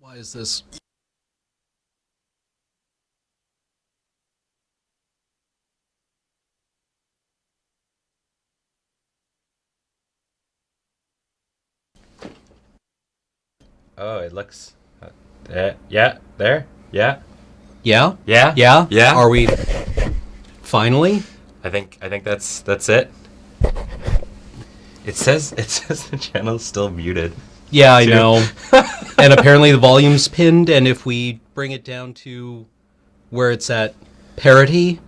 Why is this? Oh, it looks... yeah, there? Yeah? Yeah? Yeah? Yeah? Yeah? Are we... Finally? I think that's it. It says the channel's still muted. Yeah, I know. And apparently the volume's pinned, and if we bring it down to where it's at parity...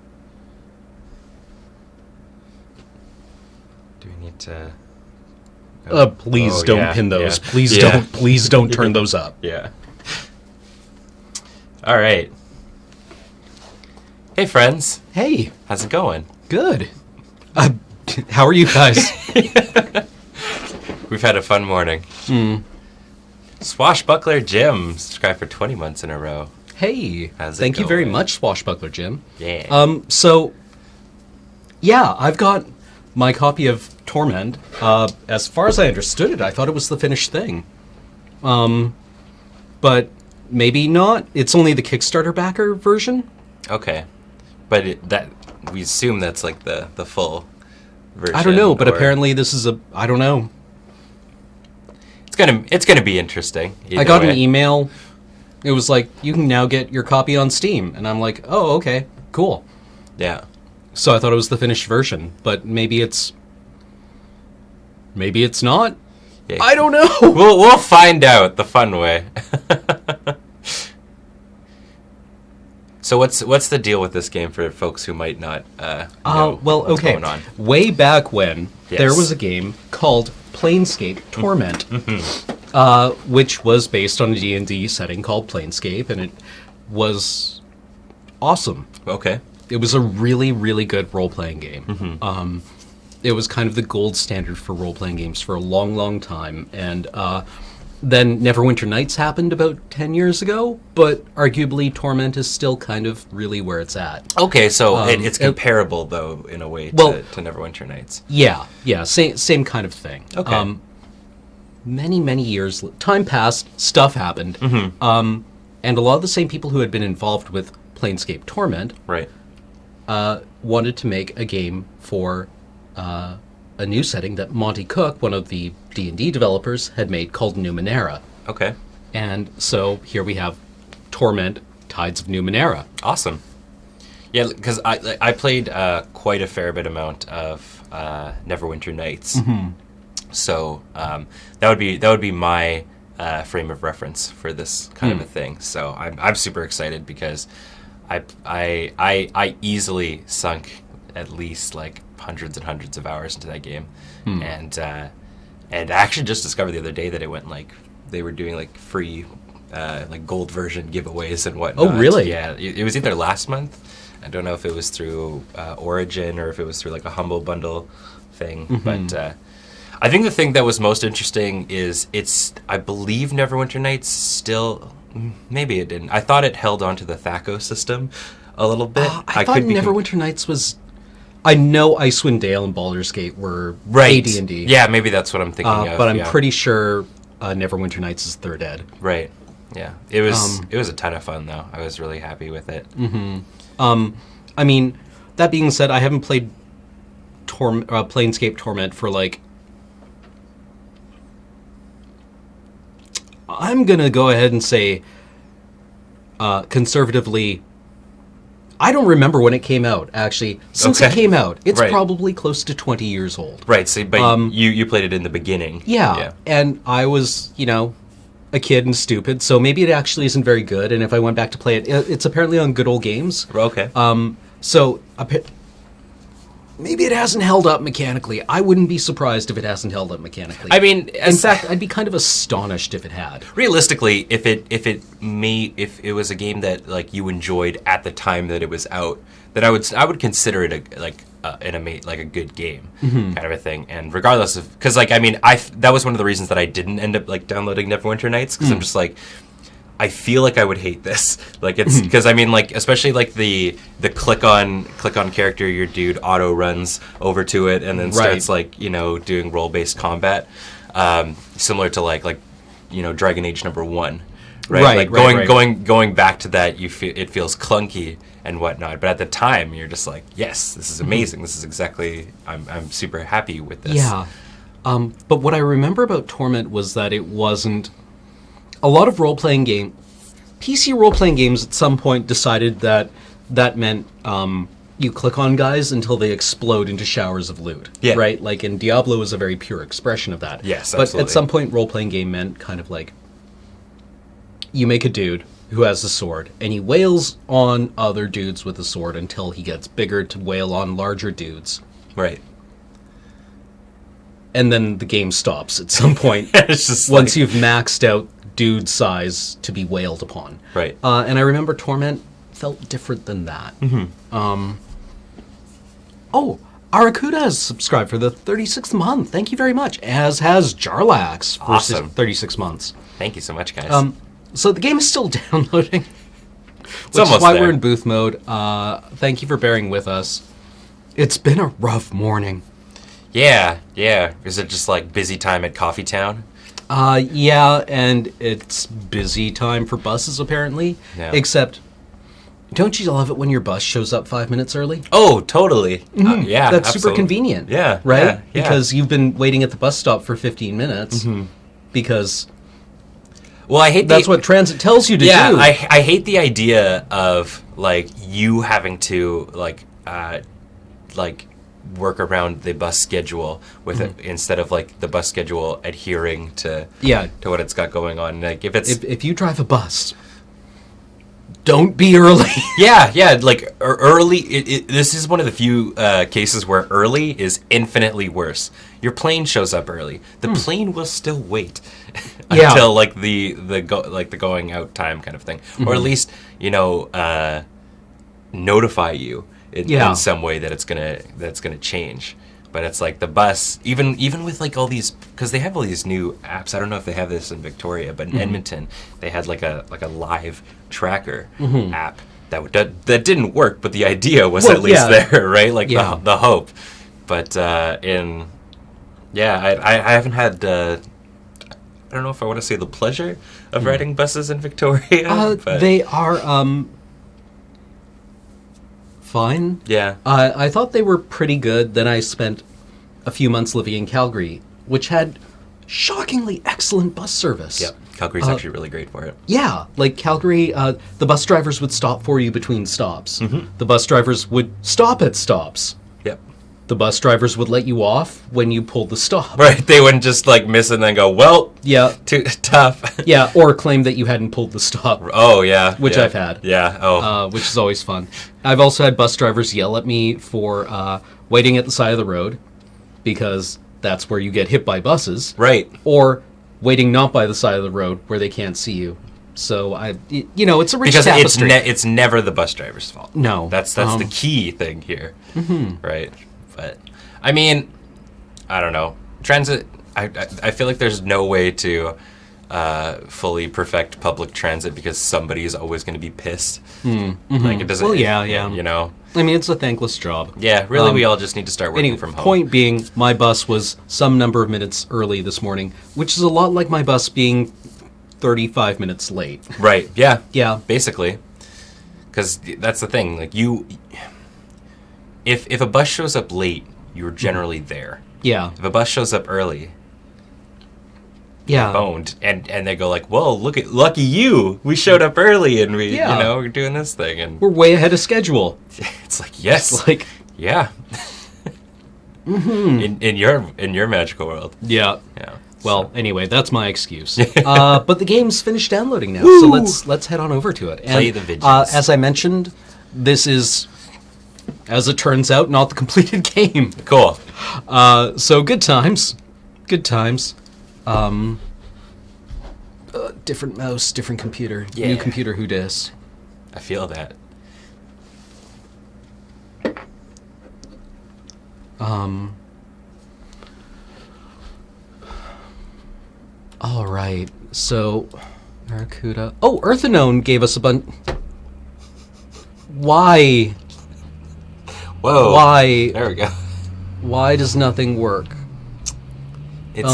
Do we need to... please don't pin those. Yeah. Please don't turn those up. Yeah. All right. Hey, friends. Hey, How's it going? good. How are you guys? We've had a fun morning. Swashbuckler Jim subscribed for 20 months in a row. Hey, How's it thank you very going? much, Swashbuckler Jim. Yeah. So, yeah, I've got my copy of Torment. As far as I understood it, I thought it was the finished thing. But maybe not. It's only the Kickstarter backer version. Okay. But we assume that's like the full version. I don't know, but or- apparently this is I don't know. It's gonna be interesting. I got an email. It was like, you can now get your copy on Steam. And I'm like, oh, okay, cool. Yeah. So I thought it was the finished version, but maybe it's not. Yeah. I don't know. We'll find out the fun way. So what's the deal with this game for folks who might not know Well, what's okay. going on? Way back when, Yes. there was a game called Planescape Torment, which was based on a D&D setting called Planescape, and it was awesome. Okay. It was a really, really good role-playing game. It was kind of the gold standard for role-playing games for a long, long time, and then Neverwinter Nights happened about 10 years ago, but arguably Torment is still kind of really where it's at. Okay, so it's comparable though in a way to Neverwinter Nights. Yeah, same kind of thing. Okay. Many years, time passed, stuff happened, and a lot of the same people who had been involved with Planescape Torment Right. wanted to make a game for a new setting that Monty Cook, one of the D&D developers, had made called Numenara. Okay. And so here we have Torment, Tides of Numenara. Awesome. Yeah, because I played quite a fair bit amount of Neverwinter Nights. So that would be my frame of reference for this kind of a thing. So I'm super excited because I easily sunk at least like hundreds and hundreds of hours into that game, and I actually just discovered the other day that it went like they were doing like free like gold version giveaways and whatnot. Oh, really? Yeah, it was either last month. I don't know if it was through Origin or if it was through like a Humble Bundle thing, but I think the thing that was most interesting is I believe Neverwinter Nights still, maybe it didn't. I thought it held on to the THACO system a little bit. I thought Neverwinter Nights was... I know Icewind Dale and Baldur's Gate were right. AD&D. Yeah, maybe that's what I'm thinking of. But I'm pretty sure Neverwinter Nights is third ed. Right. Yeah. It was a ton of fun though. I was really happy with it. I mean, that being said, I haven't played Planescape Torment for like... I'm gonna go ahead and say, conservatively, I don't remember when it came out, actually. Since it came out, it's probably close to 20 years old. Right, so, but you played it in the beginning. Yeah, and I was, a kid and stupid, so maybe it actually isn't very good, and if I went back to play it, it's apparently on Good Old Games. Okay. So, maybe it hasn't held up mechanically. I wouldn't be surprised if it hasn't held up mechanically. I mean, in fact, I'd be kind of astonished if it had. Realistically, if it was a game that like you enjoyed at the time that it was out, then I would consider it a good game kind of a thing. And regardless of, because like that was one of the reasons that I didn't end up like downloading Neverwinter Nights, because I'm just like, I feel like I would hate this. Like it's because like especially like the click on character, your dude auto runs over to it and then starts like doing role based combat, similar to like Dragon Age #1. right? Right. Going back to that, it feels clunky and whatnot. But at the time, you're just like, yes, this is amazing. This is exactly. I'm super happy with this. Yeah. But what I remember about Torment was that it wasn't a lot of PC role-playing games at some point decided that meant you click on guys until they explode into showers of loot. Yeah. Right? Like, and Diablo is a very pure expression of that. Yes, but absolutely. at some point, role-playing game meant kind of like you make a dude who has a sword, and he wails on other dudes with a sword until he gets bigger to wail on larger dudes. Right. And then the game stops at some point. It's just once you've maxed out dude size to be wailed upon. Right. And I remember Torment felt different than that. Mm-hmm. Oh, Arakuda has subscribed for the 36th month. Thank you very much. As has Jarlax for Awesome. 36 months. Thank you so much, guys. So the game is still downloading. Which almost is why there. we're in booth mode. Thank you for bearing with us. It's been a rough morning. Yeah. Is it just like busy time at Coffee Town? Yeah, and it's busy time for buses, apparently. Yeah. Except, don't you love it when your bus shows up 5 minutes early? Oh, totally. Yeah, That's super absolutely. convenient. Yeah, Right? yeah. Because you've been waiting at the bus stop for 15 minutes. Because Well, I hate that's what transit tells you to do. I hate the idea of like you having to like work around the bus schedule with it instead of like the bus schedule adhering to what it's got going on. Like If you drive a bus, don't be early. like early. This is one of the few cases where early is infinitely worse. Your plane shows up early. The plane will still wait until like the going out time kind of thing, or at least notify you in some way that it's gonna change. But it's like the bus, even with like all these, because they have all these new apps. I don't know if they have this in Victoria, but in Edmonton they had like a live tracker app that didn't work, but the idea was at least there, right? Like the hope. But I haven't had. I don't know if I want to say the pleasure of riding buses in Victoria. But They are fine. yeah. I thought they were pretty good. Then I spent a few months living in Calgary, which had shockingly excellent bus service. Yep. Calgary's actually really great for it. Yeah, like Calgary, the bus drivers would stop for you between stops. The bus drivers would stop at stops. Yep. The bus drivers would let you off when you pulled the stop. Right. They wouldn't just like miss and then go, well, Yeah. too tough. Yeah, or claim that you hadn't pulled the stop, Oh, yeah. which yeah. I've had. Yeah. Oh. Which is always fun. I've also had bus drivers yell at me for waiting at the side of the road, because that's where you get hit by buses. right. Or waiting not by the side of the road where they can't see you. So it's a rich Because tapestry. it's never the bus driver's fault. No. That's the key thing here. Right. But I mean, I don't know. Transit. I feel like there's no way to fully perfect public transit because somebody is always going to be pissed. Like it doesn't. Well, yeah. You know. I mean, it's a thankless job. Yeah. Really, we all just need to start working Anyway, from home. point being, my bus was some number of minutes early this morning, which is a lot like my bus being 35 minutes late. Right. Yeah. Yeah. Basically, because that's the thing. Like if a bus shows up late, you're generally there. Yeah. If a bus shows up early, Yeah. owned, and they go like, "Well, lucky you! We showed up early, and we're doing this thing." And We're way ahead of schedule. it's like, yes, It's like, yeah. In your magical world, yeah. yeah. Well, anyway, that's my excuse. But the game's finished downloading now, so let's head on over to it. And, Play the Vigils. as I mentioned, this is, as it turns out, not the completed game. Cool. So good times. Good times. Different mouse, different computer. Yeah. New computer, who dis? I feel that. All right. So, Barracuda. Oh, Earthanone gave us a bunch. Why? Whoa. Why? There we go. Why does nothing work? It's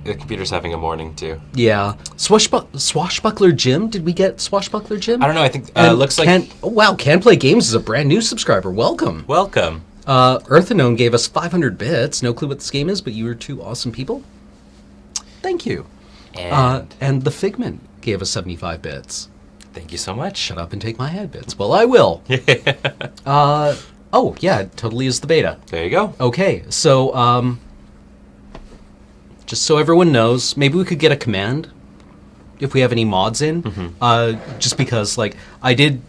the computer's having a morning too. Yeah. Swashbuckler Jim? Did we get Swashbuckler Jim? I don't know. I think And looks like Can Play Games is a brand new subscriber. Welcome. welcome. Earthanone gave us 500 bits. No clue what this game is, but you are two awesome people. Thank you. And the Figment gave us 75 bits. Thank you so much. Shut up and take my head bits. Well, I will. Oh, yeah, it totally is the beta. There you go. Okay, so, just so everyone knows, maybe we could get a command if we have any mods in. Just because, like, I did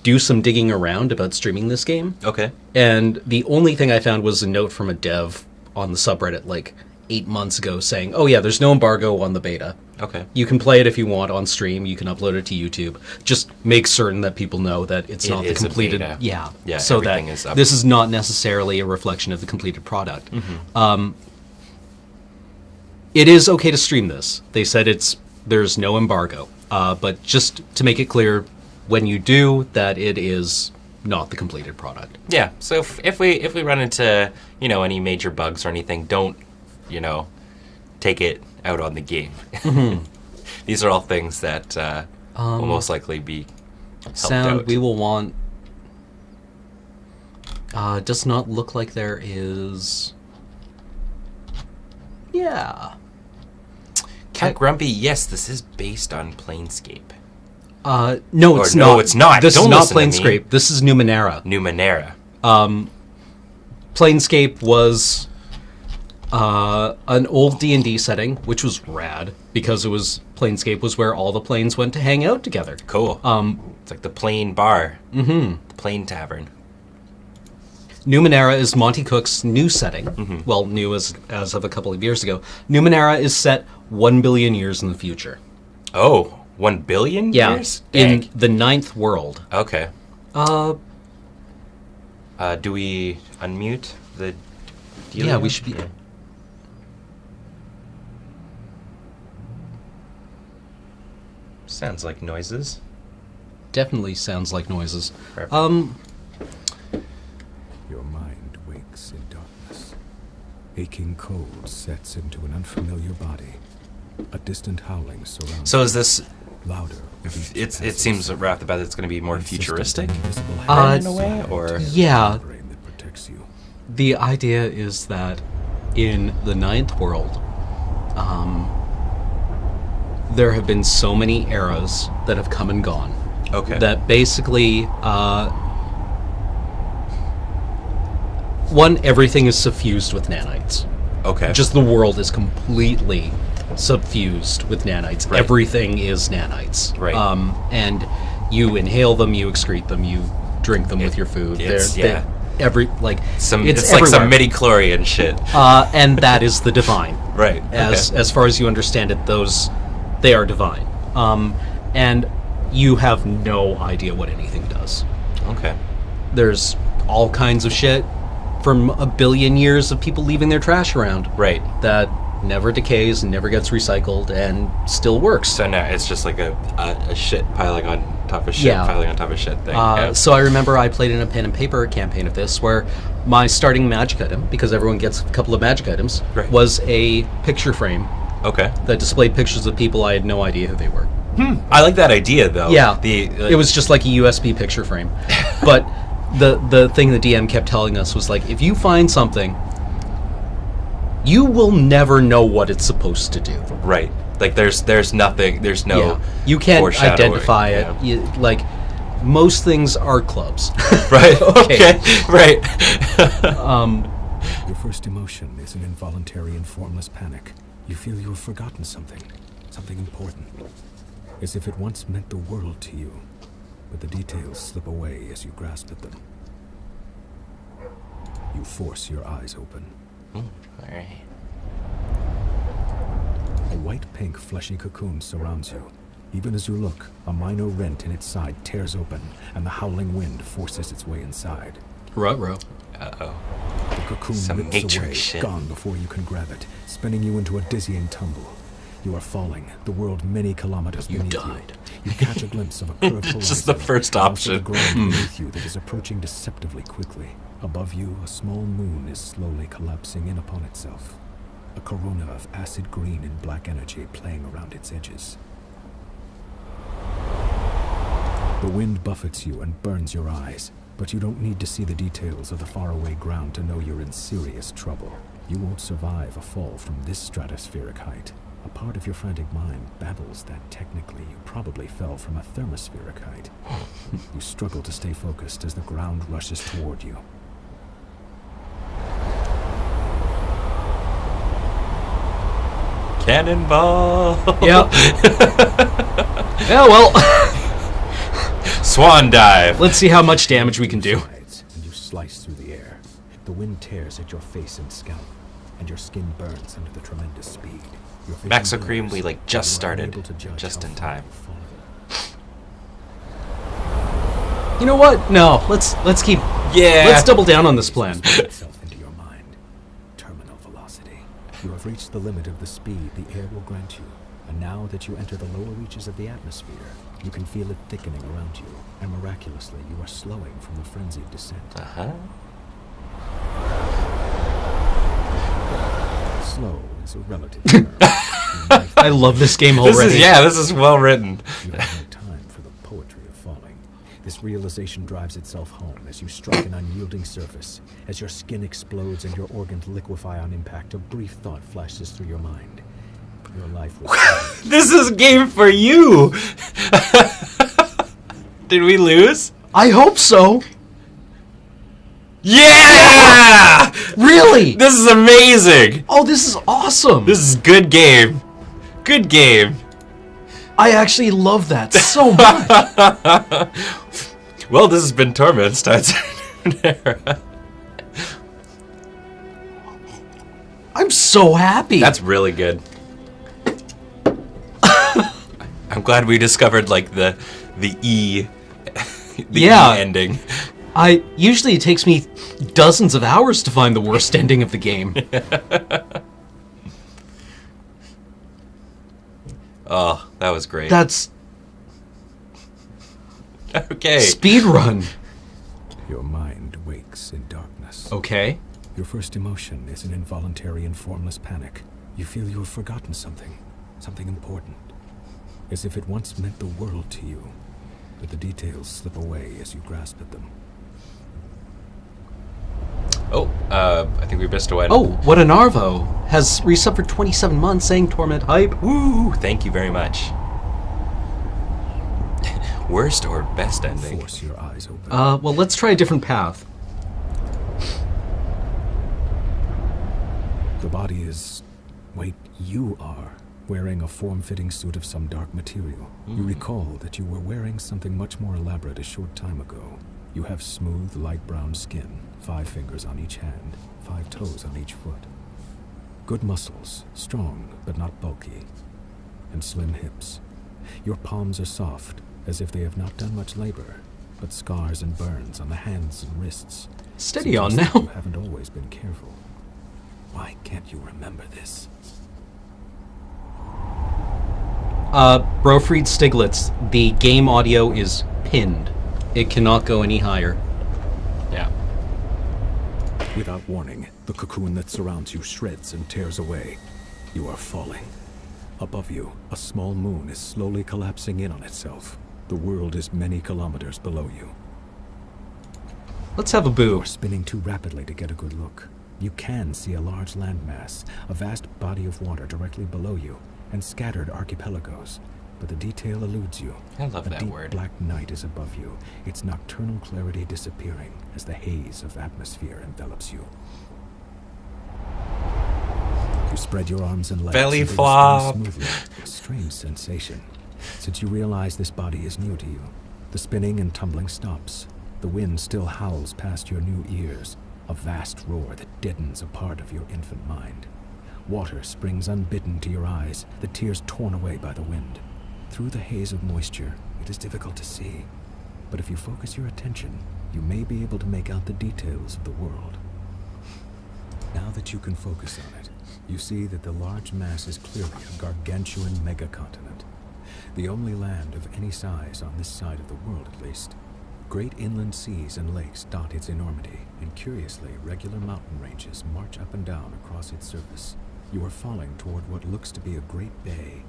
do some digging around about streaming this game. Okay. And the only thing I found was a note from a dev on the subreddit, like, 8 months ago saying, oh, yeah, there's no embargo on the beta. Okay. You can play it if you want on stream. You can upload it to YouTube. Just make certain that people know that it's not the is a completed. beta. Yeah. Yeah, So that everything is up. this is not necessarily a reflection of the completed product. It is okay to stream this. They said there's no embargo. But just to make it clear, when you do, that it is not the completed product. Yeah. So if we run into any major bugs or anything, don't take it out on the game. These are all things that will most likely be helped Sound out. we will want. Does not look like there is. Yeah. Cat Grumpy, yes, this is based on Planescape. No, it's not. No, it's not. This Don't is not listen to me. Planescape. This is Numenara. Numenara. Planescape was an old D&D setting, which was rad because Planescape was where all the planes went to hang out together. Cool. It's like the Plane Bar. The Plane Tavern. Numenara is Monty Cook's new setting. Well, new as of a couple of years ago. Numenara is set 1 billion years in the future. Oh, 1 billion years? In Dang. the 9th world. Okay. Do we unmute the deal? Yeah, we should be. Sounds like noises. Definitely sounds like noises. Perfect. Your mind wakes in darkness. Aching cold sets into an unfamiliar body. A distant howling surrounds So is this? louder. with each It passing seems second. right off the bat it's going to be more Insistent futuristic invisible in hand a way, or Yeah. brain that protects you. The idea is that in the 9th world, there have been so many eras that have come and gone okay. that basically, one, everything is suffused with nanites. Okay. Just the world is completely suffused with nanites. Right. Everything is nanites. Right. And you inhale them, you excrete them, you drink them with your food. it's- They're it's like everywhere. some midi-chlorian shit. And that is the divine. Right. As far as you understand it, they are divine. And you have no idea what anything does. Okay. There's all kinds of shit from a billion years of people leaving their trash around. Right. That never decays and never gets recycled and still works. So now it's just like a shit piling on top of shit, Yeah. piling on top of shit thing. Yeah. So I remember I played in a pen and paper campaign of this where my starting magic item, because everyone gets a couple of magic items, Right. was a picture frame Okay. that displayed pictures of people I had no idea who they were. I like that idea though. Yeah, It it was just like a USB picture frame. But the thing the DM kept telling us was like, if you find something, you will never know what it's supposed to do. right. Like there's nothing. There's no. Yeah. You can't foreshadowing, identify it. yeah. Like, most things are clubs. Right. Okay. Okay. Right. Your first emotion is an involuntary and formless panic. You feel you have forgotten something important. As if it once meant the world to you. But the details slip away as you grasp at them. You force your eyes open. All right. A white-pink fleshy cocoon surrounds you. Even as you look, a minor rent in its side tears open, and the howling wind forces its way inside. Ruh-roh. Uh-oh. The cocoon Some rips Matrix away, shit. gone before you can grab it, spinning you into a dizzying tumble. You are falling, the world many kilometers You beneath died. you. You catch a glimpse of a curved horizon. It's just the first and also option. the ground beneath you that is approaching deceptively quickly. Above you, a small moon is slowly collapsing in upon itself. a corona of acid green and black energy playing around its edges. The wind buffets you and burns your eyes, but you don't need to see the details of the faraway ground to know you're in serious trouble. You won't survive a fall from this stratospheric height. A part of your frantic mind babbles that technically you probably fell from a thermospheric height. You struggle to stay focused as the ground rushes toward you. Cannonball! Yeah. Yeah, well, Swan dive! let's see how much damage we can do. And you slice through the air. The wind tears at your face and scalp, and your skin burns under the tremendous speed. Your vision Maxo blurs, Cream, we like just and you are started, unable to judge just how in far time. you've fallen. You know what? No, let's keep. Yeah! Let's double down on this plan. Spin itself into your mind. Terminal velocity. You have reached the limit of the speed the air will grant you, and now that you enter the lower reaches of the atmosphere, you can feel it thickening around you, and miraculously you are slowing from the frenzied descent. Uh-huh. Slow is a relative term. I love this game This already. this is well written. You have no time for the poetry of falling. This realization drives itself home as you strike an unyielding surface. As your skin explodes and your organs liquefy on impact, a brief thought flashes through your mind. Your life will change. This is a game for you! Did we lose? I hope so. Yeah! Really? This is amazing! Oh, this is awesome. This is good game. Good game. I actually love that so much. Well, this has been Tormentstein's Numenara. I'm so happy. That's really good. I'm glad we discovered like the E Yeah. E ending. Usually it takes me dozens of hours to find the worst ending of the game. Oh, that was great. That's Okay. speed run. Your mind wakes in darkness. Okay. Your first emotion is an involuntary and formless panic. You feel you have forgotten something important. As if it once meant the world to you, but the details slip away as you grasp at them. Oh, I think we missed a win. Oh, what an Arvo. Has resubbed for 27 months saying Torment hype. Woo! Thank you very much. Worst or best ending? Force your eyes open. Well, let's try a different path. The body is... Wait, you are wearing a form-fitting suit of some dark material. You recall that you were wearing something much more elaborate a short time ago. You have smooth, light brown skin, 5 fingers on each hand, 5 toes on each foot. Good muscles, strong but not bulky, and slim hips. Your palms are soft, as if they have not done much labor, but scars and burns on the hands and wrists. Steady on suggest that now. You haven't always been careful. Why can't you remember this? Brofried Stiglitz, the game audio is pinned. It cannot go any higher. Yeah. Without warning, the cocoon that surrounds you shreds and tears away. You are falling. Above you, a small moon is slowly collapsing in on itself. The world is many kilometers below you. Let's have a boo. You're spinning too rapidly to get a good look. You can see a large landmass, a vast body of water directly below you, and scattered archipelagos. But the detail eludes you. I love a that deep word. black night is above you, its nocturnal clarity disappearing as the haze of atmosphere envelops you. You spread your arms and legs. Belly and they flop. respond smoothly. A strange sensation. Since you realize this body is new to you, the spinning and tumbling stops. The wind still howls past your new ears, a vast roar that deadens a part of your infant mind. Water springs unbidden to your eyes, the tears torn away by the wind. Through the haze of moisture, it is difficult to see, but if you focus your attention, you may be able to make out the details of the world. Now that you can focus on it, you see that the large mass is clearly a gargantuan megacontinent. The only land of any size on this side of the world, at least. Great inland seas and lakes dot its enormity, and curiously, regular mountain ranges march up and down across its surface. You are falling toward what looks to be a great bay,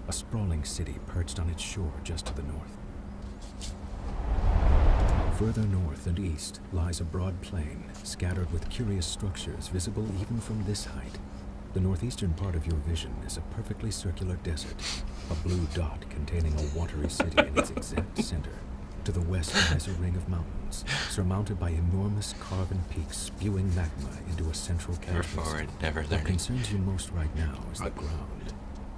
a sprawling city perched on its shore just to the north. Further north and east lies a broad plain, scattered with curious structures visible even from this height. The northeastern part of your vision is a perfectly circular desert, a blue dot containing a watery city in its exact center. To the west lies a ring of mountains, surmounted by enormous carven peaks spewing magma into a central Never catchment. forward, never What learning. concerns you most right now is the ground.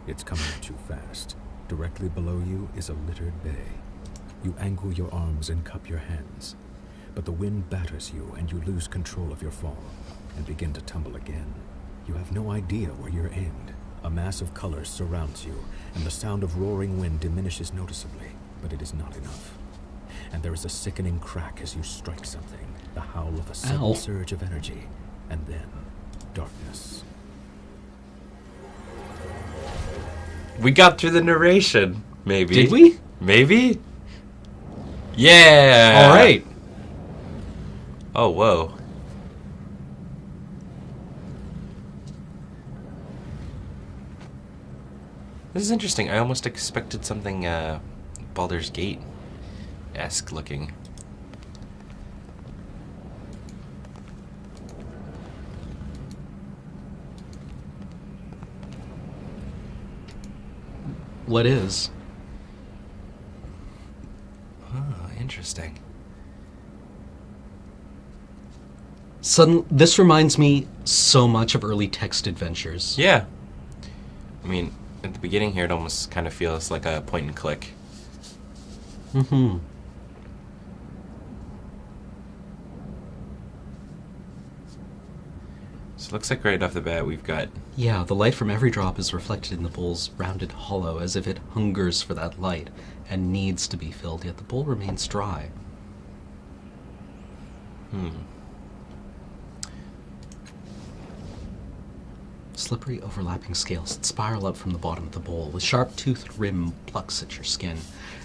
It's coming at you fast. Directly below you is a littered bay. You angle your arms and cup your hands, but the wind batters you and you lose control of your fall and begin to tumble again. You have no idea where you're aimed. A mass of colors surrounds you, and the sound of roaring wind diminishes noticeably, but it is not enough. And there is a sickening crack as you strike something, the howl of a sudden Ow. surge of energy, and then darkness. We got through the narration, maybe. Did we? Maybe? Yeah! All right. Oh, whoa. This is interesting. I almost expected something Baldur's Gate-esque looking. What is? Oh, interesting. This reminds me so much of early text adventures. Yeah. I mean, at the beginning here, it almost kind of feels like a point and click. Mm-hmm. So it looks like right off the bat we've got... Yeah, the light from every drop is reflected in the bowl's rounded hollow as if it hungers for that light and needs to be filled, yet the bowl remains dry. Slippery, overlapping scales that spiral up from the bottom of the bowl, with sharp-toothed rim plucks at your skin.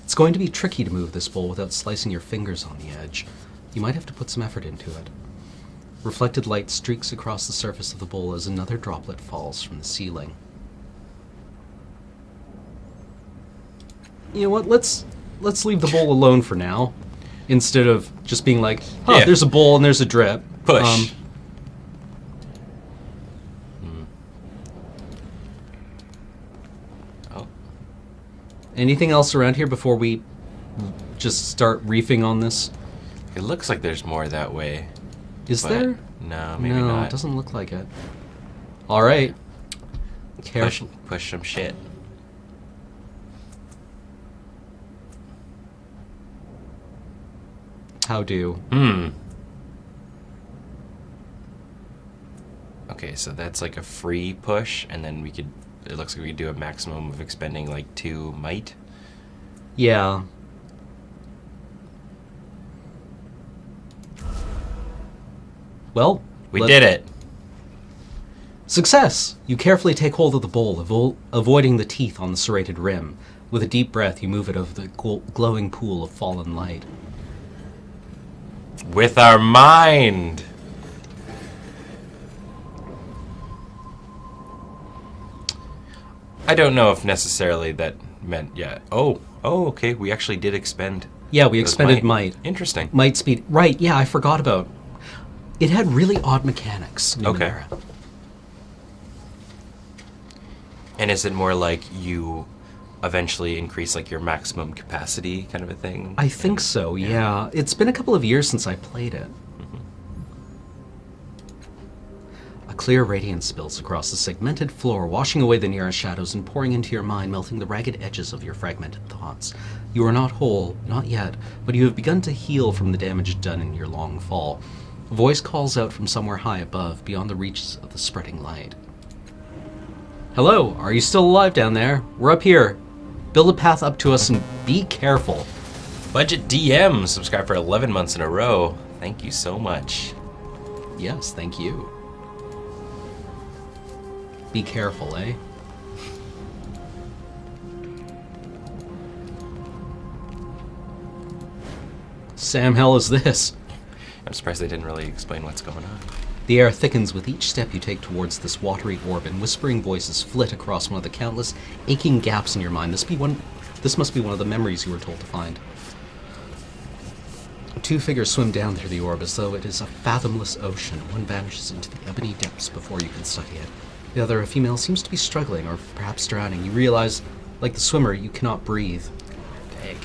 It's going to be tricky to move this bowl without slicing your fingers on the edge. You might have to put some effort into it. Reflected light streaks across the surface of the bowl as another droplet falls from the ceiling. You know what? Let's leave the bowl alone for now, instead of just being like, "Oh, Yeah. there's a bowl and there's a drip." Push. Oh. Anything else around here before we just start reefing on this? It looks like there's more that way. Is but there? No, maybe No, not. it doesn't look like it. All right. Careful. Push some shit. How do? Okay, so that's like a free push, and then it looks like we could do a maximum of expending like 2 might. Yeah. Well, We did it. Success! You carefully take hold of the bowl, avoiding the teeth on the serrated rim. With a deep breath, you move it over the glowing pool of fallen light. With our mind. I don't know if necessarily that meant, yeah. Oh, okay. We actually did expend. Yeah, we those expended might. Interesting. Might speed. Right, yeah, I forgot about. It had really odd mechanics. Okay. Numenara. And is it more like you eventually increase like your maximum capacity kind of a thing? I think so, yeah. It's been a couple of years since I played it. A clear radiance spills across the segmented floor, washing away the nearest shadows and pouring into your mind, melting the ragged edges of your fragmented thoughts. You are not whole, not yet, but you have begun to heal from the damage done in your long fall. A voice calls out from somewhere high above, beyond the reaches of the spreading light. Hello, are you still alive down there? We're up here. Build a path up to us and be careful. Budget DM subscribe for 11 months in a row. Thank you so much. Yes, thank you. Be careful, eh? Sam hell is this? I'm surprised they didn't really explain what's going on. The air thickens with each step you take towards this watery orb, and whispering voices flit across one of the countless aching gaps in your mind. This must be one of the memories you were told to find. Two figures swim down through the orb as though it is a fathomless ocean. One vanishes into the ebony depths before you can study it. The other, a female, seems to be struggling or perhaps drowning. You realize, like the swimmer, you cannot breathe. Dang.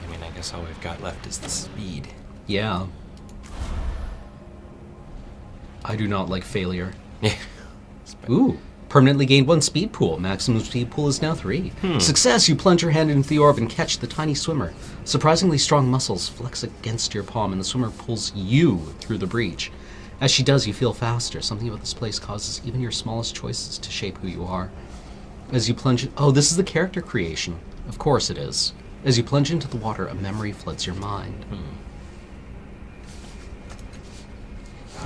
I mean, I guess all we've got left is the speed. Yeah. I do not like failure. Yeah. Ooh. Permanently gained 1 speed pool. Maximum speed pool is now 3. Success! You plunge your hand into the orb and catch the tiny swimmer. Surprisingly strong muscles flex against your palm, and the swimmer pulls you through the breach. As she does, you feel faster. Something about this place causes even your smallest choices to shape who you are. As you plunge... Oh, this is the character creation. Of course it is. As you plunge into the water, a memory floods your mind.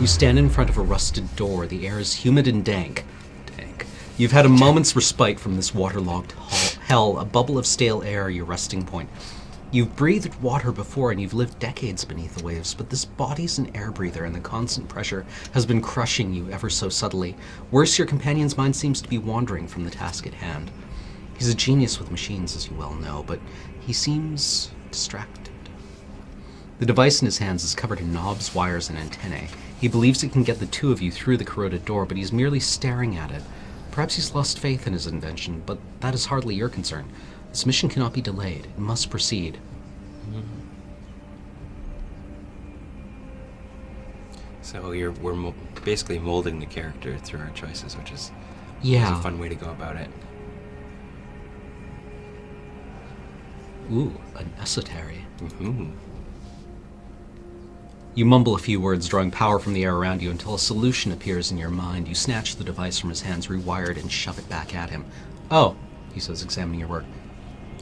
You stand in front of a rusted door. The air is humid and dank. You've had a moment's respite from this waterlogged hell, a bubble of stale air, your resting point. You've breathed water before and you've lived decades beneath the waves, but this body's an air breather and the constant pressure has been crushing you ever so subtly. Worse, your companion's mind seems to be wandering from the task at hand. He's a genius with machines, as you well know, but he seems distracted. The device in his hands is covered in knobs, wires, and antennae. He believes it can get the two of you through the corroded door, but he's merely staring at it. Perhaps he's lost faith in his invention, but that is hardly your concern. This mission cannot be delayed. It must proceed. So we're basically molding the character through our choices, which is a fun way to go about it. Ooh, an esotery. Mm-hmm. You mumble a few words, drawing power from the air around you until a solution appears in your mind. You snatch the device from his hands, rewire it, and shove it back at him. Oh, he says, examining your work.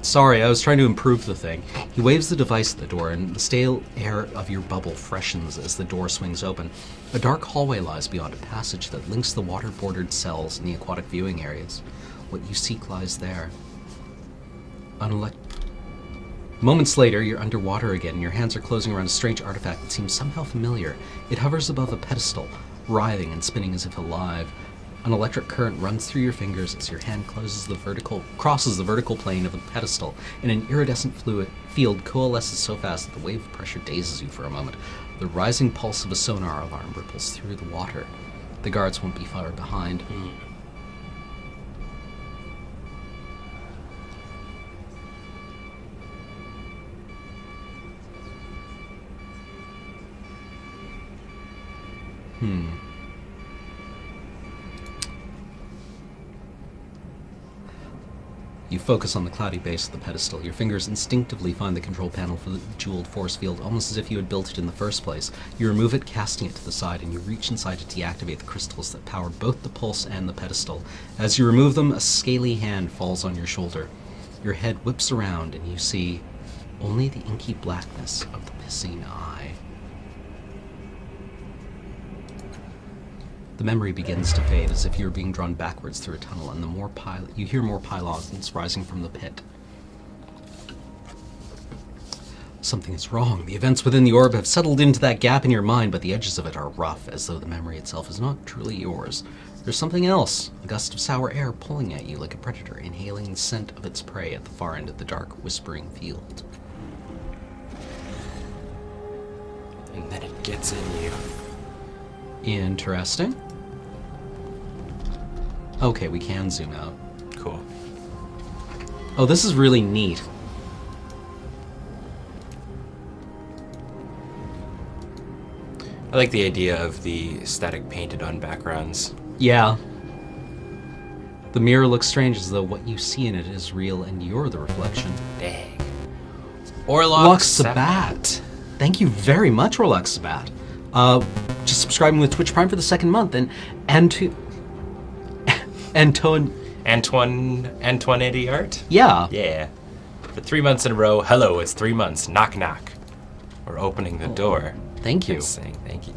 Sorry, I was trying to improve the thing. He waves the device at the door, and the stale air of your bubble freshens as the door swings open. A dark hallway lies beyond, a passage that links the water-bordered cells and the aquatic viewing areas. What you seek lies there. Moments later, you're underwater again, and your hands are closing around a strange artifact that seems somehow familiar. It hovers above a pedestal, writhing and spinning as if alive. An electric current runs through your fingers as your hand crosses the vertical plane of the pedestal, and an iridescent field coalesces so fast that the wave pressure dazes you for a moment. The rising pulse of a sonar alarm ripples through the water. The guards won't be far behind. You focus on the cloudy base of the pedestal. Your fingers instinctively find the control panel for the jeweled force field, almost as if you had built it in the first place. You remove it, casting it to the side, and you reach inside to deactivate the crystals that power both the pulse and the pedestal. As you remove them, a scaly hand falls on your shoulder. Your head whips around, and you see only the inky blackness of the pissing eye. The memory begins to fade as if you're being drawn backwards through a tunnel, and you hear more pylons rising from the pit. Something is wrong. The events within the orb have settled into that gap in your mind, but the edges of it are rough, as though the memory itself is not truly yours. There's something else, a gust of sour air pulling at you like a predator, inhaling the scent of its prey at the far end of the dark, whispering field. And then it gets in you. Interesting. Okay, we can zoom out. Cool. Oh, this is really neat. I like the idea of the static painted on backgrounds. Yeah. The mirror looks strange, as though what you see in it is real and you're the reflection. Dang. Orlok Sabat. Thank you very much, Orlok Sabat. Just subscribing with Twitch Prime for the 2nd month, and Antoine Art? Yeah. Yeah. For 3 months in a row, hello, it's 3 months, knock knock. We're opening the door. Thank you. And saying thank you.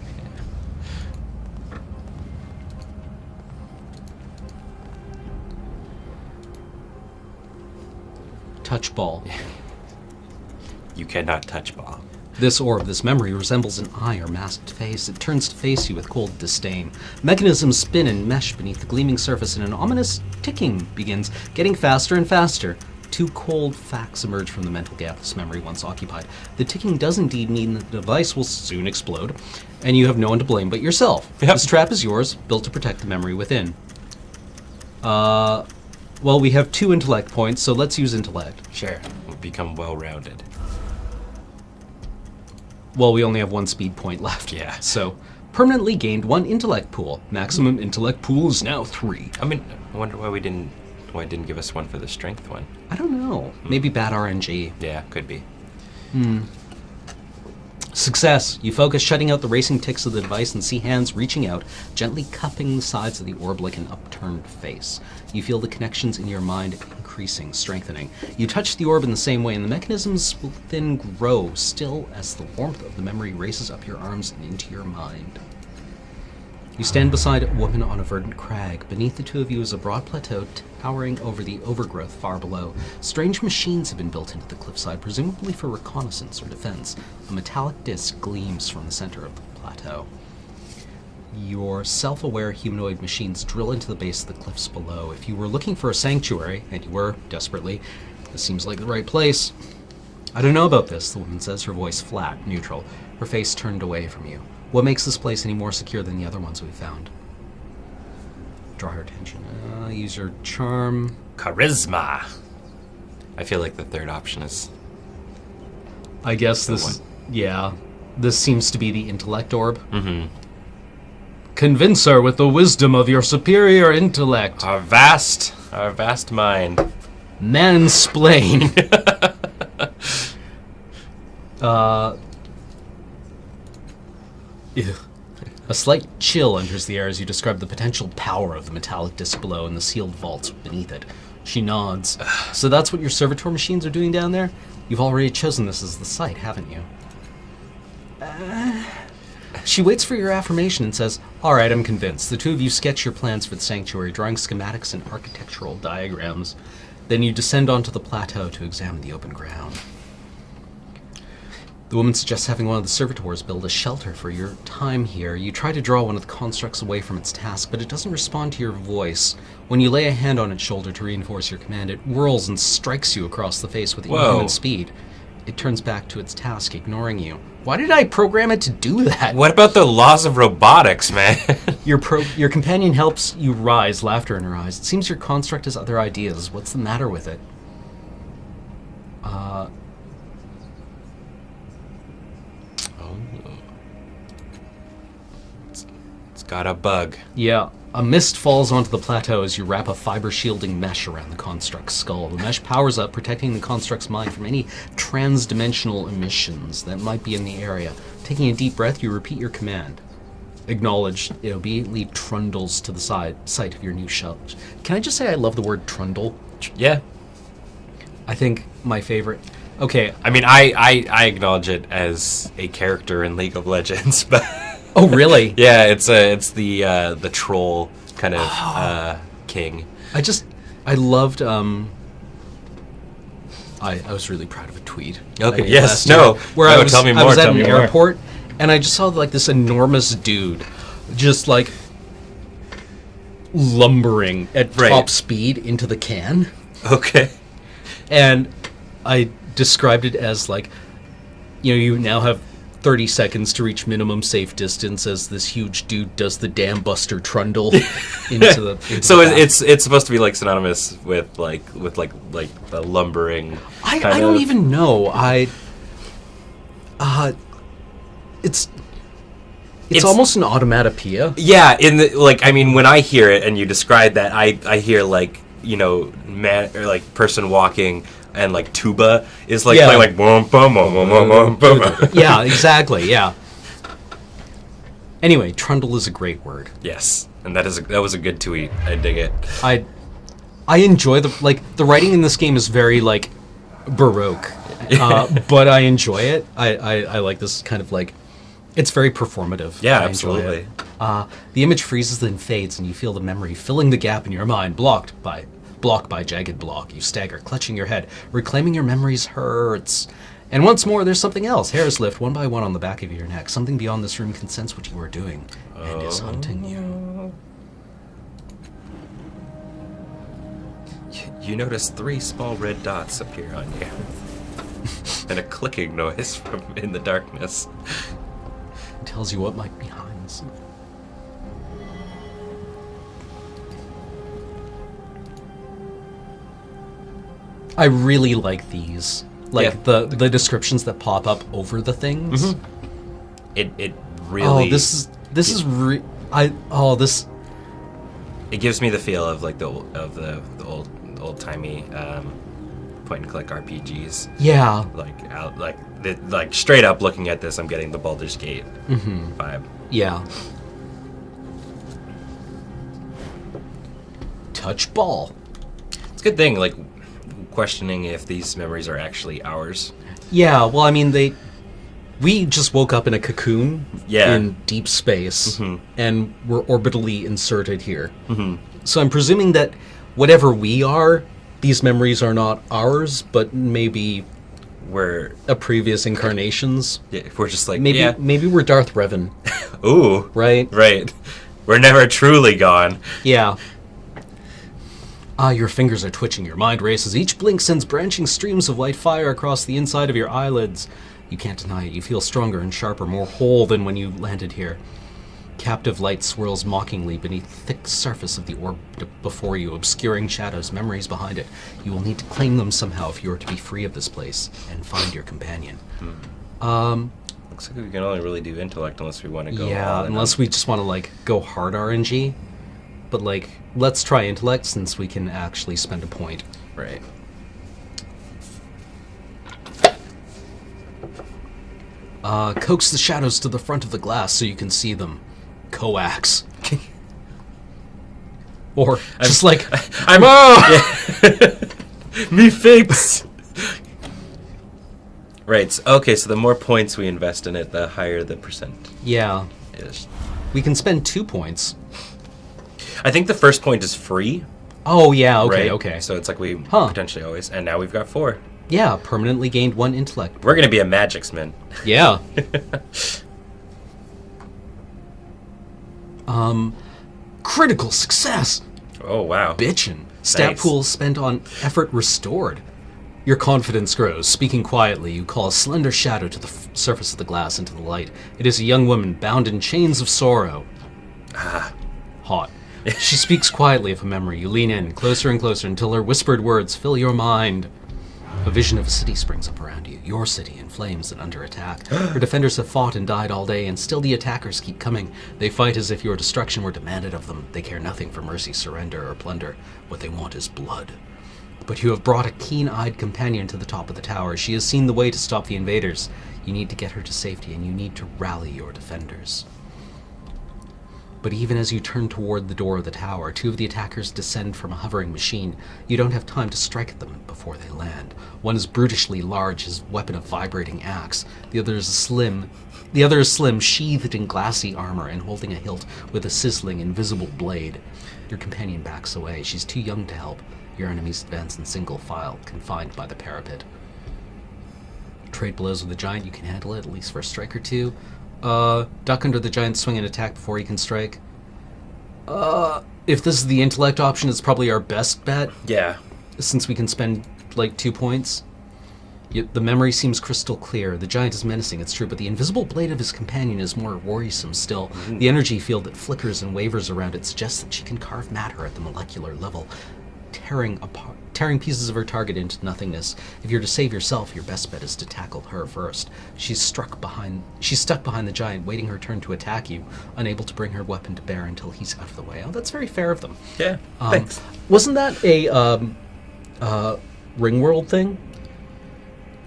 Touch ball. You cannot touch ball. This orb, this memory, resembles an eye or masked face. It turns to face you with cold disdain. Mechanisms spin and mesh beneath the gleaming surface, and an ominous ticking begins, getting faster and faster. Two cold facts emerge from the mental gap this memory once occupied. The ticking does indeed mean that the device will soon explode, and you have no one to blame but yourself. Yep. This trap is yours, built to protect the memory within. Well, we have 2 intellect points, so let's use intellect. Sure. We'll become well-rounded. Well, we only have 1 speed point left. Yeah. So, permanently gained 1 intellect pool. Maximum intellect pool is now 3. I mean, I wonder why it didn't give us one for the strength one. I don't know. Maybe bad RNG. Yeah, could be. Success. You focus, shutting out the racing ticks of the device, and see hands reaching out, gently cupping the sides of the orb like an upturned face. You feel the connections in your mind increasing, strengthening. You touch the orb in the same way, and the mechanisms will then grow, still as the warmth of the memory races up your arms and into your mind. You stand beside a woman on a verdant crag. Beneath the two of you is a broad plateau towering over the overgrowth far below. Strange machines have been built into the cliffside, presumably for reconnaissance or defense. A metallic disc gleams from the center of the plateau. Your self-aware humanoid machines drill into the base of the cliffs below. If you were looking for a sanctuary, and you were, desperately, this seems like the right place. I don't know about this, the woman says, her voice flat, neutral, her face turned away from you. What makes this place any more secure than the other ones we've found? Draw her attention. Use your charm. Charisma. I feel like the third option is... I guess The this... one. Yeah. This seems to be the intellect orb. Mm-hmm. Convince her with the wisdom of your superior intellect. Our vast mind. Mansplain. Ew. A slight chill enters the air as you describe the potential power of the metallic disc below and the sealed vaults beneath it. She nods. So that's what your servitor machines are doing down there? You've already chosen this as the site, haven't you? She waits for your affirmation and says, "All right, I'm convinced." The two of you sketch your plans for the sanctuary, drawing schematics and architectural diagrams. Then you descend onto the plateau to examine the open ground. The woman suggests having one of the servitors build a shelter for your time here. You try to draw one of the constructs away from its task, but it doesn't respond to your voice. When you lay a hand on its shoulder to reinforce your command, it whirls and strikes you across the face with inhuman speed. It turns back to its task, ignoring you. Why did I program it to do that? What about the laws of robotics, man? Your companion helps you rise, laughter in her eyes. It seems your construct has other ideas. What's the matter with it? It's got a bug. Yeah. A mist falls onto the plateau as you wrap a fiber-shielding mesh around the construct's skull. The mesh powers up, protecting the construct's mind from any trans-dimensional emissions that might be in the area. Taking a deep breath, you repeat your command. Acknowledged, it obediently trundles to the site of your new shelter. Can I just say I love the word trundle? Yeah. I think my favorite... Okay. I mean, I acknowledge it as a character in League of Legends, but... Oh, really? Yeah, it's the troll kind of king. I loved, I was really proud of a tweet. Okay, I yes, last year, no. Where No, I was, tell me I more, was at tell an me more. airport, and I just saw, like, this enormous dude just, like, lumbering at top speed into the can. Okay. And I described it as, like, you now have 30 seconds to reach minimum safe distance as this huge dude does the dam buster trundle into the So the it's supposed to be like synonymous with the lumbering. I don't even know. It's almost an automatopoeia. Yeah, when I hear it and you describe that, I hear man or like person walking. And like tuba is like playing like boom boom boom boom boom boom boom. Yeah, exactly. Yeah. Anyway, trundle is a great word. Yes, and that was a good tweet. I dig it. I enjoy the writing in this game is very like baroque, but I enjoy it. I like this kind of like it's very performative. Yeah, I enjoy absolutely. it. The image freezes then fades, and you feel the memory filling the gap in your mind, blocked by jagged block. You stagger, clutching your head. Reclaiming your memories hurts. And once more, there's something else. Hairs lift one by one on the back of your neck. Something beyond this room can sense what you are doing and is hunting you. You notice 3 small red dots appear on you. And a clicking noise from in the darkness. It tells you what might be behind this. I really like these. Like the descriptions that pop up over the things. Mm-hmm. It really. Oh, this is It gives me the feel of like the old timey point and click RPGs. Yeah. Like straight up looking at this, I'm getting the Baldur's Gate vibe. Yeah. Touch ball. It's a good thing, like questioning if these memories are actually ours. Yeah, well, I mean, we just woke up in a cocoon in deep space, and we're orbitally inserted here. So I'm presuming that whatever we are, these memories are not ours, but maybe We're a previous incarnations. we're just like Maybe we're Darth Revan, Ooh, right? right. We're never truly gone. Yeah. Your fingers are twitching, your mind races. Each blink sends branching streams of light fire across the inside of your eyelids. You can't deny it. You feel stronger and sharper, more whole than when you landed here. Captive light swirls mockingly beneath the thick surface of the orb before you, obscuring shadows, memories behind it. You will need to claim them somehow if you are to be free of this place and find your companion. Looks like we can only really do intellect unless we want to go. Yeah, unless we just want to go hard RNG. But let's try intellect since we can actually spend a point. Right. Coax the shadows to the front of the glass so you can see them. Coax. Or just I'm me fix. Right. Okay. So the more points we invest in it, the higher the percent. Yeah. Is. We can spend 2 points. I think the first point is free. Oh yeah. Okay. Right? Okay. So it's like we potentially always, and now we've got 4. Yeah. Permanently gained 1 intellect. We're gonna be a magicsman. Yeah. Critical success. Oh wow. Bitchin'. Stat Nice. pool spent on effort restored. Your confidence grows. Speaking quietly, you call a slender shadow to the surface of the glass into the light. It is a young woman bound in chains of sorrow. Hot. She speaks quietly of a memory. You lean in, closer and closer, until her whispered words fill your mind. A vision of a city springs up around you. Your city in flames and under attack. Her defenders have fought and died all day, and still the attackers keep coming. They fight as if your destruction were demanded of them. They care nothing for mercy, surrender, or plunder. What they want is blood. But you have brought a keen-eyed companion to the top of the tower. She has seen the way to stop the invaders. You need to get her to safety, and you need to rally your defenders. But even as you turn toward the door of the tower, 2 of the attackers descend from a hovering machine. You don't have time to strike at them before they land. One is brutishly large, his weapon a vibrating axe. The other is slim, sheathed in glassy armor and holding a hilt with a sizzling, invisible blade. Your companion backs away. She's too young to help. Your enemies advance in single file, confined by the parapet. Trade blows with the giant. You can handle it, at least for a strike or 2. Duck under the giant's swing and attack before he can strike. If this is the intellect option, it's probably our best bet. Yeah. Since we can spend 2 points. The memory seems crystal clear. The giant is menacing, it's true, but the invisible blade of his companion is more worrisome still. The energy field that flickers and wavers around it suggests that she can carve matter at the molecular level, tearing pieces of her target into nothingness. If you're to save yourself, your best bet is to tackle her first. She's stuck behind the giant, waiting her turn to attack you, unable to bring her weapon to bear until he's out of the way. Oh, that's very fair of them. Yeah. Thanks. Wasn't that a Ringworld thing?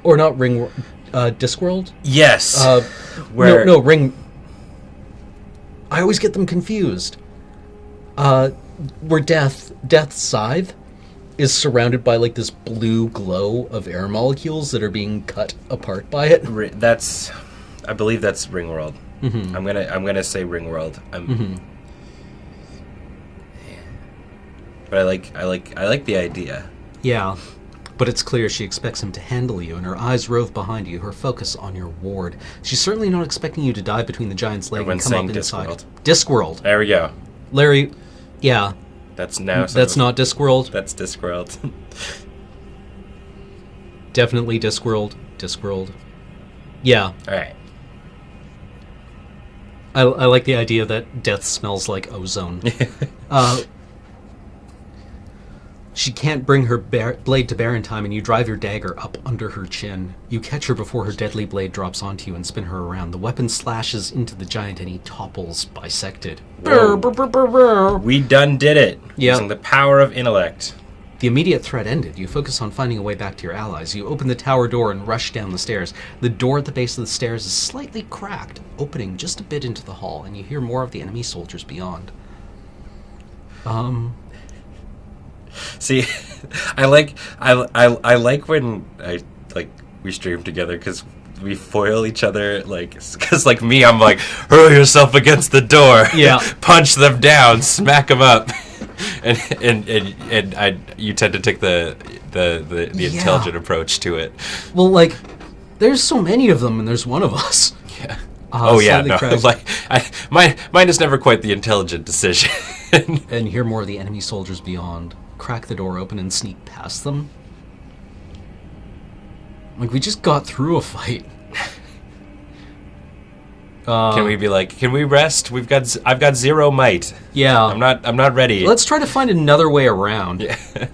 Or not Ringworld, Discworld? Yes. No, Ring... I always get them confused. Where Death's Scythe is surrounded by this blue glow of air molecules that are being cut apart by it. I believe that's Ringworld. Mm-hmm. I'm gonna say Ringworld. But I like the idea. Yeah. But it's clear she expects him to handle you, and her eyes rove behind you, her focus on your ward. She's certainly not expecting you to dive between the giant's legs and come up inside. Discworld. There we go. Larry, yeah. That's now. That's not Discworld. That's Discworld. Definitely Discworld. Discworld. Yeah. All right. I like the idea that death smells like ozone. She can't bring her blade to bear in time, and you drive your dagger up under her chin. You catch her before her deadly blade drops onto you and spin her around. The weapon slashes into the giant, and he topples, bisected. We done did it. Yep. Using the power of intellect. The immediate threat ended. You focus on finding a way back to your allies. You open the tower door and rush down the stairs. The door at the base of the stairs is slightly cracked, opening just a bit into the hall, and you hear more of the enemy soldiers beyond. See, I like when we stream together because we foil each other. Because me, I'm like, hurl yourself against the door. Yeah. Punch them down, smack them up. And you tend to take the intelligent approach to it. Well, there's so many of them, and there's one of us. Yeah. Mine is never quite the intelligent decision. And you hear more of the enemy soldiers beyond. Crack the door open and sneak past them. We just got through a fight. Can we be can we rest? I've got 0 might. Yeah. I'm not ready. Let's try to find another way around. Yeah.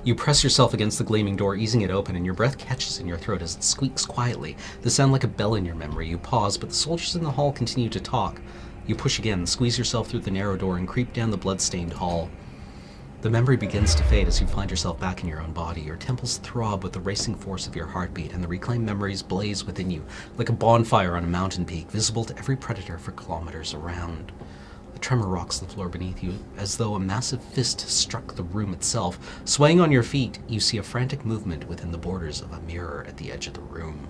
You press yourself against the gleaming door, easing it open, and your breath catches in your throat as it squeaks quietly. The sound like a bell in your memory. You pause, but the soldiers in the hall continue to talk. You push again, squeeze yourself through the narrow door, and creep down the blood-stained hall. The memory begins to fade as you find yourself back in your own body. Your temples throb with the racing force of your heartbeat, and the reclaimed memories blaze within you, like a bonfire on a mountain peak, visible to every predator for kilometers around. A tremor rocks the floor beneath you, as though a massive fist struck the room itself. Swaying on your feet, you see a frantic movement within the borders of a mirror at the edge of the room.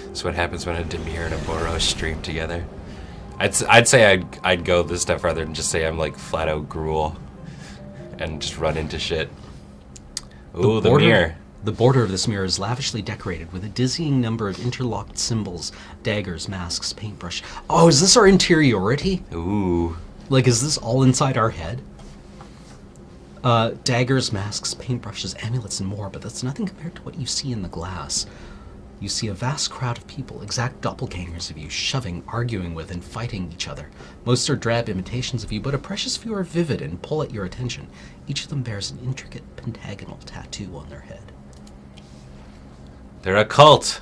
That's what happens when a Demir and a Boros stream together. I'd say I'd go this step further and just say I'm flat out Gruul, and just run into shit. Ooh, the mirror. The border of this mirror is lavishly decorated with a dizzying number of interlocked symbols, daggers, masks, paintbrush. Oh, is this our interiority? Ooh. Is this all inside our head? Daggers, masks, paintbrushes, amulets, and more, but that's nothing compared to what you see in the glass. You see a vast crowd of people, exact doppelgangers of you, shoving, arguing with, and fighting each other. Most are drab imitations of you, but a precious few are vivid and pull at your attention. Each of them bears an intricate pentagonal tattoo on their head. They're a cult.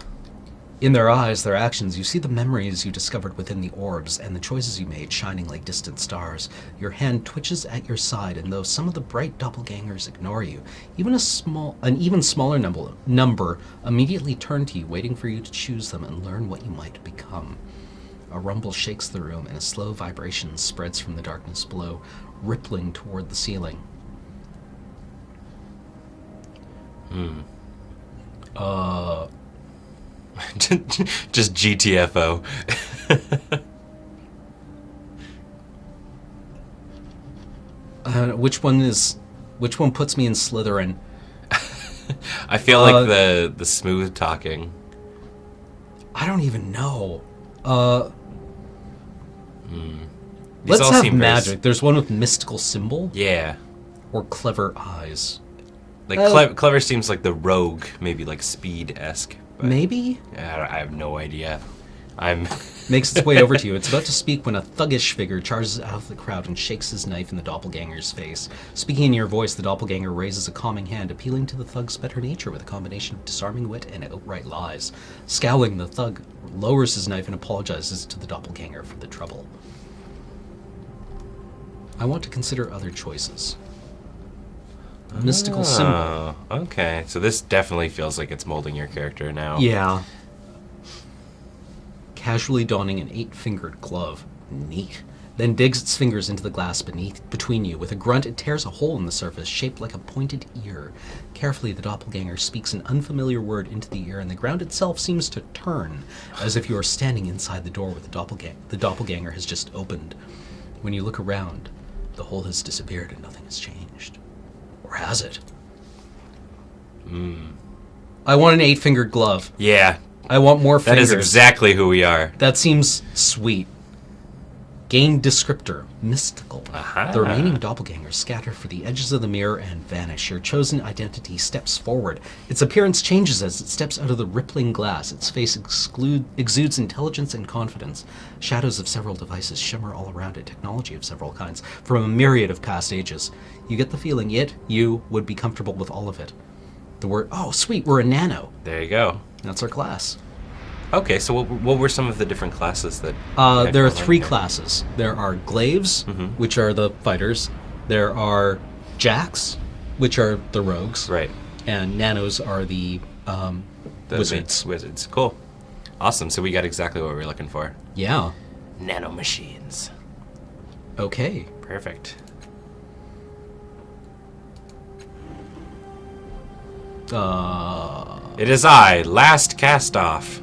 In their eyes, their actions, you see the memories you discovered within the orbs and the choices you made shining like distant stars. Your hand twitches at your side, and though some of the bright doppelgangers ignore you, an even smaller number immediately turn to you, waiting for you to choose them and learn what you might become. A rumble shakes the room, and a slow vibration spreads from the darkness below, rippling toward the ceiling. Just GTFO. Which one puts me in Slytherin? I feel like the smooth talking. I don't even know. These Let's all have seem very magic. There's one with mystical symbol. Yeah. Or clever eyes. Clever seems like the rogue, maybe speed-esque. Maybe? I have no idea. Makes its way over to you. It's about to speak when a thuggish figure charges out of the crowd and shakes his knife in the doppelganger's face. Speaking in your voice, the doppelganger raises a calming hand, appealing to the thug's better nature with a combination of disarming wit and outright lies. Scowling, the thug lowers his knife and apologizes to the doppelganger for the trouble. I want to consider other choices. Mystical symbol. Okay. So this definitely feels like it's molding your character now. Yeah. Casually donning an 8-fingered glove. Neat. Then digs its fingers into the glass between you. With a grunt, it tears a hole in the surface, shaped like a pointed ear. Carefully, the doppelganger speaks an unfamiliar word into the ear, and the ground itself seems to turn, as if you are standing inside the door where the doppelganger has just opened. When you look around, The hole has disappeared and nothing has changed. Or has it? I want an 8-fingered glove. Yeah, I want more that fingers. is exactly who we are. That seems sweet. Gain descriptor. Mystical. Aha. The remaining doppelgangers scatter for the edges of the mirror and vanish. Your chosen identity steps forward. Its appearance changes as it steps out of the rippling glass. Its face exudes intelligence and confidence. Shadows of several devices shimmer all around it. Technology of several kinds. From a myriad of past ages. You get the feeling you would be comfortable with all of it. The word, oh sweet, we're a nano. There you go. That's our class. Okay, so what were some of the different classes that... There are 3 classes. There are glaives, which are the fighters. There are jacks, which are the rogues. Right. And nanos are the wizards. Wizards. Cool. Awesome. So we got exactly what we were looking for. Yeah. Nanomachines. Okay. Perfect. It is I, Last Cast Off.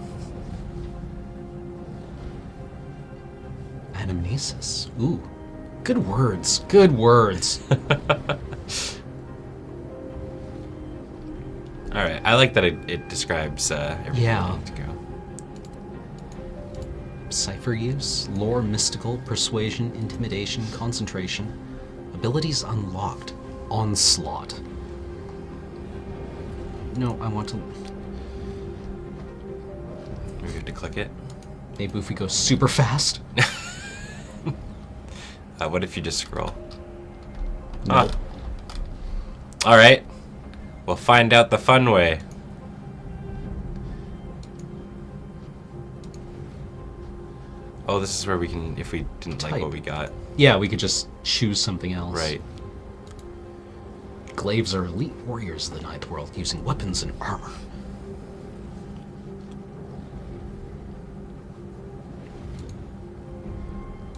Anamnesis. Ooh. Good words. Good words. All right. I like that it describes everything Yeah. we need to go. Cipher use, lore, mystical, persuasion, intimidation, concentration. Abilities unlocked. Onslaught. No, I want to... We have to click it. Maybe if we go super fast? What if you just scroll? No. Ah. All right. We'll find out the fun way. Oh, this is where we can, if we didn't like Type. what we got. Yeah, we could just choose something else. Right. Glaives are elite warriors of the Ninth World, using weapons and armor.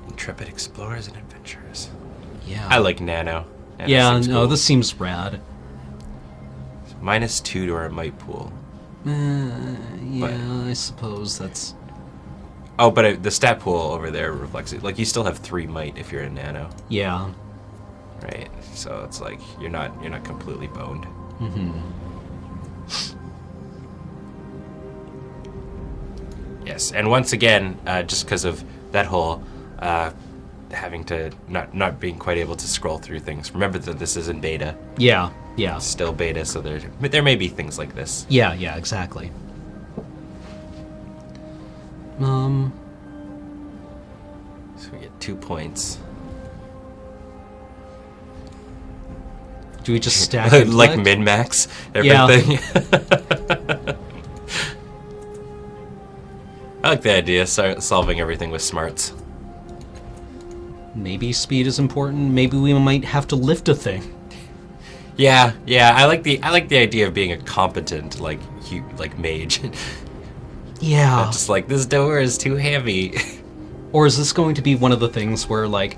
Intrepid explorers and adventurers. Yeah. I like Nano. Nano Yeah, seems no, cool. this seems rad. -2 to our might pool. Yeah, I suppose that's... Oh, but the stat pool over there reflects it. Like, you still have 3 might if you're a Nano. Yeah. Right. So it's like you're not completely boned. Yes, and once again, just because of that whole having to not being quite able to scroll through things. Remember that this is in beta. Yeah, yeah. It's still beta, so there may be things like this. Yeah, yeah, exactly. So we get 2 points. Do we just stack like intellect? min-max Yeah. everything. I like the idea of solving everything with smarts. Maybe speed is important. Maybe we might have to lift a thing. Yeah. I like the idea of being a competent like mage. Yeah. Not just like, this door is too heavy. Or is this going to be one of the things where, like,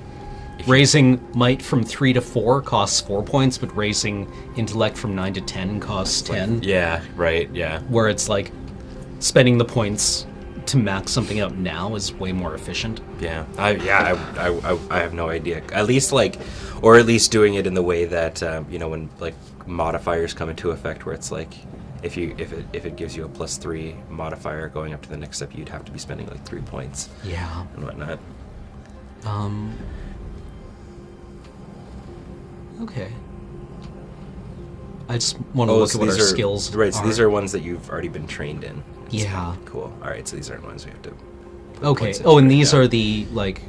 raising might from 3 to 4 costs 4 points, but raising intellect from 9 to 10 costs 10? Yeah, right, yeah. Where it's like spending the points to max something out now is way more efficient. Yeah, I have no idea. At least or at least doing it in the way that when like modifiers come into effect, where it's like if it gives you a +3 modifier going up to the next step, you'd have to be spending like 3 points Yeah. and whatnot. Okay. I just want to look at what our skills right. So are. these are ones that you've already been trained in. Yeah. Cool. All right. So these aren't ones we have to. put Okay. points in Oh, and right these now. are the, like...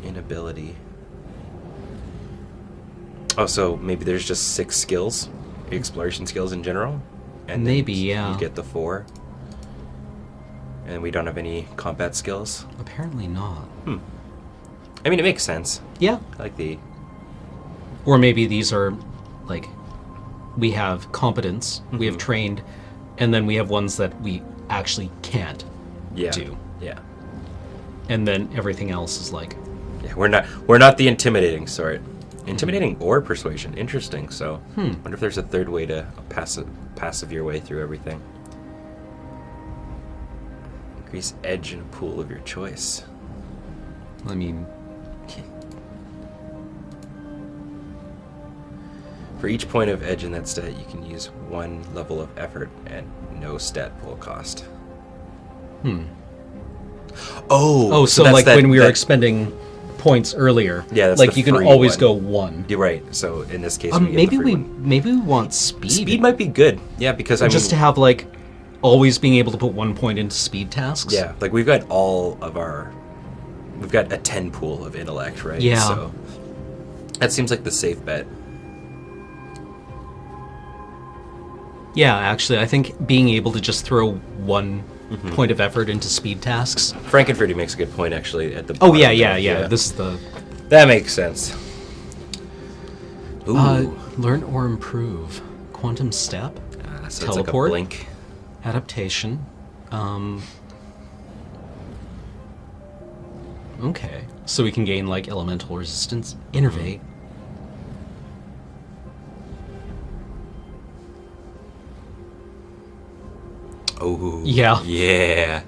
Inability. Oh, so maybe there's just 6 skills, exploration skills in general, and then Maybe, yeah. you get the 4, and we don't have any combat skills. Apparently not. I mean, it makes sense. Yeah. I like the Or maybe these are, like, we have competence, we have trained, and then we have ones that we actually can't do. Yeah. And then everything else is like... Yeah. We're not the intimidating sort. Intimidating or persuasion. Interesting. So, wonder if there's a third way to passive your way through everything. Increase edge in a pool of your choice. I mean, For each point of edge in that stat, you can use 1 level of effort and no stat pool cost. Oh, so that's like that- when we were that- expending points earlier, Yeah, that's like the you can free always one. go 1. You're right. So in this case, we get Maybe the free one. maybe we want speed. Speed might be good. Yeah, because I just to mean, have like always being able to put 1 point into speed tasks. yeah, like we've got we've got a 10 pool of intellect, right? Yeah. So that seems like the safe bet. Yeah, actually, I think being able to just throw 1 point of effort into speed tasks. Frankenfurter makes a good point, actually. At the Oh bottom yeah. there. This is the That makes sense. Ooh, learn or improve. Quantum step, so it's like a teleport. blink. adaptation. Okay, so we can gain like elemental resistance, innervate. Oh Yeah. yeah.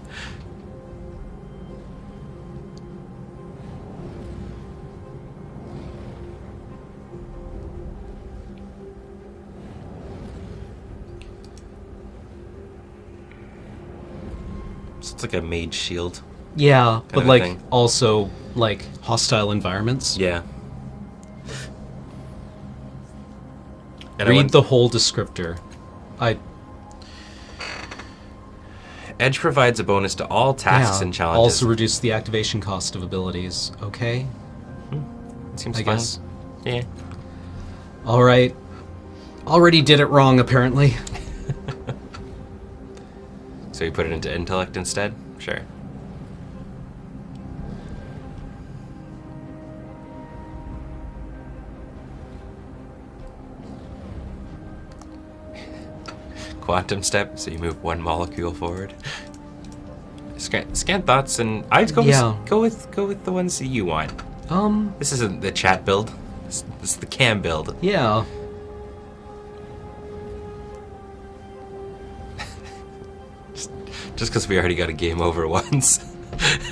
So it's like a mage shield. Yeah, but of like thing. also like hostile environments. Yeah. And I Read went- the whole descriptor. Edge provides a bonus to all tasks and challenges. Also reduce the activation cost of abilities. Okay, Seems I fun. guess. Yeah. All right. Already did it wrong, apparently. So you put it into intellect instead? Sure. Quantum step, so you move 1 molecule forward. Scan thoughts, and I'd go Yeah. go with the ones that you want. This isn't the chat build. This is the cam build. Yeah. Just because we already got a game over once.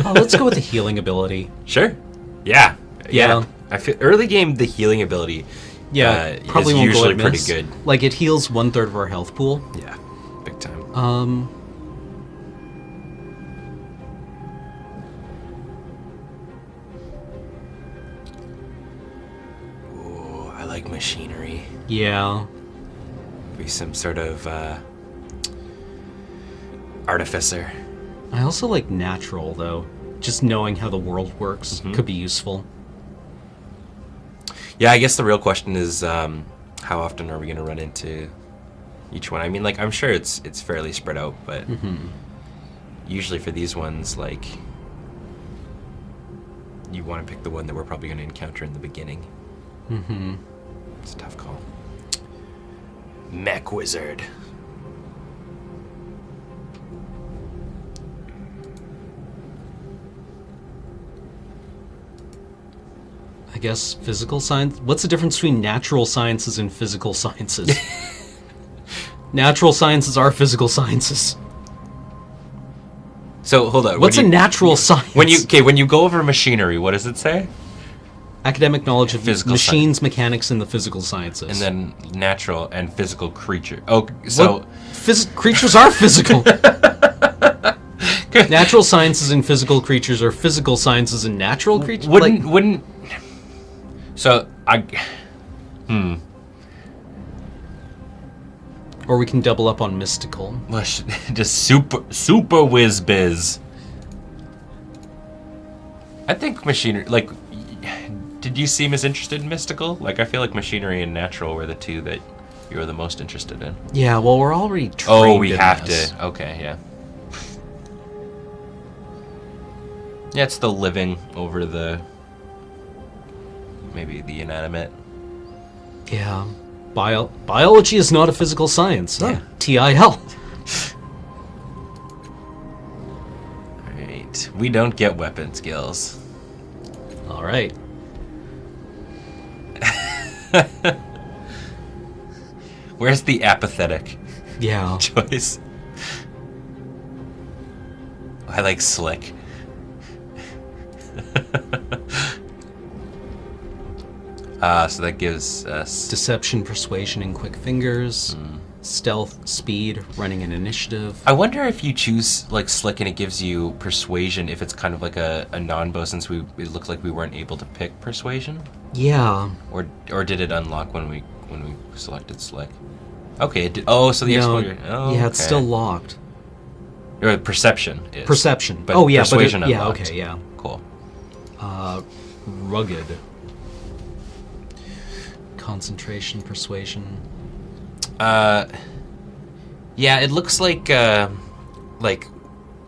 Oh, let's go with the healing ability. Sure. Yeah. Yeah. I feel early game the healing ability. Yeah, probably is won't usually go pretty amiss. good. Like it heals 1/3 of our health pool. Yeah, big time. Ooh, I like machinery. Yeah. Be some sort of artificer. I also like natural though. Just knowing how the world works Mm-hmm. could be useful. Yeah, I guess the real question is how often are we going to run into each one? I mean, like I'm sure it's fairly spread out, but usually for these ones, like you want to pick the one that we're probably going to encounter in the beginning. Mm-hmm. It's a tough call. Mech Wizard. I guess physical science. What's the difference between natural sciences and physical sciences? Natural sciences are physical sciences. So hold on. What's a natural science? when you go over machinery, what does it say? Academic knowledge of Physical machines, mechanics, and the physical sciences. And then natural and physical creature. Oh, so creatures are physical. Natural sciences and physical creatures are physical sciences and natural creatures. wouldn't. So Or we can double up on mystical. just super whiz biz. I think machinery. Like, did you seem as interested in mystical? Like, I feel like machinery and natural were the two that you were the most interested in. Yeah, well, we're already trained Oh, we in have this. to. Okay, yeah. Yeah, it's the living over the maybe the inanimate. Yeah. Biology is not a physical science. Yeah. TIL. Alright. We don't get weapon skills. All right. Where's the apathetic Yeah. choice? I like slick. So that gives us... Deception, persuasion, and quick fingers. Stealth, speed, running an initiative. I wonder if you choose like Slick and it gives you persuasion if it's kind of like a non-bow, since it looked like we weren't able to pick persuasion. Yeah. Or did it unlock when we selected Slick? Okay, it did. Oh, so the explorer. Oh, yeah, it's okay. still locked. Or perception is. Perception. But oh yeah, persuasion but yeah, unlocked. okay, yeah. Cool. Rugged. Concentration, persuasion. Yeah, it looks like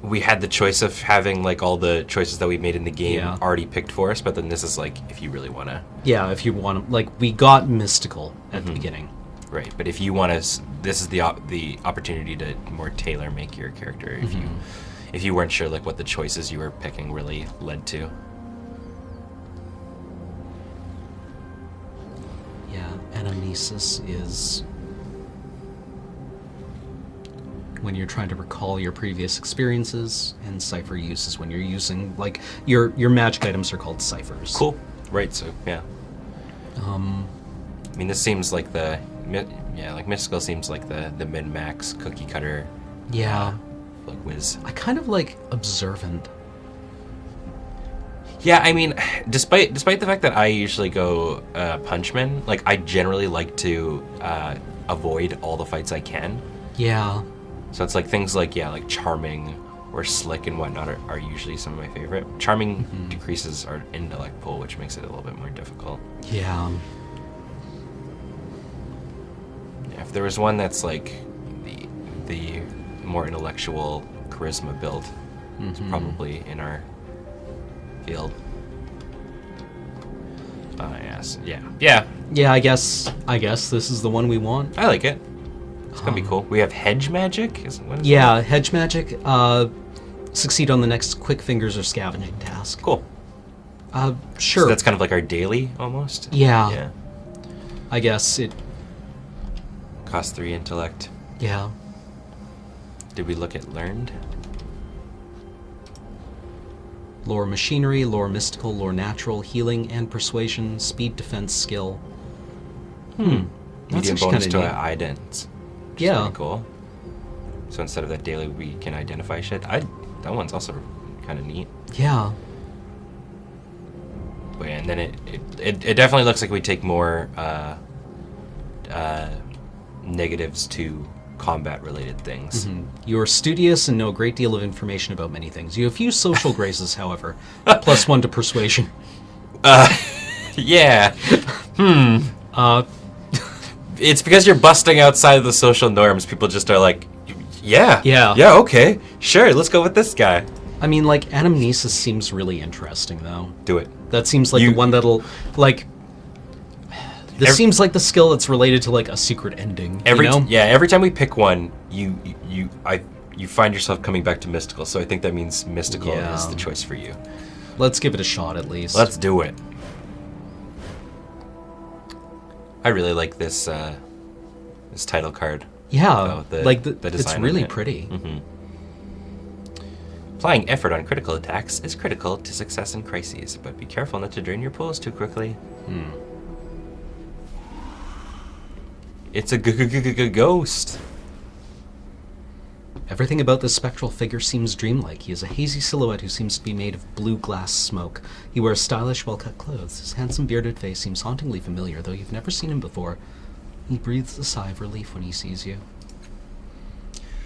we had the choice of having like all the choices that we made in the game already picked for us, but then this is like if you really want to. Yeah, if you want to, like we got mystical at the beginning. Right, but if you want to, this is the opportunity to more tailor make your character. If you weren't sure like what the choices you were picking really led to. Yeah, anamnesis is when you're trying to recall your previous experiences, and cipher use is when you're using like your magic items are called ciphers. Cool. Right. So yeah. I mean, this seems like like mystical seems like the min-max cookie cutter. Yeah. Like whiz. I kind of like observant. Yeah, I mean, despite the fact that I usually go punchman, like I generally like to avoid all the fights I can. Yeah. So it's like things like like charming or slick and whatnot are usually some of my favorite. Charming decreases our intellect pool, which makes it a little bit more difficult. Yeah. Yeah, if there was one that's like the more intellectual charisma build, it's probably in our field. Yes. Yeah. Yeah, I guess this is the one we want. I like it. It's gonna be cool. We have hedge magic. Yeah, hedge magic. Succeed on the next quick fingers or scavenging task. Cool. Sure. So that's kind of like our daily almost. Yeah. Yeah. I guess it. Cost 3 intellect. Yeah. Did we look at learned? Lore machinery, lore mystical, lore natural, healing, and persuasion, speed, defense, skill. That's Medium actually bonus kinda to neat. idents. Which is Yeah. pretty cool. So instead of that daily, we can identify shit. That one's also kind of neat. Yeah. But yeah, and then it definitely looks like we take more negatives to combat-related things. You are studious and know a great deal of information about many things. You have few social graces, however. +1 to persuasion. Yeah. It's because you're busting outside of the social norms. People just are like, yeah, okay, sure, let's go with this guy. I mean, like, anamnesis seems really interesting, though. Do it. That seems like the one that'll, like... This seems like the skill that's related to, like, a secret ending, you know? Every time we pick one, you find yourself coming back to mystical, so I think that means mystical is the choice for you. Let's give it a shot, at least. Let's do it. I really like this this title card. Yeah, the it's design really on it. pretty. Applying effort on critical attacks is critical to success in crises, but be careful not to drain your pools too quickly. It's a ghost. Everything about this spectral figure seems dreamlike. He is a hazy silhouette who seems to be made of blue glass smoke. He wears stylish, well-cut clothes. His handsome bearded face seems hauntingly familiar, though you've never seen him before. He breathes a sigh of relief when he sees you.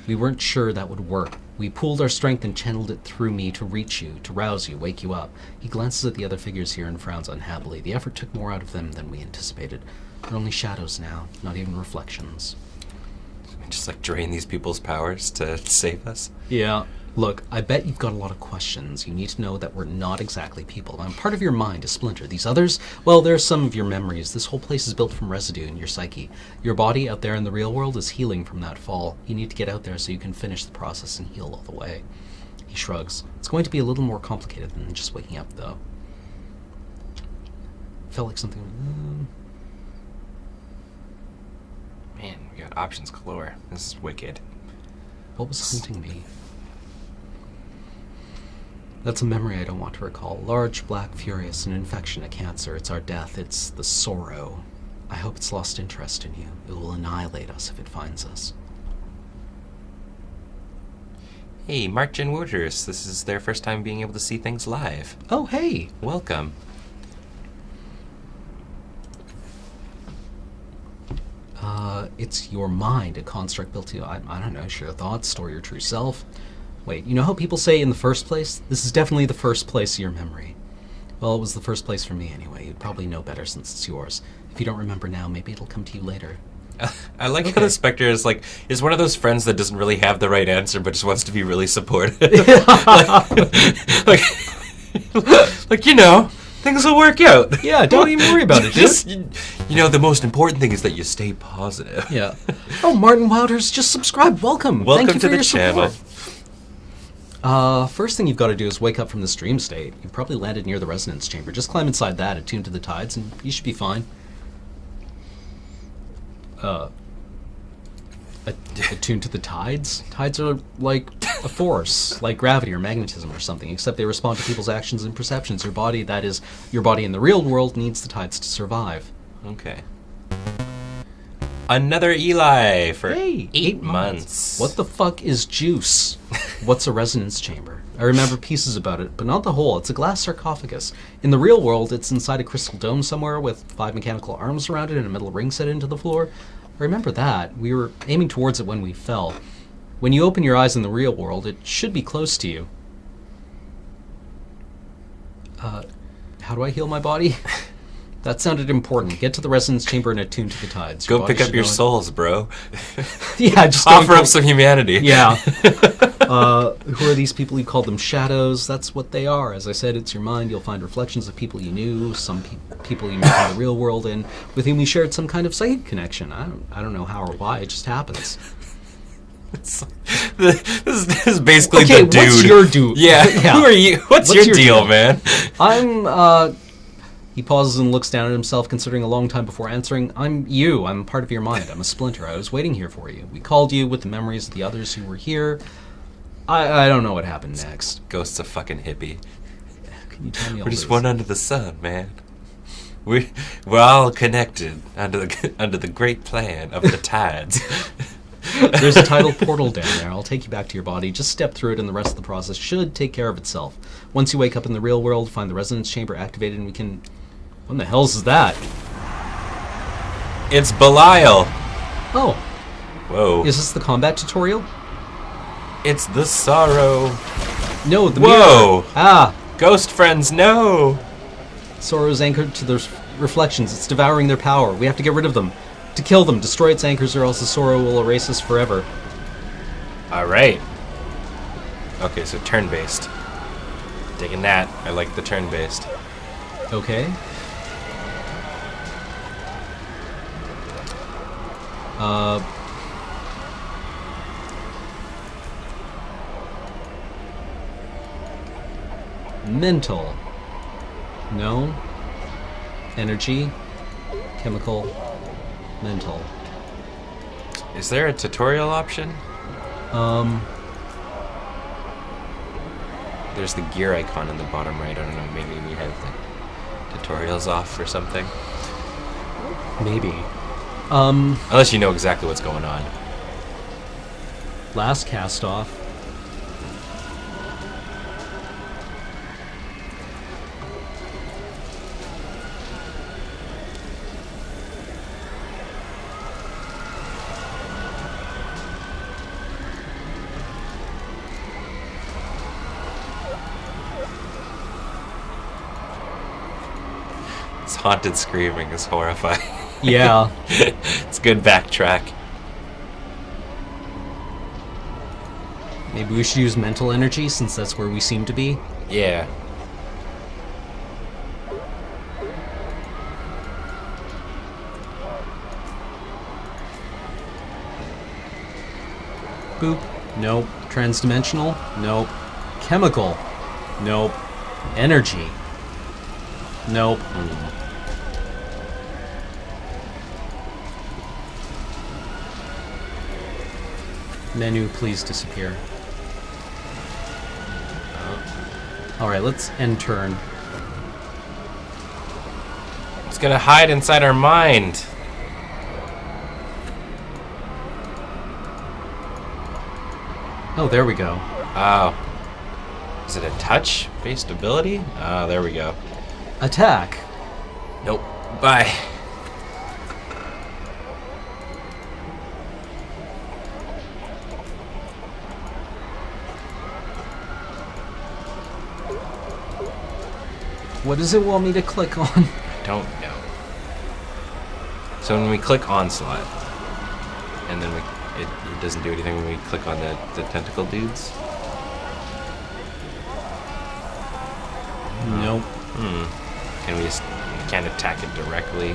We weren't sure that would work. We pooled our strength and channeled it through me to reach you, to rouse you, wake you up. He glances at the other figures here and frowns unhappily. The effort took more out of them than we anticipated. They're only shadows now, not even reflections. Just like drain these people's powers to save us. Yeah. Look, I bet you've got a lot of questions. You need to know that we're not exactly people. I'm part of your mind, a splinter. These others, well, they're some of your memories. This whole place is built from residue in your psyche. Your body out there in the real world is healing from that fall. You need to get out there so you can finish the process and heal all the way. He shrugs. It's going to be a little more complicated than just waking up, though. Felt like something... Man, we got options galore. This is wicked. What was haunting me? That's a memory I don't want to recall. Large, black, furious, an infection, a cancer. It's our death. It's the sorrow. I hope it's lost interest in you. It will annihilate us if it finds us. Hey, March and Wooters. This is their first time being able to see things live. Oh, hey! Welcome. It's your mind, a construct built to, I don't know, share thoughts, store your true self. Wait, you know how people say in the first place? This is definitely the first place of your memory. Well, it was the first place for me anyway. You'd probably know better since it's yours. If you don't remember now, maybe it'll come to you later. I like how the Spectre is is one of those friends that doesn't really have the right answer, but just wants to be really supportive. like, you know, things will work out. Yeah, don't even worry about it. Just, you know, the most important thing is that you stay positive. Yeah. Oh, Martin Wouters, just subscribe. Welcome. Welcome Thank you to for the your channel. Support. First thing you've got to do is wake up from this dream state. You've probably landed near the resonance chamber. Just climb inside that, attune to the tides, and you should be fine. Attuned to the tides? Tides are like a force, like gravity or magnetism or something, except they respond to people's actions and perceptions. Your body, that is, your body in the real world, needs the tides to survive. Okay. Another Eli for Hey, 8 months. What the fuck is juice? What's a resonance chamber? I remember pieces about it, but not the whole. It's a glass sarcophagus. In the real world, it's inside a crystal dome somewhere with 5 mechanical arms around it and a metal ring set into the floor. I remember that. We were aiming towards it when we fell. When you open your eyes in the real world, it should be close to you. How do I heal my body? That sounded important. Get to the resonance chamber and attune to the tides. Go pick up your souls, bro. Yeah, just offer up some humanity. Yeah. Who are these people? You called them shadows. That's what they are. As I said, it's your mind. You'll find reflections of people you knew, some people you met in the real world, and with whom you shared some kind of psychic connection. I don't know how or why. It just happens. This is basically the dude. What's your dude? Yeah. Who are you? What's your deal, deal? man? I'm, He pauses and looks down at himself, considering a long time before answering. I'm you. I'm part of your mind. I'm a splinter. I was waiting here for you. We called you with the memories of the others who were here. I don't know what happened next. Ghost's a fucking hippie. Can you tell me all We're just this? one under the sun, man. We're all connected under the great plan of the tides. There's a tidal portal down there. I'll take you back to your body. Just step through it and the rest of the process should take care of itself. Once you wake up in the real world, find the resonance chamber activated and we can... What in the hell is that? It's Belial. Oh. Whoa. Is this the combat tutorial? It's the sorrow. No, the Whoa. mirror. Ah. Ghost friends, no. Sorrow's anchored to their reflections. It's devouring their power. We have to get rid of them. To kill them, destroy its anchors, or else the sorrow will erase us forever. All right. Okay, so turn-based. Digging that. I like the turn-based. Okay. Mental. No. Energy. Chemical. Mental. Is there a tutorial option? There's the gear icon in the bottom right. I don't know, maybe we have the tutorials off or something. Maybe. Unless you know exactly what's going on. Last cast off. This haunted screaming is horrifying. Yeah. It's good backtrack. Maybe we should use mental energy since that's where we seem to be. Yeah. Boop. Nope. Transdimensional? Nope. Chemical? Nope. Energy? Nope. Menu, please disappear. All right, let's end turn. It's gonna hide inside our mind. Oh, there we go. Oh. Is it a touch-based ability? Oh, there we go. Attack. Nope. Bye. What does it want me to click on? Don't know. So when we click onslaught, and then it doesn't do anything when we click on the tentacle dudes. Nope. Can we just can't attack it directly?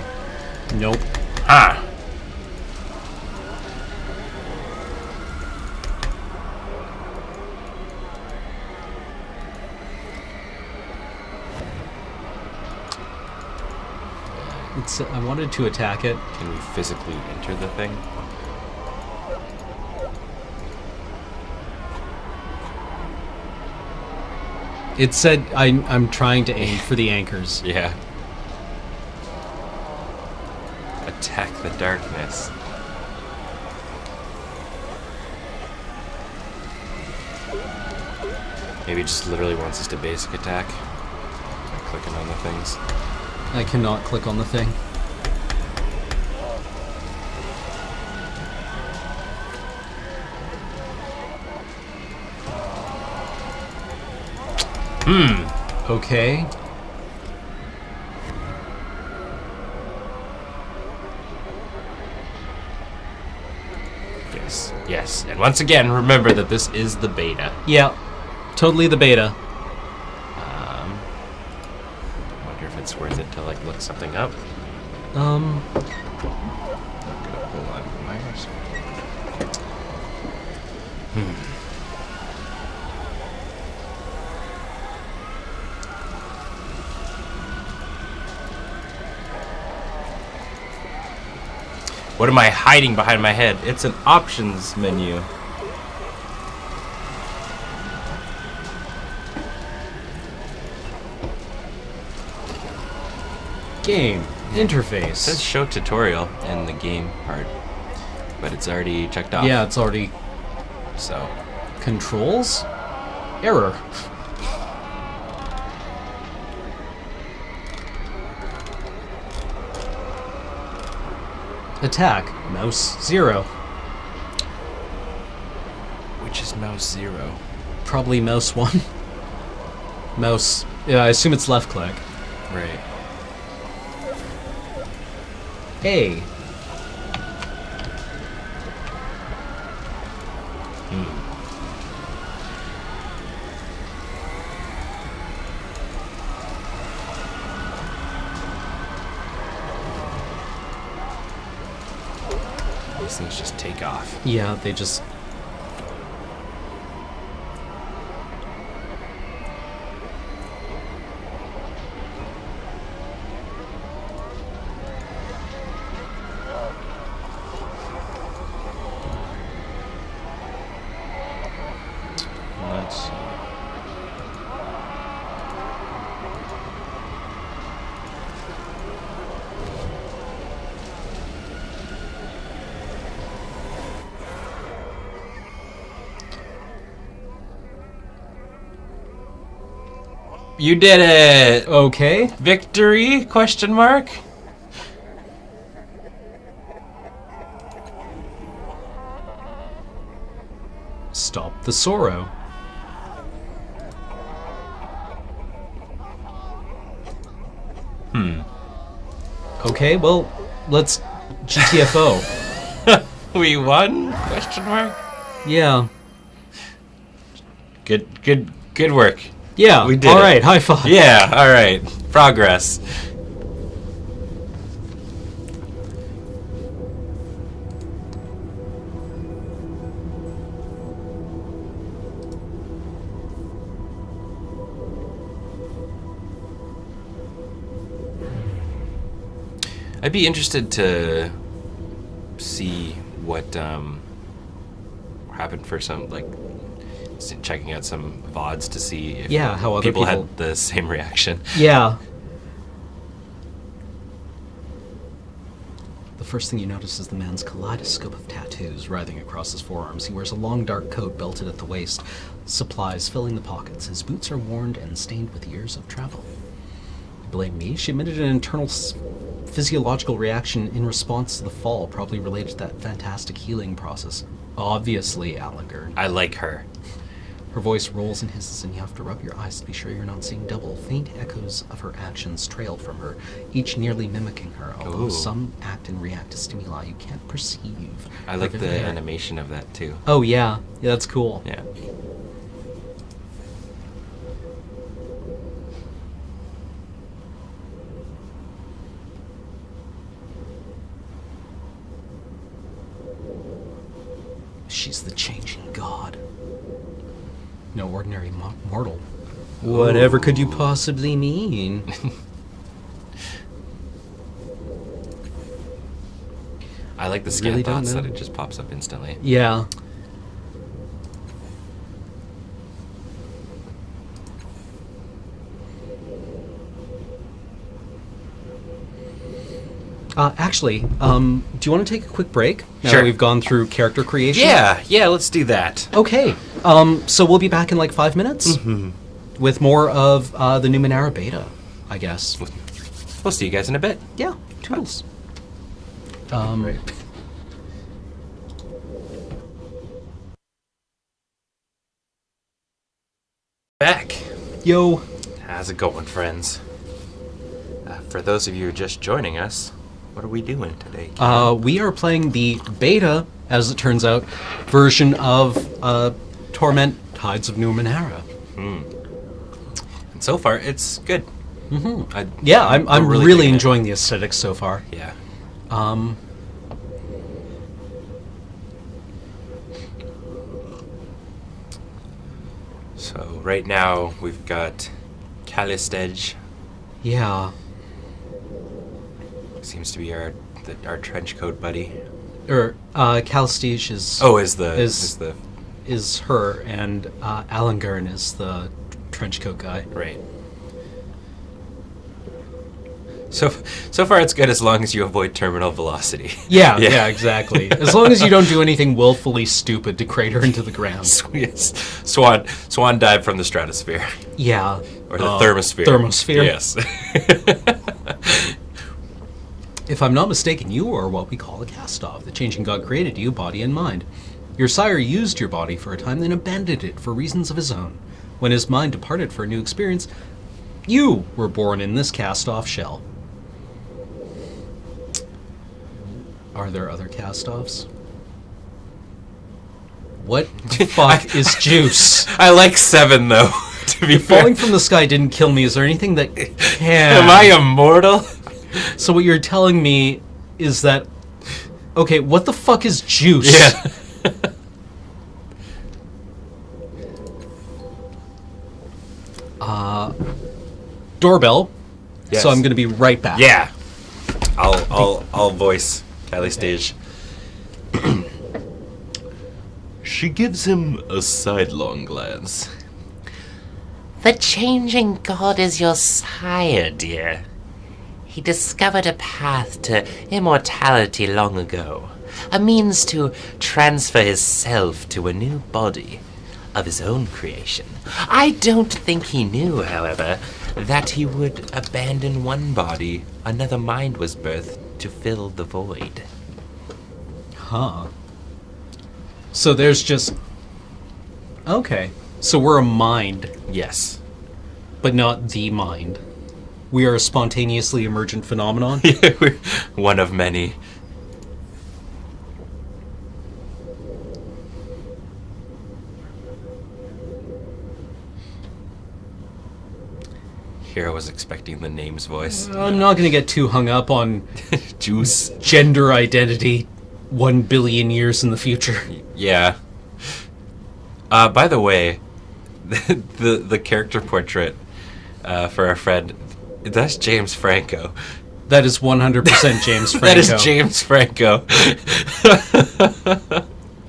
Nope. Ah. I wanted to attack it. Can we physically enter the thing? It said I'm trying to aim for the anchors. Yeah. Attack the darkness. Maybe it just literally wants us to basic attack. By clicking on the things. I cannot click on the thing. Okay. Yes, yes. And once again, remember that this is the beta. Yeah. Totally the beta. Wonder if it's worth it to like look something up. Um. I'm gonna pull on Myers. What am I hiding behind my head? It's an options menu. Game. It says Interface. show tutorial in the game part, but it's already checked off. Yeah, it's already So, controls. Error. Attack. Mouse 0. which is mouse 0? Probably mouse 1. Mouse. Yeah, I assume it's left click. Right. A. These things just take off. Yeah, they just. Let's see. You did it! Okay. Victory? Question mark? Stop the sorrow. Okay, well, let's GTFO. We won? Question mark? Yeah. Good work. Yeah. We did All it. right, high five. Yeah, alright. Progress. I'd be interested to see what happened for some, like, checking out some VODs to see if how other people had the same reaction. Yeah. The first thing you notice is the man's kaleidoscope of tattoos writhing across his forearms. He wears a long dark coat belted at the waist, supplies filling the pockets. His boots are worn and stained with years of travel. You blame me? She admitted an internal physiological reaction in response to the fall, probably related to that fantastic healing process. Obviously, Allinger. I like her. Her voice rolls and hisses, and you have to rub your eyes to be sure you're not seeing double. Faint echoes of her actions trail from her, each nearly mimicking her, although Ooh. some act and react to stimuli you can't perceive. I like the animation of that too. Oh, yeah. Yeah, that's cool. Yeah. She's the changing god. No ordinary mortal. Whatever could you possibly mean? I like the scan Really don't thoughts know. that it just pops up instantly. Yeah. Actually, do you want to take a quick break? Now Sure. that we've gone through character creation? Yeah, let's do that. Okay. So we'll be back in like 5 minutes with more of the Numenara beta, I guess. We'll see you guys in a bit. Yeah, toodles. Back. Yo. How's it going, friends? For those of you just joining us, what are we doing today? We are playing the beta, as it turns out, version of Torment Tides of Numenara. And so far, it's good. Yeah, I'm We're really digging it. enjoying the aesthetics so far. Yeah. So right now we've got Calistej. Yeah. Seems to be our trench coat buddy. Calistege is Is the her, and Alangern is the trenchcoat guy. right. So far it's good as long as you avoid terminal velocity. Yeah, exactly. As long as you don't do anything willfully stupid to crater into the ground. Yes. Swan dive from the stratosphere. Yeah. Or the thermosphere. Thermosphere. Yes. If I'm not mistaken, you are what we call a cast-off. The changing god created you, body and mind. Your sire used your body for a time, then abandoned it for reasons of his own. When his mind departed for a new experience, you were born in this cast-off shell. Are there other cast-offs? What the fuck is juice? I like 7 though. To be Falling fair. from the sky didn't kill me. Is there anything that can? Am I immortal? So what you're telling me is that... Okay, what the fuck is juice? Yeah. Doorbell. Yes. So I'm going to be right back. Yeah. I'll voice Calistej. She gives him a sidelong glance. The changing god is your sire, dear. He discovered a path to immortality long ago, a means to transfer his self to a new body of his own creation. I don't think he knew, however, that he would abandon one body, another mind was birthed to fill the void. Huh. So there's just... Okay. So we're a mind, Yes. but not the mind. We are a spontaneously emergent phenomenon. We're one of many. Here I was expecting the name's voice. I'm not going to get too hung up on Juice. gender identity 1 billion years in the future. Yeah. By the way, the character portrait for our friend, that's James Franco. That is 100% James Franco. That is James Franco.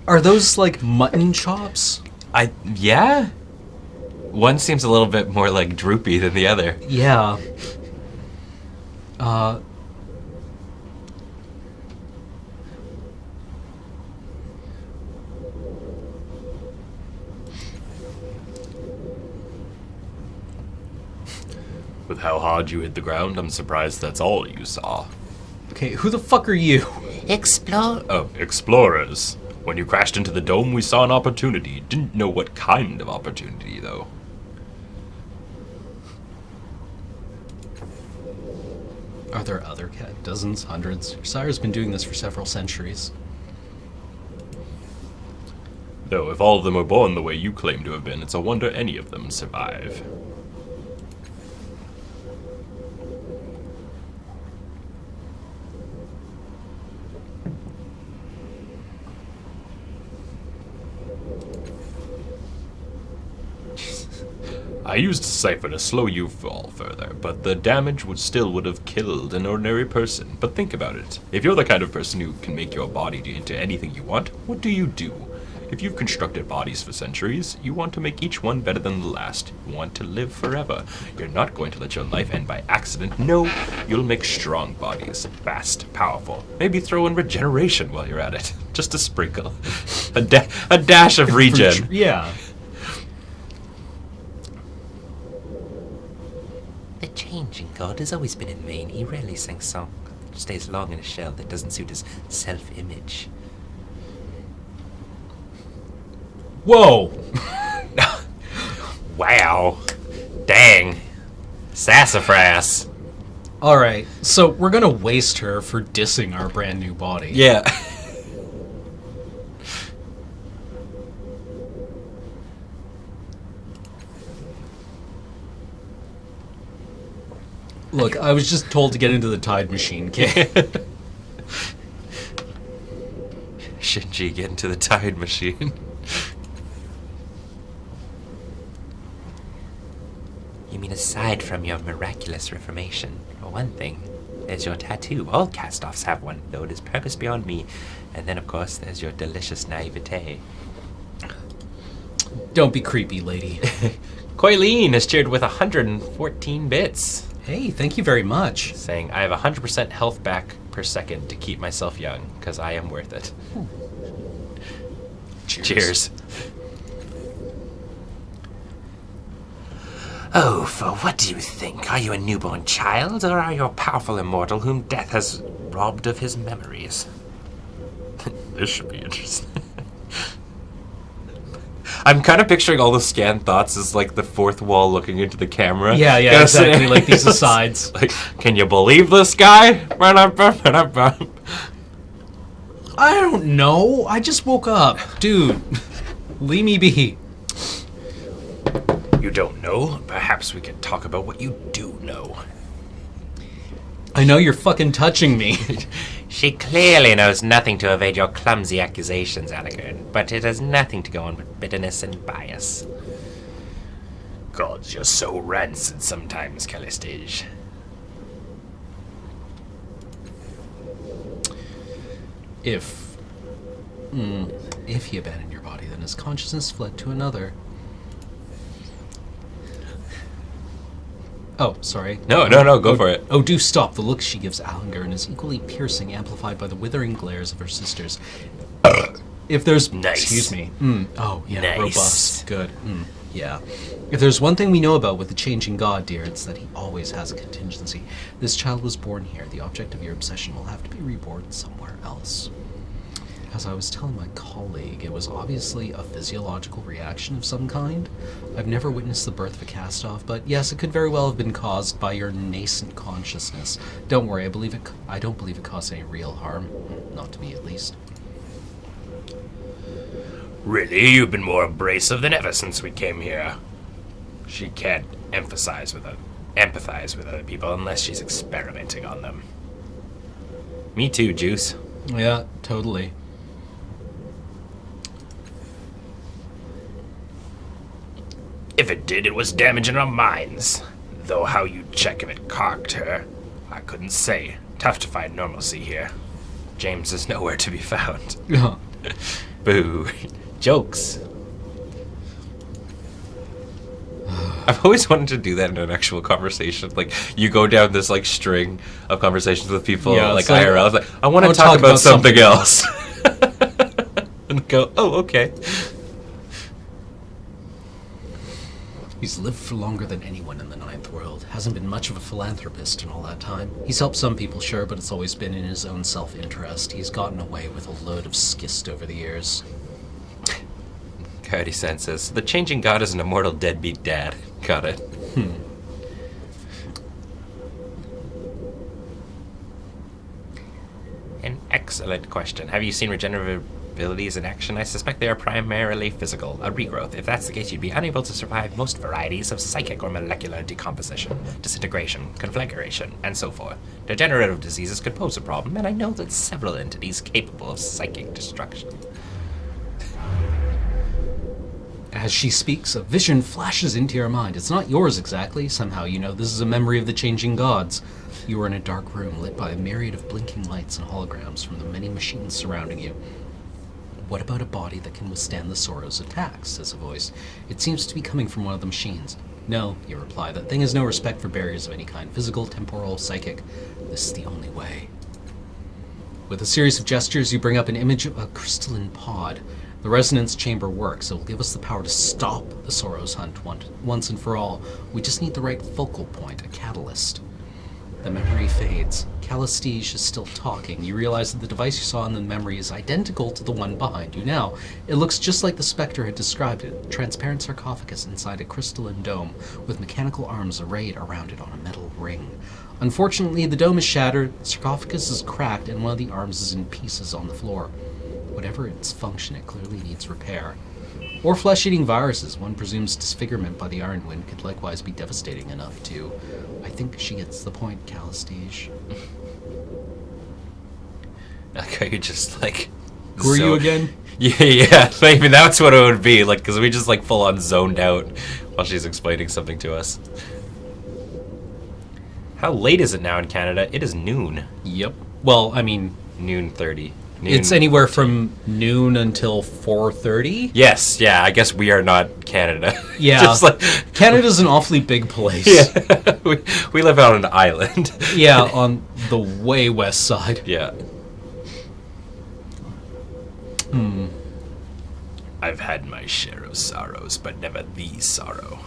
Are those like mutton chops? Yeah? One seems a little bit more, like, droopy than the other. Yeah. With how hard you hit the ground, I'm surprised that's all you saw. Okay, who the fuck are you? Explore. Oh, explorers. When you crashed into the dome, we saw an opportunity. Didn't know what kind of opportunity, though. Are there other dozens, hundreds? Sire's been doing this for several centuries. Though, if all of them were born the way you claim to have been, it's a wonder any of them survive. I used a cipher to slow you fall further, but the damage would have killed an ordinary person. But think about it. If you're the kind of person who can make your body into anything you want, what do? If you've constructed bodies for centuries, you want to make each one better than the last. You want to live forever. You're not going to let your life end by accident. No, you'll make strong bodies. Fast, powerful. Maybe throw in regeneration while you're at it. Just a sprinkle. A dash of regen. Yeah. The changing god has always been in vain. He rarely sings song. Stays long in a shell that doesn't suit his self-image. Whoa! Wow. Dang. Sassafras. Alright, so we're gonna waste her for dissing our brand new body. Yeah. Look, I was just told to get into the Tide Machine, okay? Shinji, get into the Tide Machine. You mean aside from your miraculous reformation? For one thing, there's your tattoo. All cast-offs have one, though it is purpose beyond me. And then, of course, there's your delicious naivete. Don't be creepy, lady. Coileen is cheered with 114 bits, Hey, thank you very much. saying, I have 100% health back per second to keep myself young, because I am worth it. Cheers. Oh, for what do you think? Are you a newborn child, or are you a powerful immortal whom death has robbed of his memories? This should be interesting. I'm kind of picturing all the scanned thoughts as like the fourth wall looking into the camera. Yeah, exactly, like these asides. Like, can you believe this guy? I don't know. I just woke up. Dude, leave me be. You don't know? Perhaps we could talk about what you do know. I know you're fucking touching me. She clearly knows nothing to evade your clumsy accusations, Allegard, but it has nothing to go on with bitterness and bias. Gods, you're so rancid sometimes, Callistage. If he abandoned your body, then his consciousness fled to another. Oh, sorry. No, go for it. Oh, do stop. The look she gives Allinger is equally piercing, amplified by the withering glares of her sisters. If there's... Nice. Excuse me. Oh, yeah, Nice. robust. Good. Yeah. If there's one thing we know about with the changing god, dear, it's that he always has a contingency. This child was born here. The object of your obsession will have to be reborn somewhere else. As I was telling my colleague, it was obviously a physiological reaction of some kind. I've never witnessed the birth of a cast-off, but yes, it could very well have been caused by your nascent consciousness. Don't worry, I don't believe it caused any real harm. Not to me, at least. Really? You've been more abrasive than ever since we came here. She can't empathize with other people unless she's experimenting on them. Me too, Juice. Yeah, totally. If it did, it was damaging our minds. Though how you check if it carked her, I couldn't say. Tough to find normalcy here. James is nowhere to be found. Boo. Jokes. I've always wanted to do that in an actual conversation. Like, you go down this, like, string of conversations with people, Yeah, like, it's like, IRL. It's like, I want to talk about something else. And go, oh, okay. He's lived for longer than anyone in the Ninth World. Hasn't been much of a philanthropist in all that time. He's helped some people, sure, but it's always been in his own self-interest. He's gotten away with a load of schist over the years. Coyote-san says, the changing god is an immortal deadbeat dad. Got it. An excellent question. Have you seen regenerative abilities in action? I suspect they are primarily physical. A regrowth. If that's the case, you'd be unable to survive most varieties of psychic or molecular decomposition, disintegration, conflagration, and so forth. Degenerative diseases could pose a problem, and I know that several entities capable of psychic destruction. As she speaks, a vision flashes into your mind. It's not yours exactly. Somehow you know this is a memory of the changing gods. You are in a dark room lit by a myriad of blinking lights and holograms from the many machines surrounding you. What about a body that can withstand the Sorrow's attacks? Says a voice. It seems to be coming from one of the machines. No, you reply. That thing has no respect for barriers of any kind. Physical, temporal, psychic. This is the only way. With a series of gestures, you bring up an image of a crystalline pod. The resonance chamber works. It will give us the power to stop the Sorrow's hunt once and for all. We just need the right focal point, a catalyst. The memory fades. Callistige is still talking. You realize that the device you saw in the memory is identical to the one behind you now. It looks just like the Spectre had described it. A transparent sarcophagus inside a crystalline dome with mechanical arms arrayed around it on a metal ring. Unfortunately, the dome is shattered, the sarcophagus is cracked, and one of the arms is in pieces on the floor. Whatever its function, it clearly needs repair. Or flesh-eating viruses. One presumes disfigurement by the Iron Wind could likewise be devastating enough to... I think she gets the point, Callistige. Okay, you just like... Who are you again? Yeah, maybe that's what it would be, like, because we just like full-on zoned out while she's explaining something to us. How late is it now in Canada? It is noon. Yep. Well, I mean... Noon 30. It's anywhere from noon until 4:30. Yes, yeah, I guess we are not Canada. Yeah. Just like, Canada's an awfully big place. yeah. we live out on an island. Yeah, on the way west side. Yeah. I've had my share of sorrows, but never the sorrow.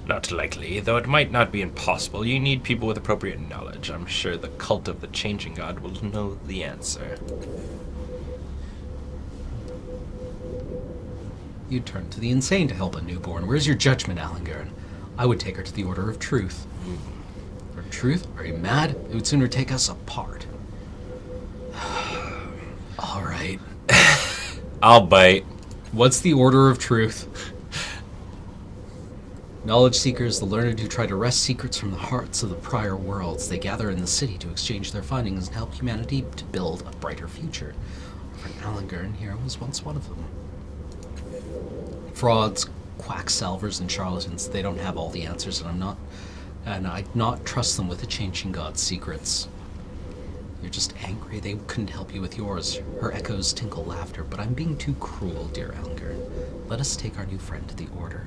Not likely, though it might not be impossible. You need people with appropriate knowledge. I'm sure the cult of the changing god will know the answer. You turn to the insane to help a newborn. Where's your judgment, Alangern? I would take her to the Order of Truth. For truth? Are you mad? It would sooner take us apart. All right. I'll bite. What's the Order of Truth? Knowledge seekers, the learned who try to wrest secrets from the hearts of the prior worlds. They gather in the city to exchange their findings and help humanity to build a brighter future. For Alangern here was once one of them. Frauds, quacksalvers, and charlatans, they don't have all the answers, and I'd not trust them with the changing god's secrets. You're just angry they couldn't help you with yours. Her echoes tinkle laughter, but I'm being too cruel, dear Alangern. Let us take our new friend to the Order.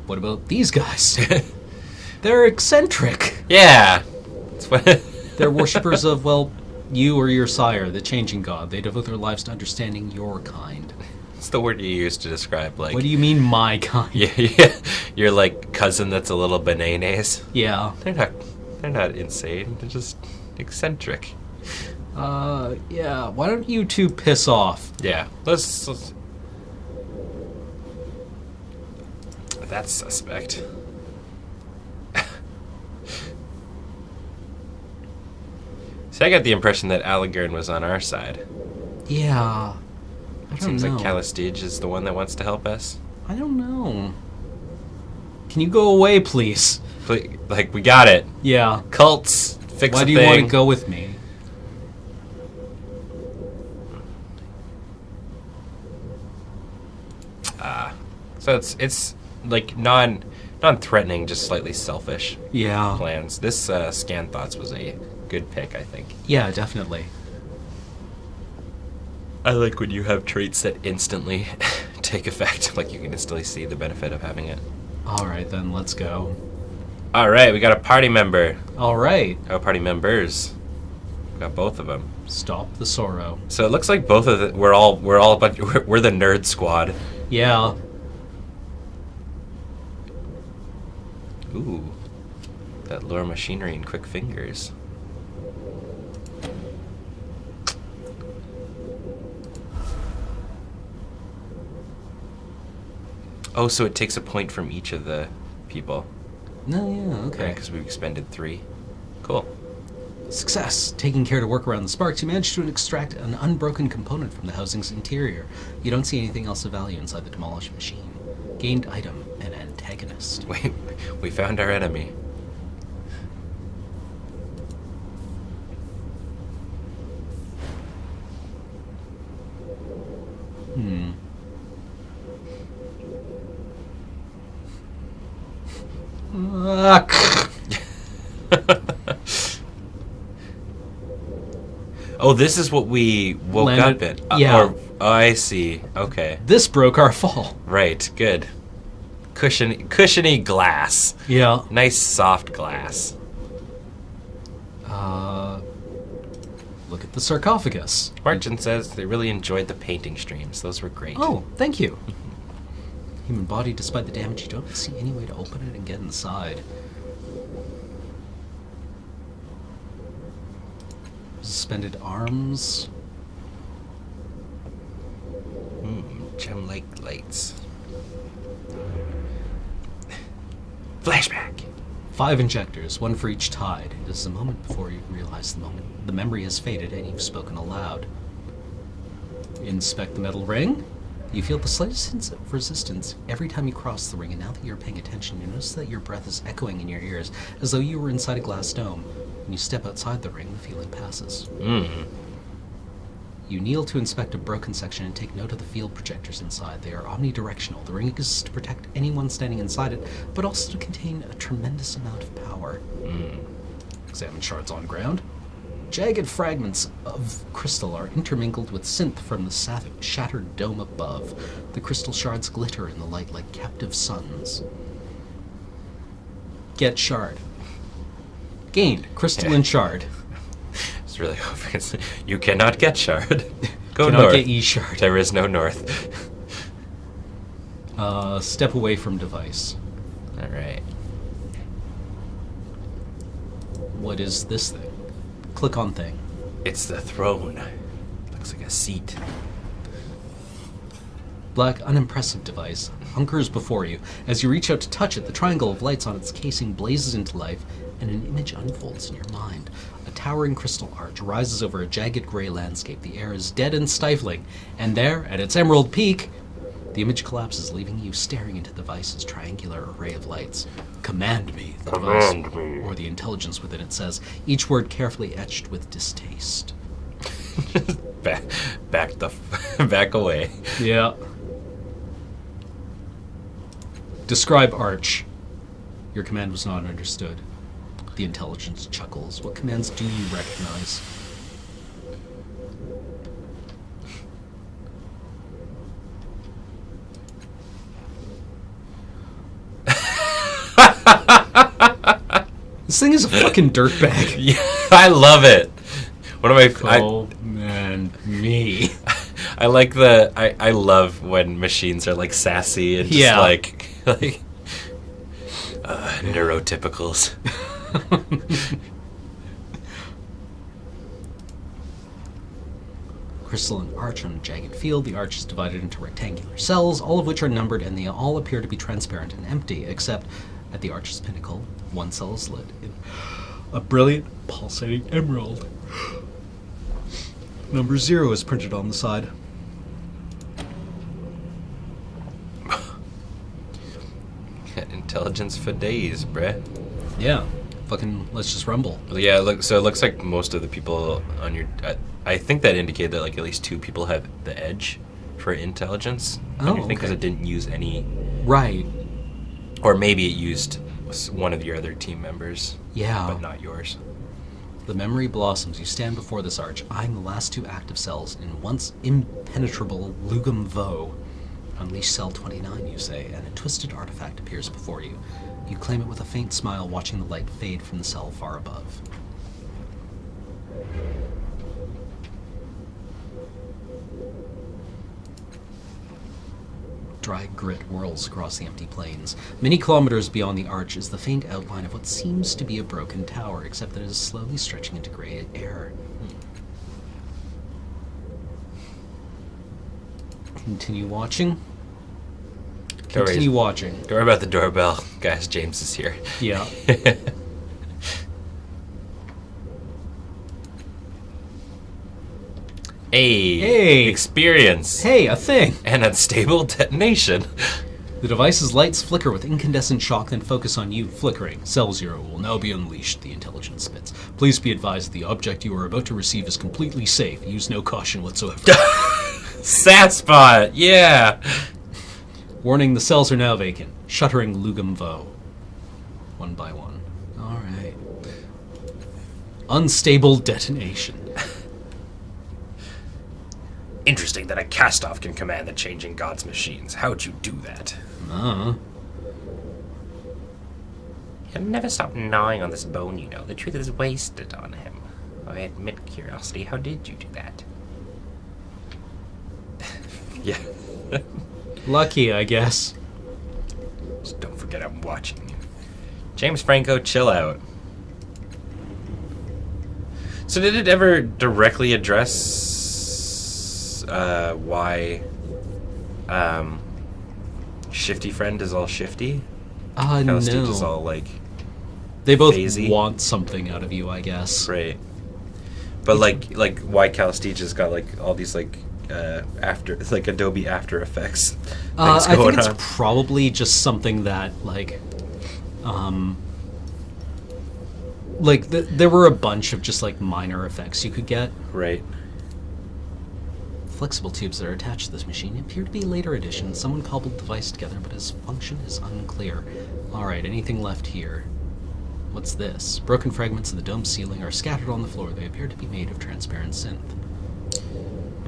What about these guys? They're eccentric. Yeah. They're worshippers of, well, you or your sire, the changing god. They devote their lives to understanding your kind. It's the word you use to describe, like... What do you mean, my kind? Yeah. Your, like, cousin that's a little bananas. Yeah. They're not insane. They're just eccentric. Yeah. Why don't you two piss off? Yeah. Let's... That's suspect. See, I got the impression that Alangern was on our side. Yeah. I don't Seems know. like Callistige is the one that wants to help us. I don't know. Can you go away, please? Like, we got it. Yeah. Cults, fix Why a do you thing. want to go with me? So it's like non-threatening, just slightly selfish Yeah. plans. This Scan Thoughts was a good pick, I think. Yeah, definitely. I like when you have traits that instantly take effect. Like, you can instantly see the benefit of having it. All right, then, let's go. All right, we got a party member. All right. Oh, party members. We got both of them. Stop the sorrow. So it looks like both of the, we're all a bunch, we're the nerd squad. Yeah. Ooh, that lure machinery and quick fingers. Oh, so it takes a point from each of the people. No, yeah, okay. Because we've expended 3. Cool. Success. Taking care to work around the sparks, you managed to extract an unbroken component from the housing's interior. You don't see anything else of value inside the demolished machine. Gained item, an antagonist. We found our enemy. Oh, this is what we woke Landed- up in. yeah. I see. Okay. This broke our fall. Right. Good. Cushiony glass. Yeah. Nice soft glass. Look at the sarcophagus. Martin says they really enjoyed the painting streams. Those were great. Oh, thank you. Human body, despite the damage, you don't see any way to open it and get inside. Suspended arms. Gem-like lights. Flashback. 5 injectors, 1 for each tide. It is a moment before you realize the memory has faded and you've spoken aloud. Inspect the metal ring. You feel the slightest sense of resistance every time you cross the ring, and now that you're paying attention, you notice that your breath is echoing in your ears, as though you were inside a glass dome. When you step outside the ring, the feeling passes. You kneel to inspect a broken section and take note of the field projectors inside. They are omnidirectional. The ring exists to protect anyone standing inside it, but also to contain a tremendous amount of power. Examine shards on ground. Jagged fragments of crystal are intermingled with synth from the shattered dome above. The crystal shards glitter in the light like captive suns. Get shard. Gained crystalline shard. It's really hoping you cannot get shard. Go Cannot north. get E shard. There is no north. Step away from device. All right. What is this thing? Click on thing. It's the throne. Looks like a seat. Black, unimpressive device hunkers before you. As you reach out to touch it, the triangle of lights on its casing blazes into life, and an image unfolds in your mind. A towering crystal arch rises over a jagged gray landscape. The air is dead and stifling, and there, at its emerald peak, the image collapses, leaving you staring into the device's triangular array of lights. Command me, the device, or the intelligence within it says, each word carefully etched with distaste. back away. Yeah. Describe arch. Your command was not understood. The intelligence chuckles. What commands do you recognize? This thing is a fucking dirtbag. Yeah, I love it. One of my Man, me. I like I love when machines are like sassy and just like neurotypicals. Crystalline arch on a jagged field. The arch is divided into rectangular cells, all of which are numbered, and they all appear to be transparent and empty, except at the arch's pinnacle, one cell is lit in a brilliant, pulsating emerald. Number 0 is printed on the side. Intelligence for days, bruh. Yeah. Fucking, let's just rumble. Yeah, so it looks like most of the people on your... I think that indicated that like at least 2 people have the edge for intelligence on your thing, because it didn't use any... Right. Or maybe it used one of your other team members. Yeah. But not yours. The memory blossoms. You stand before this arch, eyeing the last 2 active cells in once impenetrable Lugum Vo. Unleash cell 29, you say, and a twisted artifact appears before you. You claim it with a faint smile, watching the light fade from the cell far above. Dry grit whirls across the empty plains. Many kilometers beyond the arch is the faint outline of what seems to be a broken tower, except that it is slowly stretching into gray air. Continue watching. Continue watching. Don't worry about the doorbell, guys. James is here. Yeah. Hey, experience. Hey, a thing! An unstable detonation. The device's lights flicker with incandescent shock, then focus on you, flickering. Cell 0 will now be unleashed, the intelligence spits. Please be advised the object you are about to receive is completely safe. Use no caution whatsoever. Satspot, yeah! Warning, the cells are now vacant. Shuttering Lugum Vo. One by one. Alright. Unstable detonation. Interesting that a cast-off can command the changing god's machines. How'd you do that? He'll never stop gnawing on this bone, you know. The truth is wasted on him. I admit curiosity. How did you do that? Yeah. Lucky, I guess. Just don't forget I'm watching you. James Franco, chill out. So did it ever directly address why Shifty Friend is all shifty? No. Stage is all like they both phasey. want something out of you, I guess. Right. But like why Calistege has got like all these like after it's like Adobe After Effects things I going think it's on. probably just something that there were a bunch of just like minor effects you could get. Right. Flexible tubes that are attached to this machine appear to be later additions. Someone cobbled the device together, but its function is unclear. Alright, anything left here? What's this? Broken fragments of the dome ceiling are scattered on the floor. They appear to be made of transparent synth.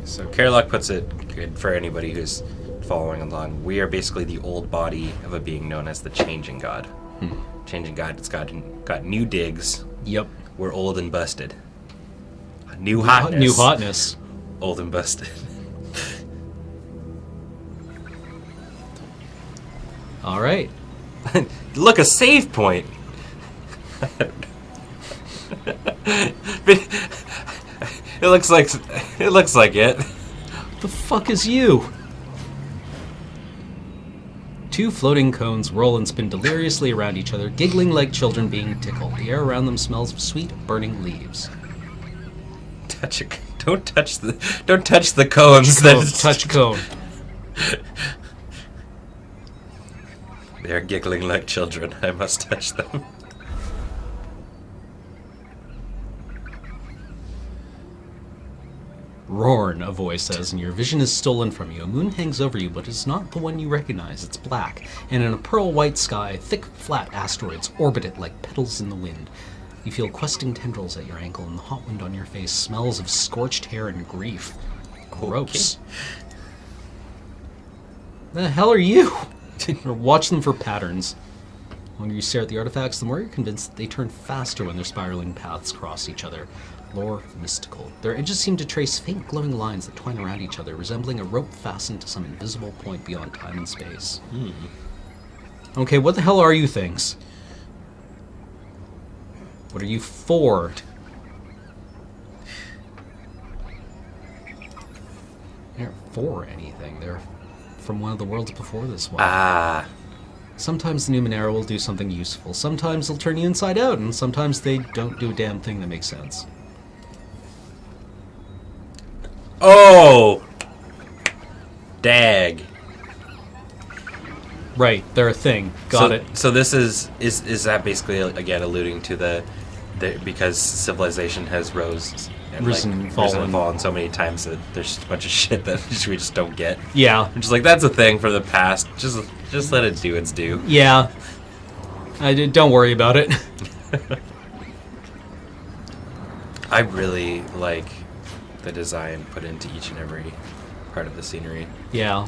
So Carlock puts it good for anybody who's following along. We are basically the old body of a being known as the Changing God. Changing God, it's got new digs. Yep. We're old and busted. New hotness. New hotness. Old and busted. Alright. Look, a save point. It looks like it. The fuck is you? 2 floating cones roll and spin deliriously around each other, giggling like children being tickled. The air around them smells of sweet, burning leaves. Don't touch the cones. Touch cone. They are giggling like children. I must touch them. Rorn, a voice says, and your vision is stolen from you. A moon hangs over you, but it's not the one you recognize. It's black, and in a pearl-white sky, thick, flat asteroids orbit it like petals in the wind. You feel questing tendrils at your ankle, and the hot wind on your face smells of scorched hair and grief. Gross. Okay. The hell are you? Watch them for patterns. The longer you stare at the artifacts, the more you're convinced that they turn faster when their spiraling paths cross each other. Lore mystical. Their edges seem to trace faint glowing lines that twine around each other, resembling a rope fastened to some invisible point beyond time and space. Okay, what the hell are you things? What are you for? They aren't for anything. They're from one of the worlds before this one. Ah. Sometimes the Numenara will do something useful. Sometimes they'll turn you inside out, and sometimes they don't do a damn thing that makes sense. Oh! Dag. Right, they're a thing. Got it. So this is that basically again alluding to the because civilization has risen and fallen so many times that there's just a bunch of shit that we just don't get. Yeah. I'm just like, that's a thing from the past. Just let it do its due. Yeah. Don't worry about it. I really like the design put into each and every part of the scenery. Yeah.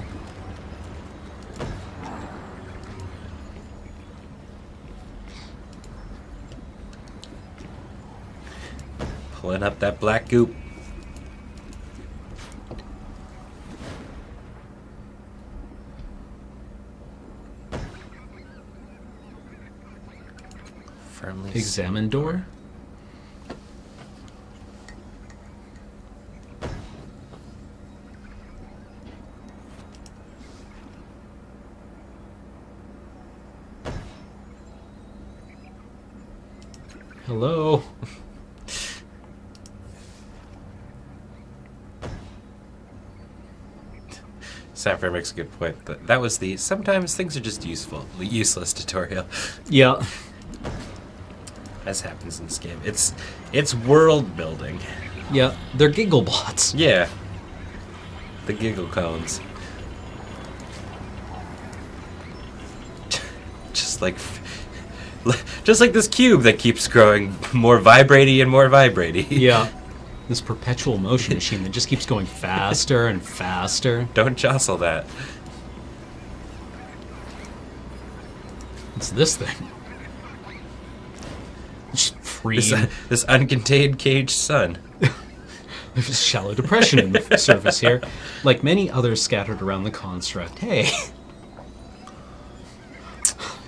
Pulling up that black goop. Firmly Examine door? Hello? Sapphire makes a good point. That was the sometimes things are just useless tutorial, Yeah. as happens in this game. It's world building. Yeah, they're giggle bots. Yeah. The giggle cones. Just like this cube that keeps growing more vibraty and more vibraty. Yeah. This perpetual motion machine that just keeps going faster and faster. Don't jostle that. It's this thing. Just free. This uncontained caged sun. There's a shallow depression in the surface here, like many others scattered around the construct. Hey.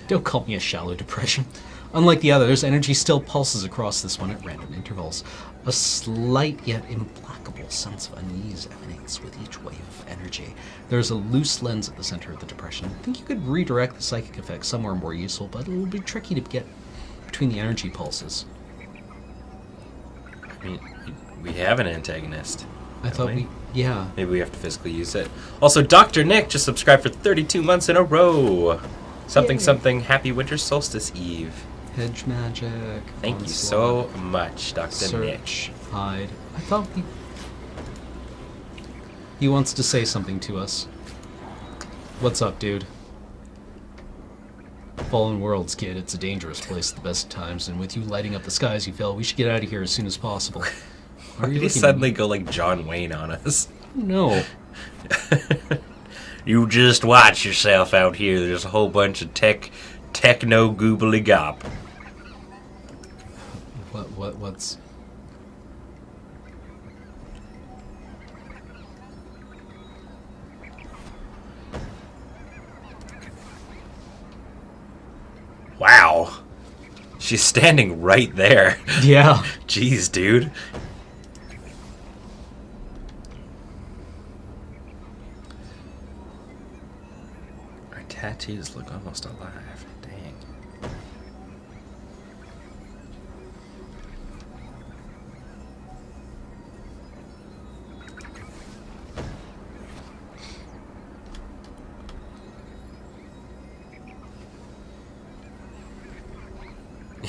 Don't call me a shallow depression. Unlike the others, energy still pulses across this one at random intervals. A slight yet implacable sense of unease emanates with each wave of energy. There's a loose lens at the center of the depression. I think you could redirect the psychic effect somewhere more useful, but it'll be tricky to get between the energy pulses. I mean, we have an antagonist. I thought we... Yeah. Maybe we have to physically use it. Also, Dr. Nick just subscribed for 32 months in a row. Something, Yay. something. Happy Winter Solstice Eve. Hedge magic. Thank you onslaught, so much, Dr. Nick. Search, hide. I thought he wants to say something to us. What's up, dude? Fallen Worlds, kid. It's a dangerous place at the best of times, and with you lighting up the skies, you feel we should get out of here as soon as possible. Why did he suddenly go like John Wayne on us? No. You just watch yourself out here. There's a whole bunch of techno goobly gop. What's... Wow. She's standing right there. Yeah. Jeez, dude. Our tattoos look almost alive. Dang.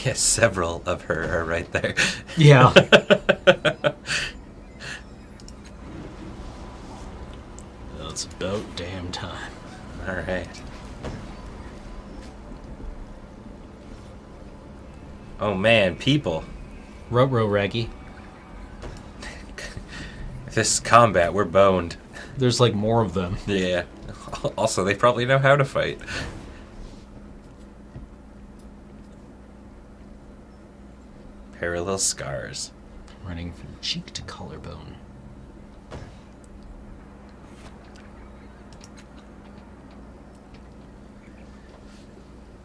Yes, several of her are right there. Yeah. Well, it's about damn time. All right. Oh man, people. Ruh-roh, Raggy. If this is combat, we're boned. There's like more of them. Yeah. Also, they probably know how to fight. Parallel scars. Running from cheek to collarbone.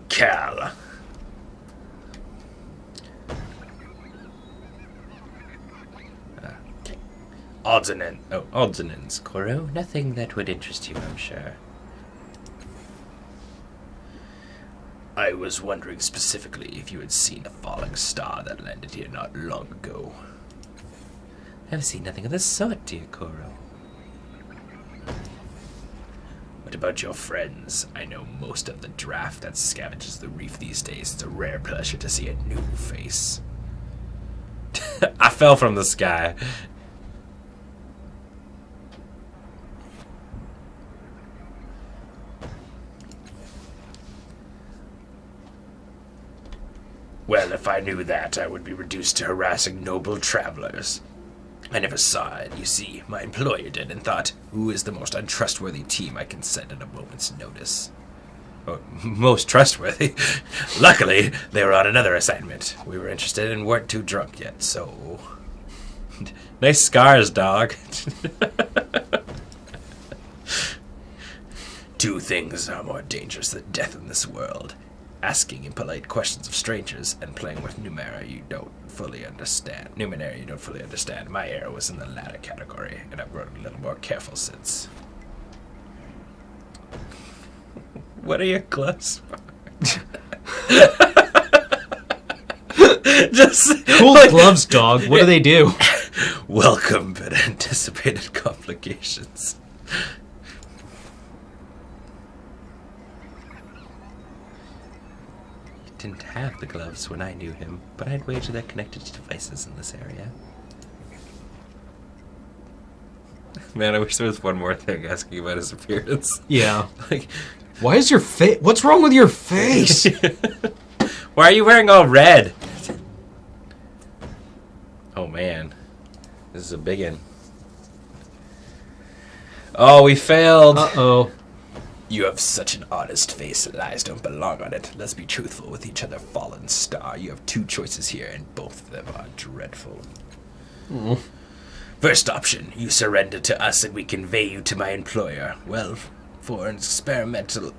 Cal. Odds and ends. Oh, odds and ends. Koro, nothing that would interest you, I'm sure. I was wondering specifically if you had seen a falling star that landed here not long ago. I've seen nothing of the sort, dear Koro. What about your friends? I know most of the draft that scavenges the reef these days. It's a rare pleasure to see a new face. I fell from the sky. Well, if I knew that, I would be reduced to harassing noble travelers. I never saw it, you see. My employer did, and thought, who is the most untrustworthy team I can send at a moment's notice? Oh, most trustworthy. Luckily, they were on another assignment. We were interested and weren't too drunk yet, so... Nice scars, dog. Two things are more dangerous than death in this world. Asking impolite questions of strangers and playing with Numenara you don't fully understand. My era was in the latter category, and I've grown a little more careful since. What are your gloves for? Just Cool gloves, dog. What do they do? Welcome, but anticipated complications. He didn't have the gloves when I knew him, but I'd wager they're connected to devices in this area. Man, I wish there was one more thing asking about his appearance. Yeah. Like, Why is your face? What's wrong with your face? why are you wearing all red? Oh man, this is a big one. Oh, we failed. Uh-oh. You have such an honest face and eyes don't belong on it. Let's be truthful with each other, fallen star. You have two choices here, and both of them are dreadful. Mm. First option, you surrender to us and we convey you to my employer. Well, for an experimentation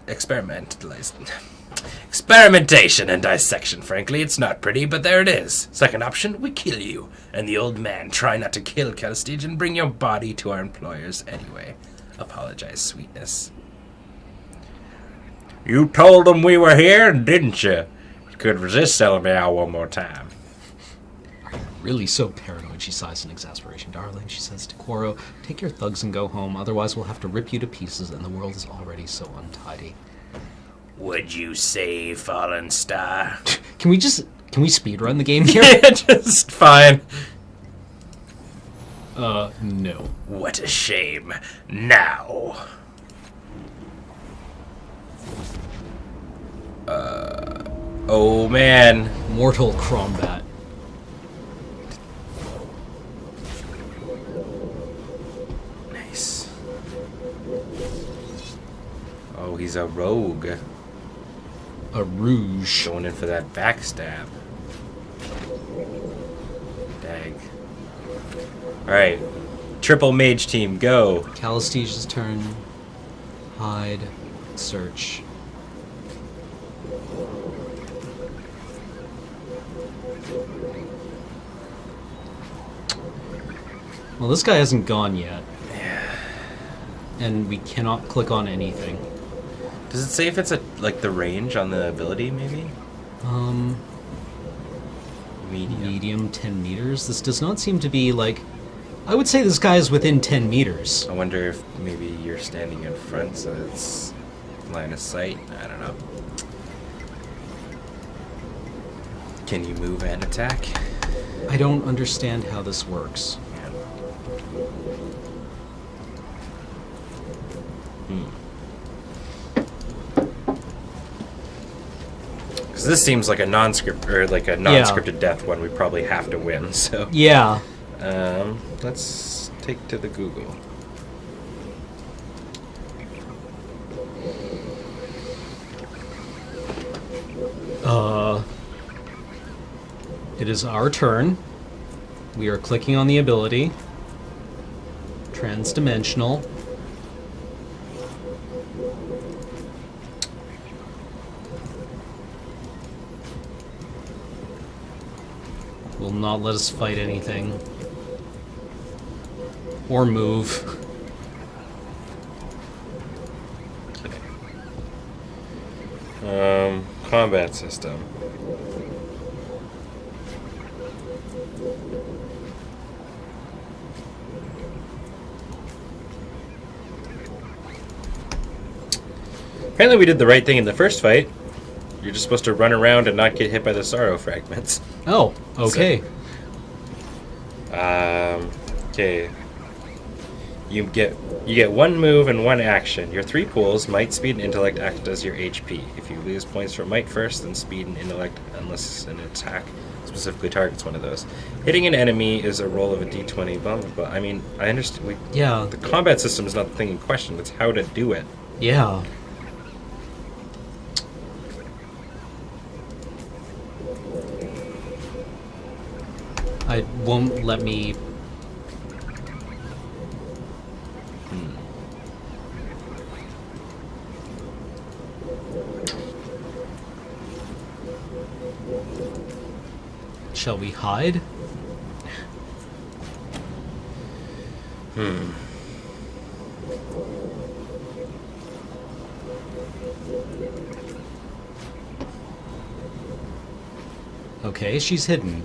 and dissection, frankly, it's not pretty, but there it is. Second option, we kill you, and the old man try not to kill Kelstige and bring your body to our employers anyway. Apologize, sweetness. You told them we were here, didn't you? You could resist telling me out one more time. Really so paranoid, she sighs in exasperation. Darling, she says to Quoro, take your thugs and go home, otherwise we'll have to rip you to pieces, and the world is already so untidy. Would you say, fallen star? Can we speedrun the game here? Just fine. No. What a shame. Now. Oh man. Mortal Combat. Nice. Oh, he's a rogue. A rouge. Going in for that backstab. Dag. Alright. Triple mage team, go. Kalistige's turn. Hide. Search. Well, this guy hasn't gone yet. Yeah. And we cannot click on anything. Does it say if it's like the range on the ability, maybe? Medium 10 meters. This does not seem to be like... I would say this guy is within 10 meters. I wonder if maybe you're standing in front so it's line of sight. I don't know. Can you move and attack? I don't understand how this works. Because this seems like a non-scripted death one we probably have to win. So Yeah. let's take to the Google. It is our turn. We are clicking on the ability. Transdimensional. Will not let us fight anything. Or move. Combat system. Apparently we did the right thing in the first fight. You're just supposed to run around and not get hit by the sorrow fragments. Oh, okay. Okay. You get one move and one action. Your 3 pools, might, speed, and intellect, act as your HP. If you lose points from might first, then speed and intellect, unless an attack specifically targets one of those. Hitting an enemy is a roll of a d20, blah, blah, blah. I mean, I understand. Yeah. The combat system is not the thing in question. It's how to do it. Yeah. It won't let me... Shall we hide? Okay, she's hidden.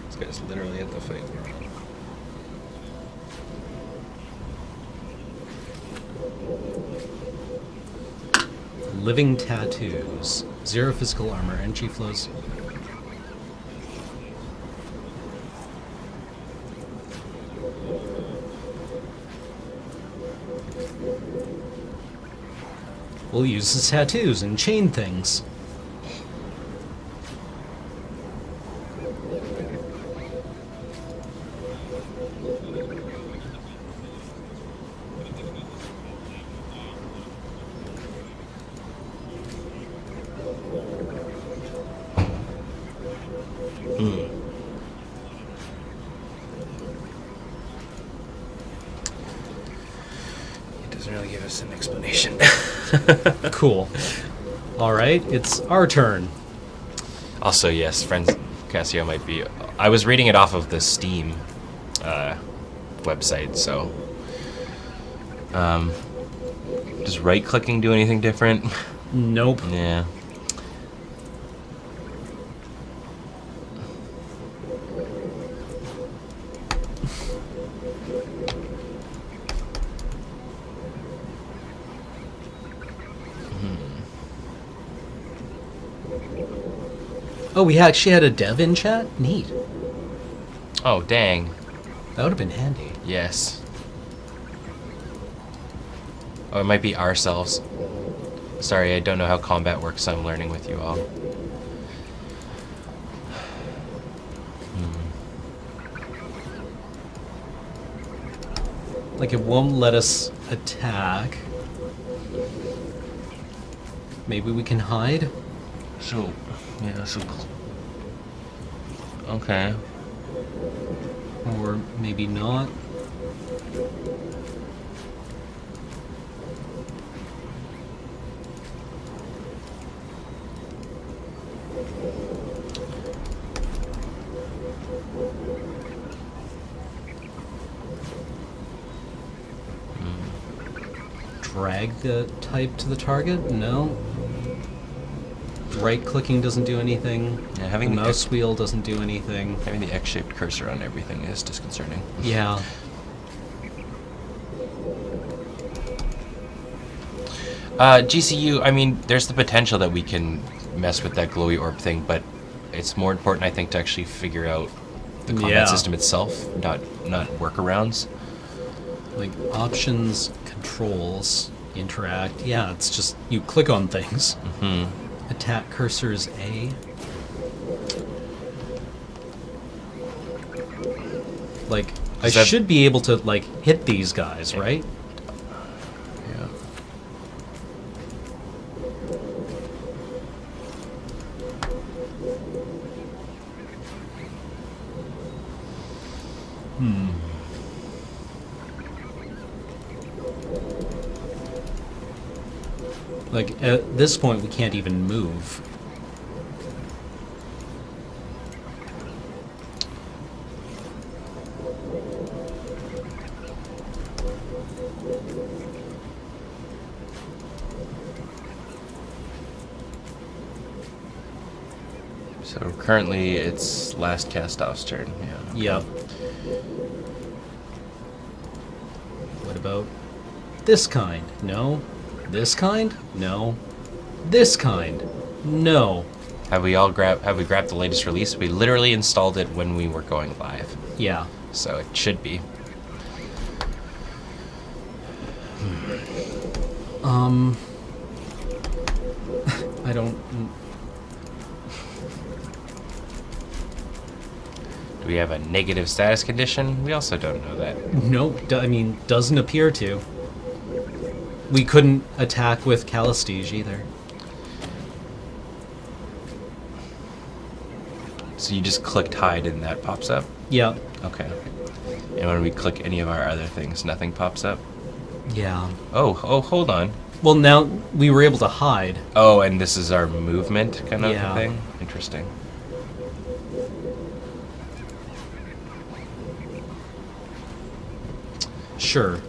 This guy's literally at the fight. Living tattoos. 0 physical armor. Energy flows. We'll use his tattoos and chain things. It doesn't really give us an explanation. Cool. Alright, it's our turn. Also, yes, friends, Cassio might be... I was reading it off of the Steam website, so... does right-clicking do anything different? Nope. Yeah. Oh, we actually had a dev in chat? Neat. Oh, dang. That would have been handy. Yes. Oh, it might be ourselves. Sorry, I don't know how combat works, so I'm learning with you all. Like, it won't let us attack. Maybe we can hide? So, yeah, so... Okay. Or maybe not. Drag the type to the target? No. Right-clicking doesn't do anything. Yeah, having the the mouse wheel doesn't do anything. Having the X-shaped cursor on everything is disconcerting. Yeah. GCU, I mean, there's the potential that we can mess with that glowy orb thing, but it's more important, I think, to actually figure out the combat system itself, not workarounds. Like, options, controls, interact. Yeah, it's just, you click on things. Mm-hmm. Attack cursor is A. Like, I should be able to, like, hit these guys, right? Yeah. Like, at this point, we can't even move. So currently it's last cast off's turn. Yeah. Yep. What about this kind? No. This kind? No. This kind? No. Have we grabbed the latest release? We literally installed it when we were going live, Yeah. so it should be. I don't. Do we have a negative status condition? We also don't know that. No, I mean, doesn't appear to. We couldn't attack with Calistige either. So you just clicked hide and that pops up? Yeah. Okay. And when we click any of our other things, nothing pops up? Yeah. Oh, hold on. Well, now we were able to hide. Oh, and this is our movement kind of Yeah. thing? Interesting. Sure.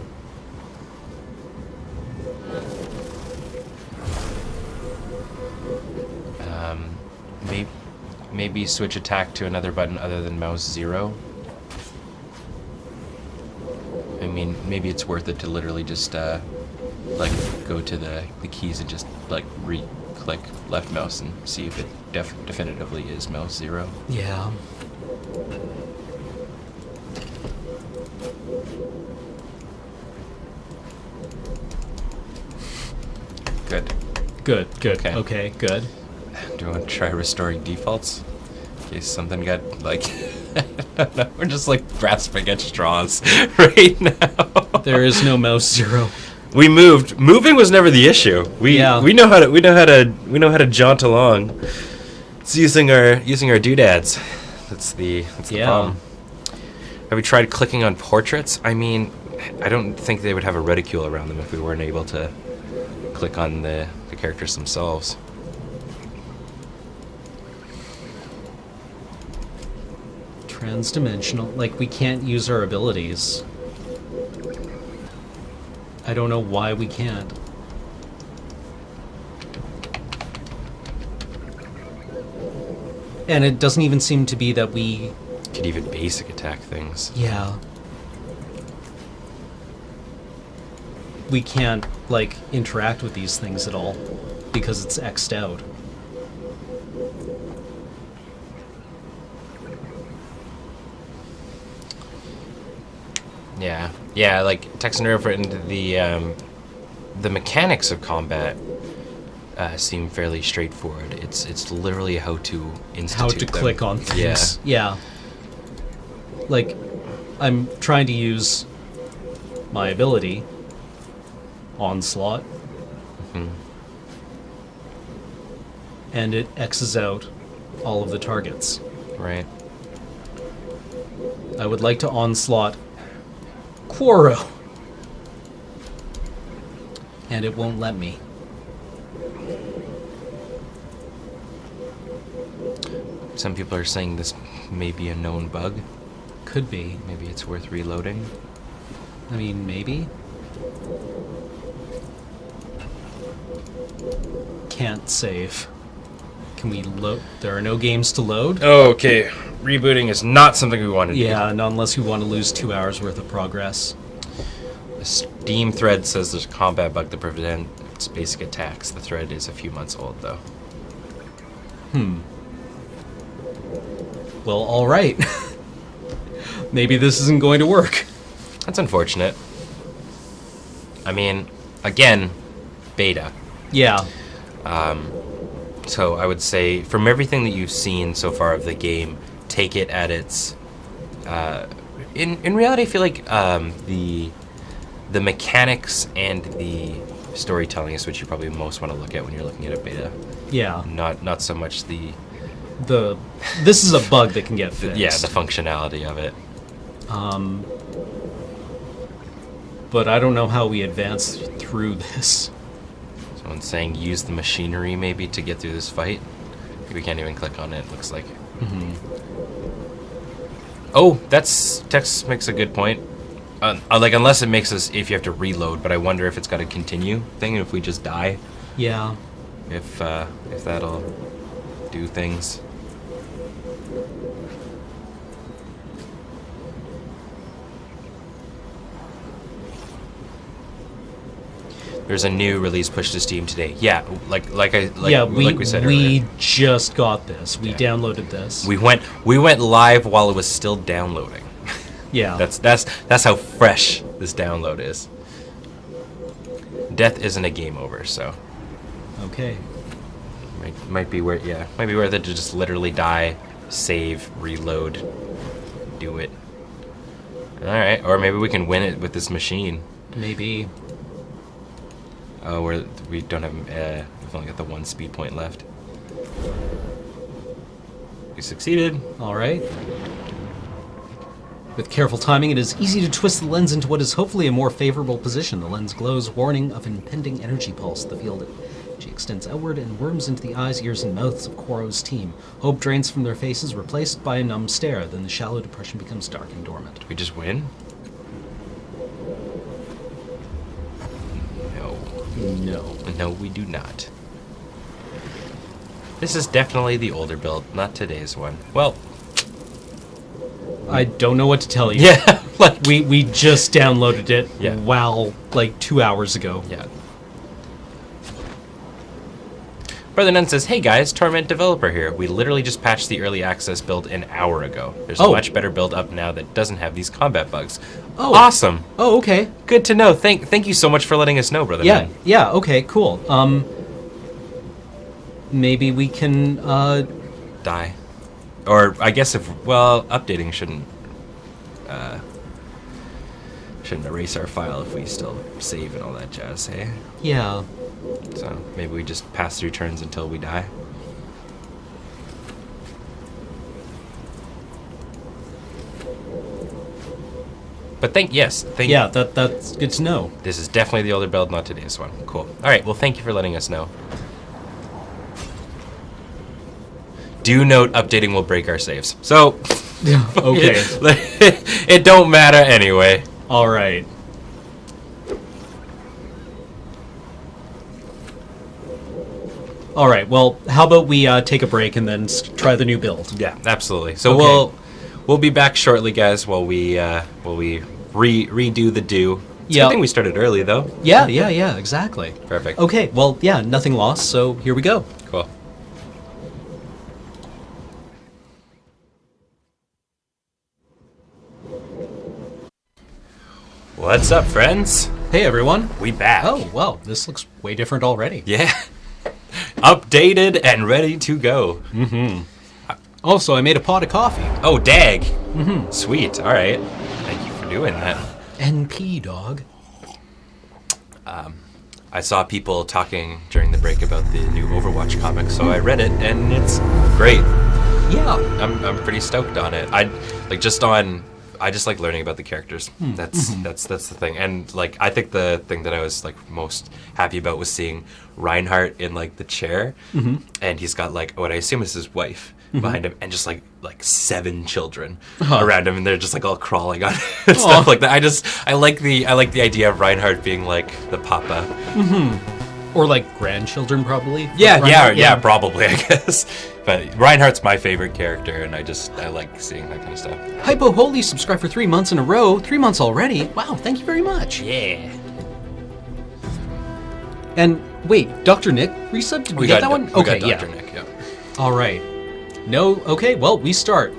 Maybe switch attack to another button other than mouse 0. I mean, maybe it's worth it to literally just like go to the keys and just like re-click left mouse and see if it definitively is mouse 0. Yeah. Good. Good. Okay. Okay, good. Do you want to try restoring defaults? In case something got like we're just like grasping at straws right now. There is no mouse 0. We moved. Moving was never the issue. We know how to jaunt along. It's using our doodads. That's the problem. Have we tried clicking on portraits? I mean, I don't think they would have a reticule around them if we weren't able to click on the characters themselves. Transdimensional. Like, we can't use our abilities. I don't know why we can't. And it doesn't even seem to be that we... Could even basic attack things. Yeah. We can't, like, interact with these things at all because it's X'd out. Yeah, like text and refer into the mechanics of combat seem fairly straightforward. It's literally how to institute How to them. click on things. Yeah. Like, I'm trying to use my ability, Onslaught, and it X's out all of the targets. Right. I would like to Onslaught Quoro, and it won't let me. Some people are saying this may be a known bug. Could be. Maybe it's worth reloading. I mean, maybe. Can't save. Can we load? There are no games to load? Oh, okay. Rebooting is not something we want to do. Yeah, not unless we want to lose 2 hours worth of progress. The Steam thread says there's a combat bug that prevents basic attacks. The thread is a few months old, though. Well, alright. Maybe this isn't going to work. That's unfortunate. I mean, again, beta. Yeah. So I would say, from everything that you've seen so far of the game, take it at its... in reality, I feel like the mechanics and the storytelling is what you probably most want to look at when you're looking at a beta. Yeah. Not so much the This is a bug that can get fixed. yeah, the functionality of it. But I don't know how we advance through this. Someone's saying use the machinery maybe to get through this fight. We can't even click on it, looks like. Oh, Tex makes a good point. Like, unless it makes us, if you have to reload, but I wonder if it's got a continue thing, if we just die, Yeah. if that'll do things. There's a new release pushed to Steam today. Yeah, like we said we earlier. just got this. We downloaded this. We went live while it was still downloading. Yeah. That's how fresh this download is. Death isn't a game over, so Okay. might be worth it to just literally die, save, reload, do it. All right, or maybe we can win it with this machine. Maybe. Oh, we don't have. We've only got the one speed point left. We succeeded. All right. With careful timing, it is easy to twist the lens into what is hopefully a more favorable position. The lens glows, warning of impending energy pulse. The field she extends outward and worms into the eyes, ears, and mouths of Koro's team. Hope drains from their faces, replaced by a numb stare. Then the shallow depression becomes dark and dormant. Did we just win? No, we do not. This is definitely the older build, not today's one. Well, I don't know what to tell you. yeah, like We just downloaded it, Yeah. wow, like 2 hours ago. yeah. Brother Nun says, "Hey guys, Torment developer here. We literally just patched the early access build an hour ago. There's a much better build up now that doesn't have these combat bugs." Oh. Awesome. Oh, okay. Good to know. Thank you so much for letting us know, Brother Yeah, Nun. yeah, okay, cool. Maybe we can, Die. Or I guess updating shouldn't erase our file if we still save and all that jazz, hey? yeah. So maybe we just pass through turns until we die. But thank Yeah, that's good to know. This is definitely the older build, not today's one. Cool. All right. Well, thank you for letting us know. Do note, updating will break our saves. So, Okay. it don't matter anyway. All right. All right. Well, how about we take a break and then try the new build? Yeah, absolutely. So Okay. we'll be back shortly, guys. While we redo the do. It's a Yeah. good thing we started early, though. Yeah, exactly. Perfect. Okay. Well, yeah, nothing lost. So here we go. Cool. What's up, friends? Hey, everyone. We back. Oh, well, this looks way different already. Yeah. Updated and ready to go. Also, I made a pot of coffee. Oh, dag. Sweet. All right. Thank you for doing that. NP, dog. I saw people talking during the break about the new Overwatch comic, so I read it, and it's great. Yeah. I'm pretty stoked on it. I just like learning about the characters. That's the thing. And like I think the thing that I was like most happy about was seeing Reinhardt in like the chair, and he's got like what I assume is his wife behind him, and just like 7 children around him, and they're just like all crawling on him and stuff like that. I like the idea of Reinhardt being like the papa. Or like grandchildren, probably. Yeah, probably, I guess. But Reinhardt's my favorite character, and I like seeing that kind of stuff. Hypo Holy subscribed for 3 months in a row. 3 months already. Wow, thank you very much. Yeah. And wait, Dr. Nick resubbed? Did we get that one? We got Dr. Nick, yeah. All right. No, okay, well, we start.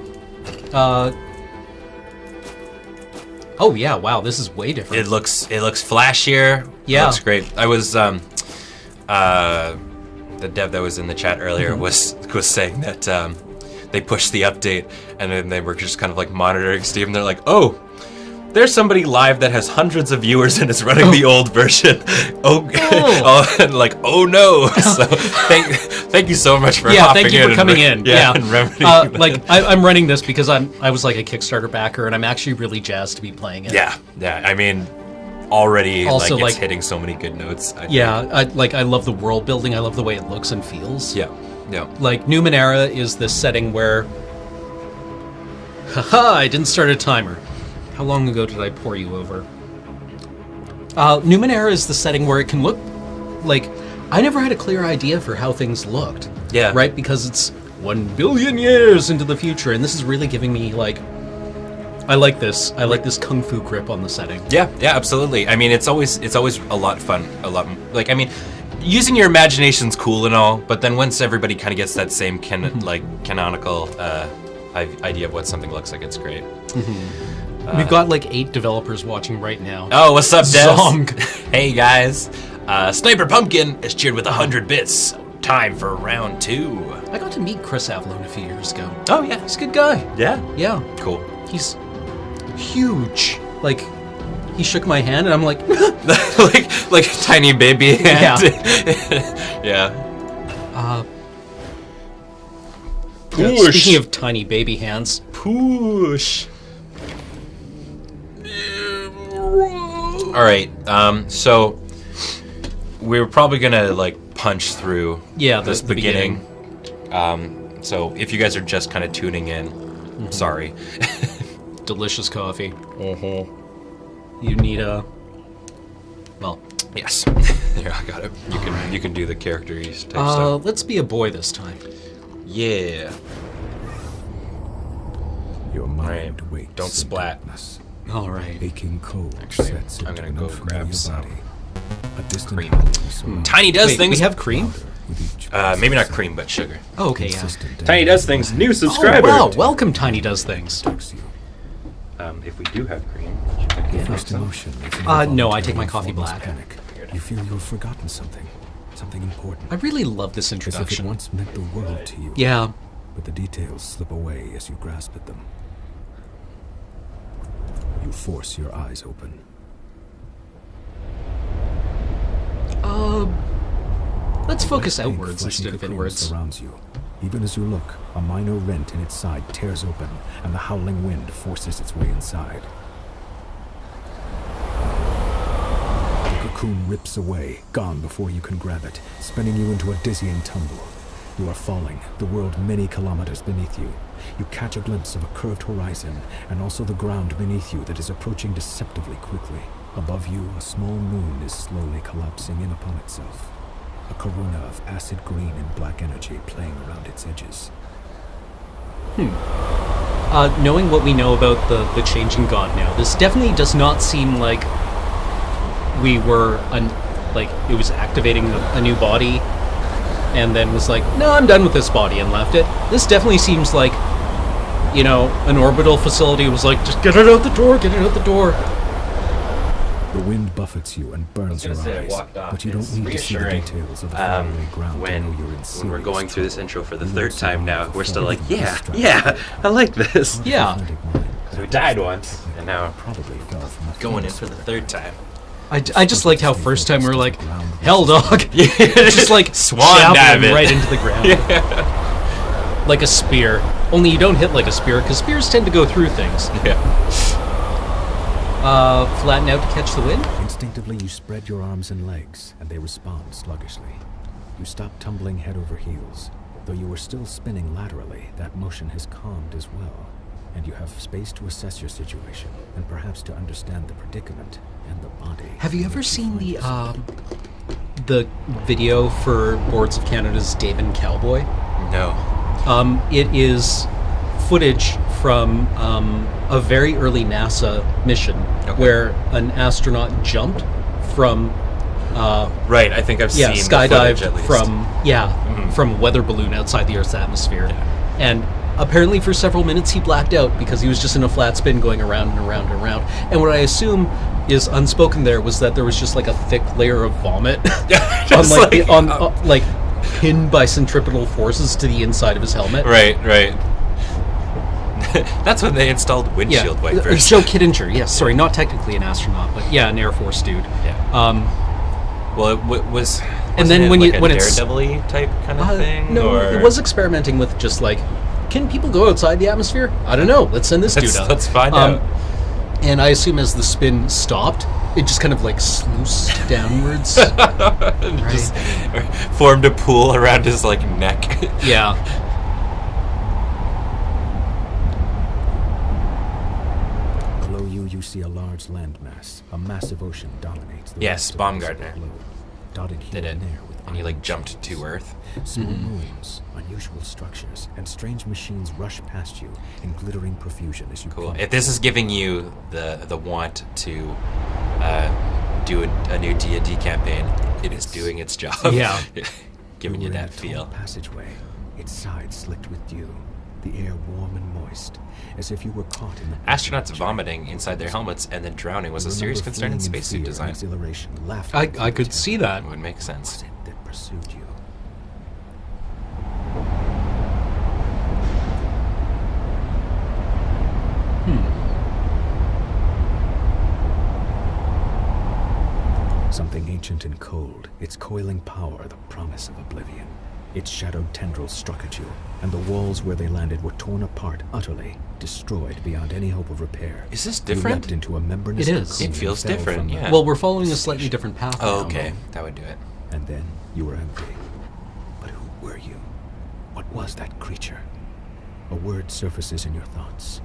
Oh yeah, wow, this is way different. It looks flashier. Yeah. It looks great. I was the dev that was in the chat earlier was saying that they pushed the update and then they were just kind of like monitoring Steam, and they're like, "Oh, there's somebody live that has hundreds of viewers and is running the old version." And like, oh no. So thank you so much for hopping thank you in for coming in. Yeah, and remedying that. like I'm running this because I was like a Kickstarter backer, and I'm actually really jazzed to be playing it. Yeah. I mean, already Also, it's hitting so many good notes. I think. I love the world building. I love the way it looks and feels. Yeah. Like Numenara is this setting where, haha, I didn't start a timer. How long ago did I pour you over? Numenara is the setting where it can look like, I never had a clear idea for how things looked. Yeah. Right? Because it's 1 billion years into the future, and this is really giving me like I like this. I like this kung fu grip on the setting. Yeah, absolutely. I mean, it's always a lot of fun. I mean, using your imagination's cool and all, but then once everybody kind of gets that same canonical idea of what something looks like, it's great. We've got like 8 developers watching right now. Oh, what's up, Des? Zong. Hey guys, Sniper Pumpkin is cheered with 100 bits. Time for round 2. I got to meet Chris Avalone a few years ago. Oh yeah, He's a good guy. yeah, Yeah. cool. He's huge. Like, he shook my hand and I'm like, like a tiny baby hand. Yeah. Speaking of tiny baby hands, Push. All right. So we're probably gonna like punch through this the beginning. So if you guys are just kind of tuning in, sorry. delicious coffee. You need a... Well, Yes. There, I got it. You can do the character type stuff. let's be a boy this time. Yeah. Your mind Right. wakes Don't in splat. darkness. All right. Aching cold Actually, sets I'm into gonna an go unfamiliar grab some body. A distant cream. howling surrounds Tiny does Wait, things. we have cream? with each Maybe not cream, but sugar. Oh, okay, yeah. consistent Tiny does things. New subscriber. Oh, wow. Welcome, Tiny Does Things. attacks you. If we do have cream, Your first emotion is an No, I take my involuntary coffee formless black. Panic. You feel you've forgotten something important. I really love this As if it introduction. once meant the world to you. Yeah. But the details slip away as you grasp at them. You force your eyes open. Let's focus Pink outwards fleshy instead of cocoon inwards. surrounds you. Even as you look, a minor rent in its side tears open, and the howling wind forces its way inside. The cocoon rips away, gone before you can grab it, spinning you into a dizzying tumble. You are falling, the world many kilometers beneath you. You catch a glimpse of a curved horizon, and also the ground beneath you that is approaching deceptively quickly. Above you, a small moon is slowly collapsing in upon itself. A corona of acid green and black energy playing around its edges. Knowing what we know about the changing god now, this definitely does not seem like we were like it was activating a new body and then was like, no, I'm done with this body and left it. This definitely seems like, you know, an orbital facility was like, just get it out the door, get it out the door. The wind buffets you and burns your gonna say I eyes, walked off. but you don't It's need to see the reassuring, details of the faraway ground to know you're in when we're serious going through this trouble. intro for the You third won't time now, survive we're still for like, every yeah, distraction. yeah, I like this. Yeah. Frantic mind So we died once, and now probably fell from a going in fence. for the third time. I just liked how first time we were like, hell dog. Just like Swan javelin dive it. right into the ground. Like a spear. Only you don't hit like a spear, because spears tend to go through things. Yeah. Flatten out to catch the wind? Instinctively, you spread your arms and legs, and they respond sluggishly. You stop tumbling head over heels. Though you are still spinning laterally, that motion has calmed as well, and you have space to assess your situation, and perhaps to understand the predicament and the body. Have you in ever which seen find yourself. the video for Boards of Canada's Dave and Cowboy? No. It is footage from a very early NASA mission where an astronaut jumped from Right, I think I've seen the footage skydived at least. from a weather balloon outside the Earth's atmosphere, and apparently for several minutes he blacked out because he was just in a flat spin going around and around and around. And what I assume is unspoken there was that there was just like a thick layer of vomit like pinned by centripetal forces to the inside of his helmet. Right. That's when they installed windshield wipers. Joe Kittinger, yes, sorry, not technically an astronaut, but yeah, an Air Force dude. Yeah. Well, it was. And then wasn't it when like when a it's Daredevil-y type kind of thing. no, or? it was experimenting with just like, can people go outside the atmosphere? I don't know. Let's send this dude up. Let's find out. And I assume as the spin stopped, it just kind of like sluiced downwards. Just formed a pool around his like neck. Yeah. Below you, you see a large landmass. A massive ocean dominates the Yes, rest of the Baumgartner visible globe, dotted here Did it, and there with and he like island jumped chains. to Earth. Small moons, unusual unusual structures, and strange machines rush past you in glittering profusion as you Cool. plummet. If this is giving you the want to do a new D&D campaign, it is doing its job. Yeah. Giving you were in that a tall feel. passageway, its sides slicked with dew, the air warm and moist, as if you were caught in the Astronauts vomiting inside their helmets and then drowning was a serious concern in spacesuit design. I could see that. Would make sense. What was it that pursued you? Something ancient and cold, its coiling power the promise of oblivion. Its shadowed tendrils struck at you, and the walls where they landed were torn apart utterly, destroyed beyond any hope of repair. Is this You different? leapt into a membranous It is. cocoon It feels and fell different, from the- yeah. Well, we're following a slightly different path. Oh, now. okay. That would do it. And then you were empty. But who were you? What was that creature? A word surfaces in your thoughts,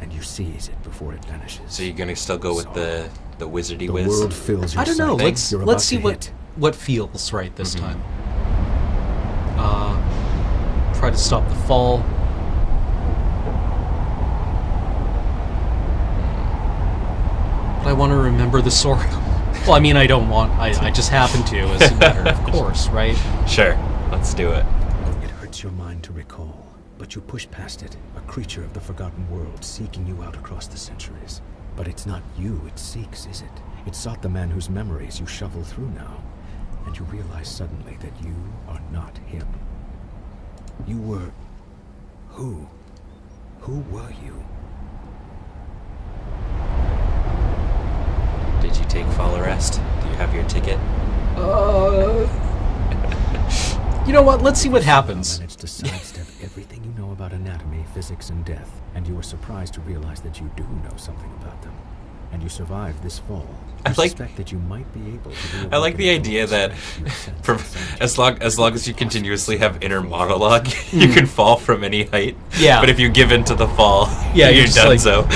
and you seize it before it vanishes. So you're gonna still go with the wizardy the whiz? world fills your I don't know. sight. You're Let's about see to hit. what feels right this time. Try to stop the fall. But I want to remember the sword. Well, I mean, I don't want. I just happen to, as a matter of course, right? Sure. Let's do it. It hurts your mind to recall, but you push past it, a creature of the forgotten world seeking you out across the centuries. But it's not you it seeks, is it? It sought the man whose memories you shovel through now, and you realize suddenly that you are not him. You were... who? Who were you? Did you take fall arrest? Do you have your ticket? You know what? Let's see what happens. Managed to sidestep everything you know about anatomy, physics, and death, and you were surprised to realize that you do know something about them. And you survived this fall. I You like- suspect that you might be able to I like the idea that as long as you continuously have inner monologue, you can fall from any height. Yeah. But if you give in to the fall, Yeah, you're you're just done like, so.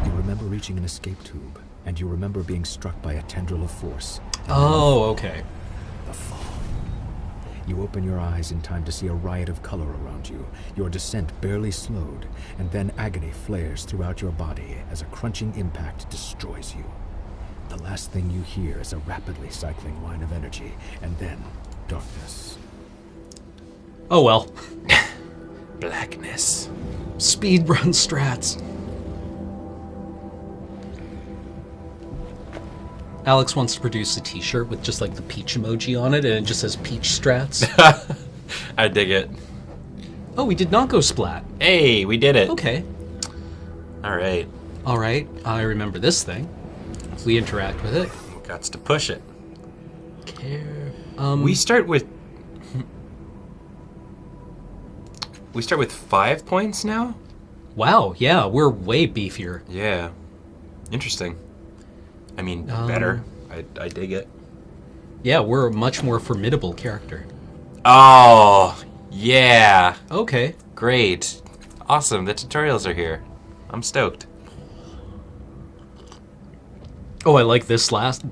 You remember reaching an escape tube, and you remember being struck by a tendril of force. Oh, okay. The fall. You open your eyes in time to see a riot of color around you, your descent barely slowed, and then agony flares throughout your body as a crunching impact destroys you. The last thing you hear is a rapidly cycling line of energy, and then darkness. Oh well. Blackness. Speed run strats. Alex wants to produce a t-shirt with just like the peach emoji on it, and it just says peach strats. I dig it. Oh, we did not go splat. Hey, we did it. Okay. All right. All right. I remember this thing. We interact with it. Gots to push it. Care. We start with 5 points now? Wow. Yeah, we're way beefier. Yeah. Interesting. I mean, better. I dig it. Yeah, we're a much more formidable character. Oh, yeah. Okay. Great. Awesome. The tutorials are here. I'm stoked. Oh, I like this last.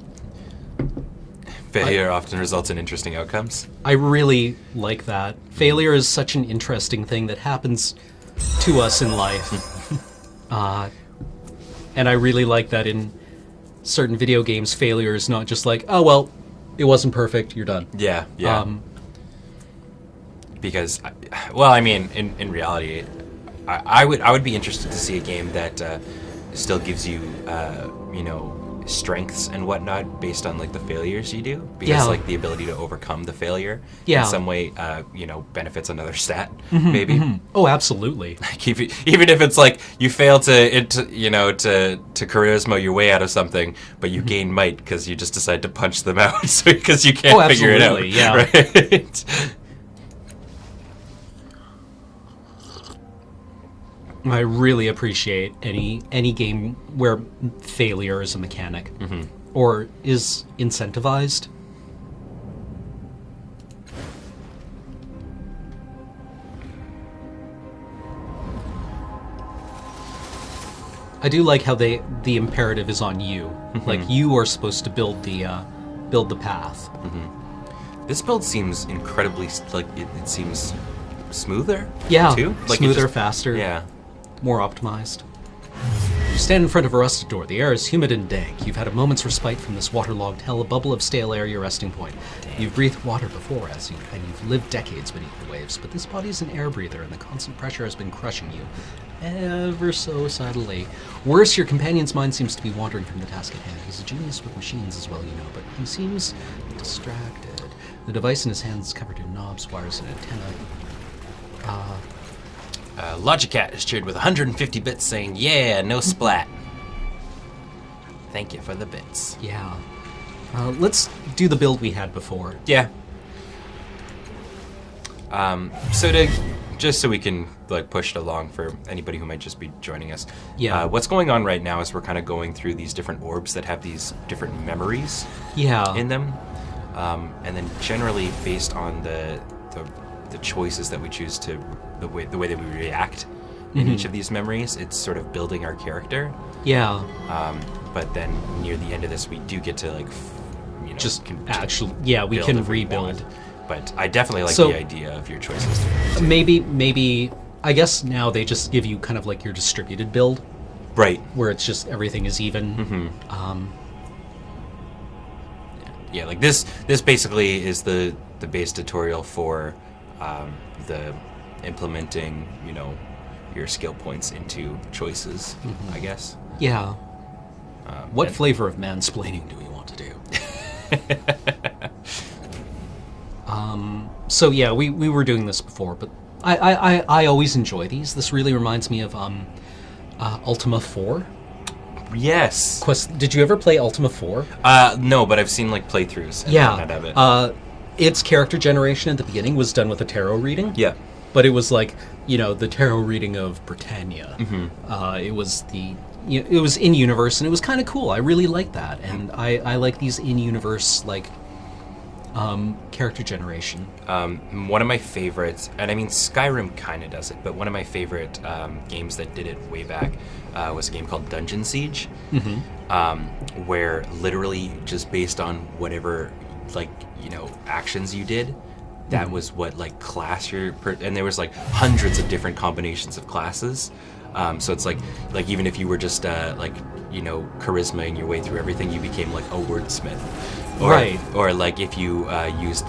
Failure often results in interesting outcomes. I really like that. Failure is such an interesting thing that happens to us in life. And I really like that in certain video games, failure is not just like, oh, well, it wasn't perfect, you're done. Yeah, yeah. Because, well, I mean, in reality, I would be interested to see a game that still gives you, strengths and whatnot based on like the failures you do, because Yeah. like the ability to overcome the failure Yeah. in some way, benefits another stat, maybe. Oh, absolutely. Like even if it's like you fail to charisma your way out of something, but you gain might because you just decide to punch them out, so because you can't figure it out. absolutely, yeah. Right? I really appreciate any game where failure is a mechanic or is incentivized. I do like how the imperative is on you. Like you are supposed to build the path. This build seems incredibly like it seems smoother. Yeah, too. Like it smoother, just- faster, Yeah. more optimized. You stand in front of a rusted door. The air is humid and dank. You've had a moment's respite from this waterlogged hell, a bubble of stale air your resting point. You've breathed water before, and you've lived decades beneath the waves, but this body is an air breather, and the constant pressure has been crushing you, ever so subtly. Worse, your companion's mind seems to be wandering from the task at hand. He's a genius with machines as well, you know, but he seems distracted. The device in his hand is covered in knobs, wires, and antennae. Logicat is cheered with 150 bits saying, yeah, no splat. Thank you for the bits. Yeah. Let's do the build we had before. Yeah. Just so we can like push it along for anybody who might just be joining us. Yeah. What's going on right now is we're kind of going through these different orbs that have these different memories Yeah. in them, and then generally based on the choices that we choose to the way that we react in each of these memories, it's sort of building our character. Yeah. But then near the end of this, we do get to like, Just actually, yeah, we build can if we rebuild. want. But I definitely like So- the idea of your choices. Maybe, I guess now they just give you kind of like your distributed build, Right. where it's just everything is even. Yeah, like this basically is the base tutorial for the implementing, your skill points into choices, I guess. Yeah. What and- flavor of mansplaining do we want to do? So yeah, we were doing this before, but I always enjoy these. This really reminds me of Ultima 4. Yes. Did you ever play Ultima 4? No, but I've seen like playthroughs and Yeah. whatnot of it. Its character generation at the beginning was done with a tarot reading. Yeah. But it was like, the tarot reading of Britannia. It was it was in universe, and it was kind of cool. I really like that, and I like these in universe character generation. One of my favorites, and I mean Skyrim kind of does it, but one of my favorite games that did it way back was a game called Dungeon Siege, where literally just based on whatever actions you did, that was what class and there was hundreds of different combinations of classes. So it's like even if you were just charismaing your way through everything, you became a wordsmith. Right. Or if you used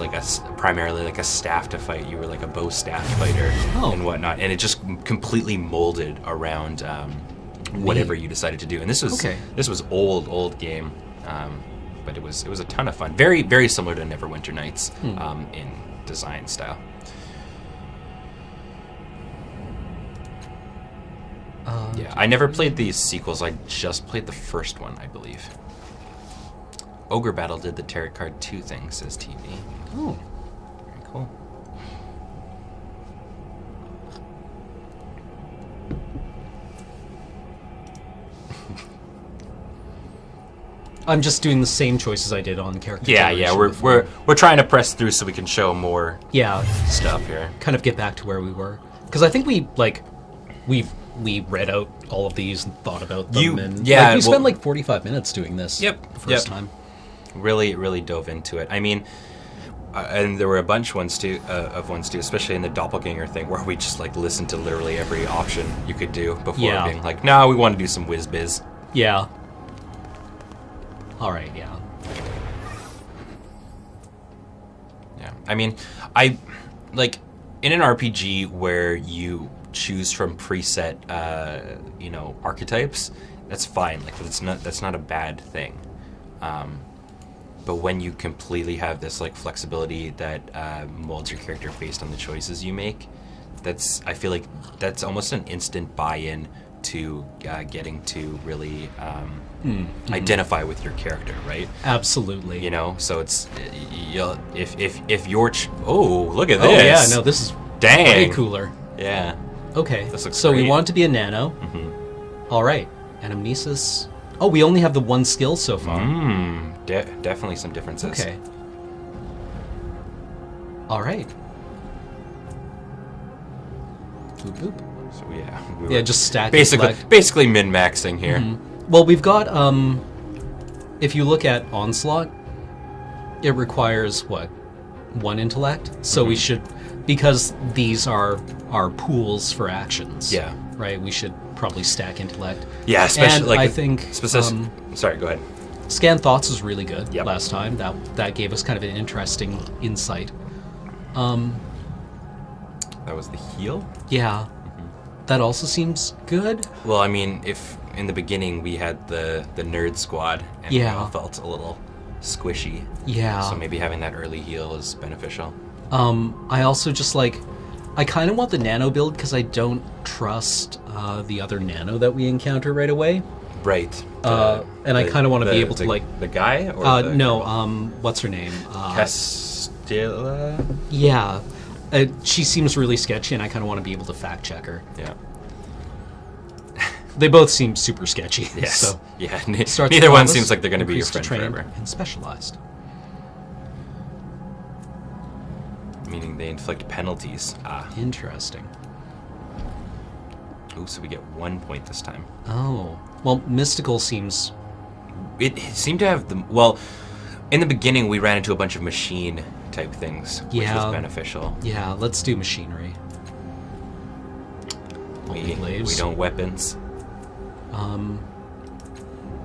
primarily a staff to fight, you were a bow staff fighter and whatnot, and it just completely molded around whatever you decided to do. And this was old game, but it was a ton of fun. Very very similar to Neverwinter Nights in design style. Yeah, I never played these sequels. I just played the first one, I believe. Ogre Battle did the Tarot Card 2 thing, says TV. Oh. Very cool. I'm just doing the same choices I did on character Yeah, generation we're before. we're trying to press through so we can show more stuff here. Kind of get back to where we were, because I think we read out all of these and thought about them, we spent 45 minutes doing this. Yep, the first time. Really, really dove into it. I mean, and there were a bunch of ones too, especially in the doppelganger thing, where we just listened to literally every option you could do before being no, we want to do some whiz biz. Yeah. All right. Yeah. Yeah. I mean, in an RPG where you choose from preset, archetypes, that's fine. That's not a bad thing. But when you completely have this flexibility that molds your character based on the choices you make, I feel like that's almost an instant buy-in to getting to really identify with your character, right? Absolutely. So it's if you're look at this. Oh yeah, no, this is dang way cooler. Yeah. Okay, This looks so we great. want it to be a nano. All right, anamnesis. Oh, we only have the one skill so far. Definitely some differences. Okay. All right. Boop boop. So yeah, Yeah, just stack. basically min-maxing here. Well, we've got if you look at Onslaught, it requires what, 1 intellect, so we should, because these are pools for actions. Yeah. Right. We should probably stack intellect. Yeah, especially And I think specific. Sorry, go ahead. Scan thoughts was really good Yep. last time. That gave us kind of an interesting insight. That was the heal. Yeah. That also seems good. Well, I mean, if in the beginning we had the nerd squad and we Yeah. all felt a little squishy, Yeah. so maybe having that early heal is beneficial. I also just I kind of want the nano build because I don't trust the other nano that we encounter right away. Right. And I kind of want to be able to the guy or the no, girl? what's her name? Castilla. Yeah. She seems really sketchy, and I kind of want to be able to fact check her. Yeah. They both seem super sketchy. Yes. So Yeah. starts Neither one novice, seems like they're going to be your increased to friend trained, forever. and specialized. Meaning they inflict penalties. Ah. Interesting. Ooh, so we get 1 point this time. Oh. Well, mystical seems... It seemed to have the well. In the beginning, we ran into a bunch of machine type things, which Yeah. was beneficial. Yeah, let's do machinery. We Multi-glaves. don't weapons.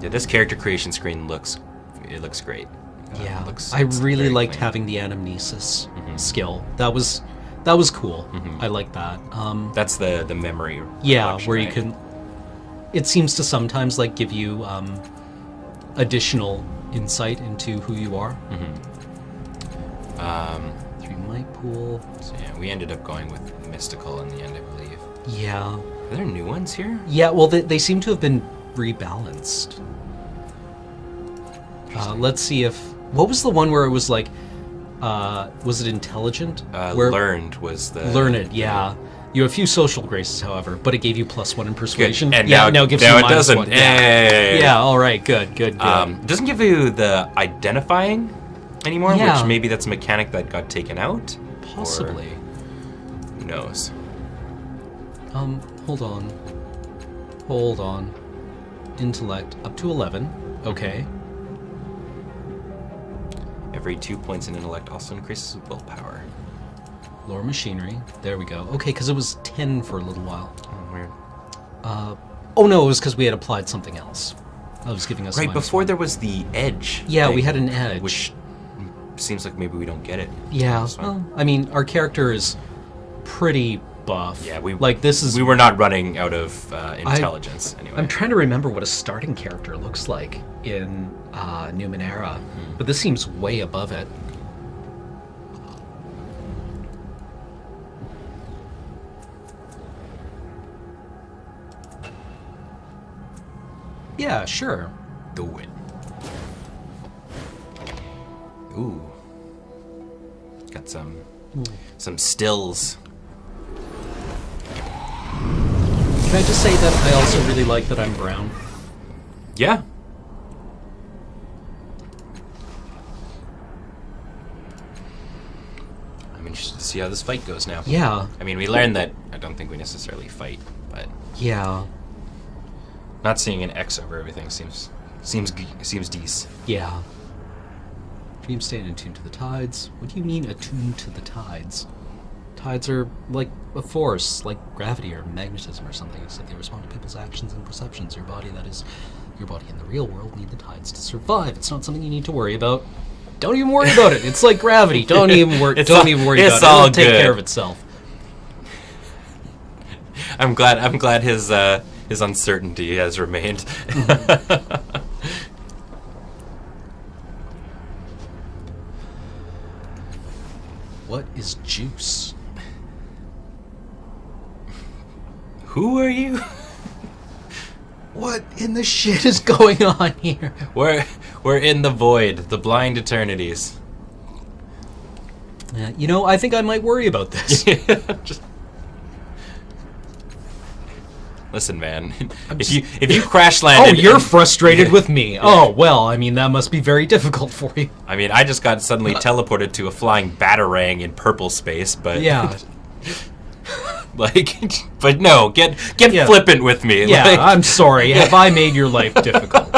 Yeah, this character creation screen looks great. Yeah, It's I really very liked clean. having the anamnesis skill. That was cool. I like that. That's the memory. Yeah, reflection, where you right? can. It seems to sometimes give you additional insight into who you are. 3 might pool. So yeah, we ended up going with mystical in the end, I believe. Yeah. Are there new ones here? Yeah. Well, they seem to have been rebalanced. Let's see if what was the one where it was was it intelligent? Where Learned was the learned, yeah. You have a few social graces, however, but it gave you +1 in persuasion. And yeah, now it gives now you it doesn't. -1. Yeah. Hey. Yeah, all right, good. It doesn't give you the identifying anymore, Yeah. which maybe that's a mechanic that got taken out. or Possibly. Who knows? Hold on. Intellect up to 11. Okay. Every 2 points in intellect also increases willpower. Lower machinery. There we go. Okay, because it was 10 for a little while. Oh, weird. Oh no, it was because we had applied something else. That was giving us Right, -1. before there was the edge. Yeah, thing, we had an edge. Which seems like maybe we don't get it. Yeah. This one. Well, I mean, our character is pretty buff. Yeah, we this is. we were not running out of intelligence anyway. I'm trying to remember what a starting character looks like in Numenara, but this seems way above it. Yeah, sure. Do it. Ooh. Got some stills. Can I just say that I also really like that I'm brown? Yeah. I'm interested to see how this fight goes now. Yeah. I mean, we learned that I don't think we necessarily fight, but Yeah. not seeing an X over everything seems decent. Yeah. Dream state attuned to the tides. What do you mean attuned to the tides? Tides are like a force, like gravity or magnetism or something, except they respond to people's actions and perceptions. Your body in the real world, need the tides to survive. It's not something you need to worry about. Don't even worry about it. It's like gravity. Don't even worry. It's Don't all- even worry it's about it. all It'll take good. care of itself. I'm glad his uncertainty has remained. What is juice? Who are you? What in the shit is going on here? We're in the void, the blind eternities. Yeah, I think I might worry about this. Just listen, man. If you crash Oh, landed, you're frustrated with me. Oh, well, I mean, that must be very difficult for you. I mean, I just got suddenly teleported to a flying batarang in purple space, but Yeah. but no, get Yeah. flippant with me. Yeah, I'm sorry. Have I made your life difficult?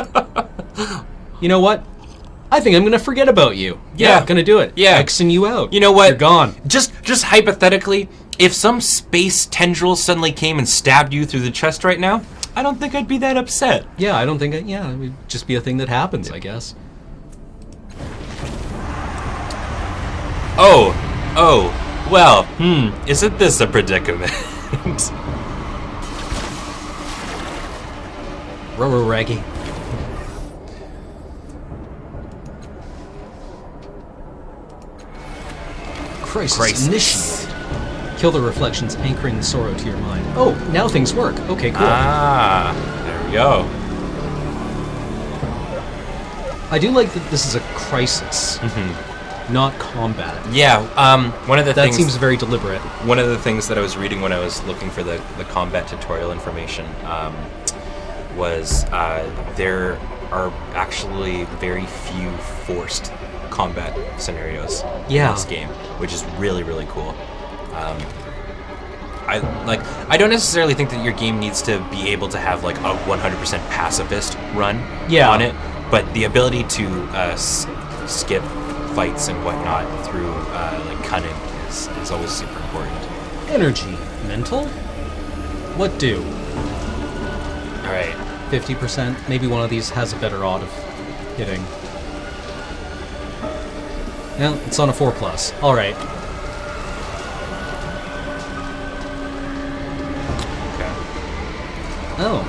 You know what? I think I'm gonna forget about you. Yeah. Gonna do it. Yeah. Xing you out. You know what? You're gone. Just hypothetically, if some space tendril suddenly came and stabbed you through the chest right now, I don't think I'd be that upset. Yeah, I don't think. It would just be a thing that happens, I guess. Oh, well, isn't this a predicament? Raggy. Crisis initiated. Kill the reflections anchoring the sorrow to your mind. Oh, now things work. Okay, cool. There we go. I do like that this is a crisis, not combat. Yeah, one of the That things... seems very deliberate. One of the things that I was reading when I was looking for the combat tutorial information was there are actually very few forced combat scenarios in this game, which is really, really cool. I don't necessarily think that your game needs to be able to have like a 100% pacifist run on it, but the ability to skip fights and whatnot through like cunning is always super important. Energy. Mental? What do? Alright. 50%. Maybe one of these has a better odd of hitting. No, it's on a 4+. Alright. Okay. Oh.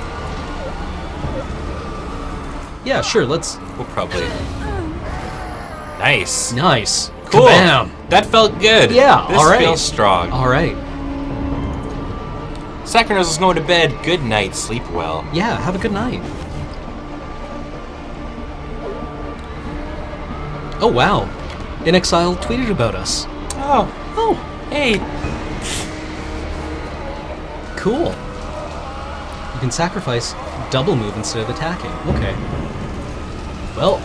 Yeah, sure, let's... We'll probably... Nice. Nice. Cool. Kabam. That felt good. Yeah, this alright. feels strong. Alright. Saccharose is going to bed. Good night. Sleep well. Yeah, have a good night. Oh, wow. In Exile tweeted about us. Oh, hey. Cool. You can sacrifice double move instead of attacking. Okay. Well,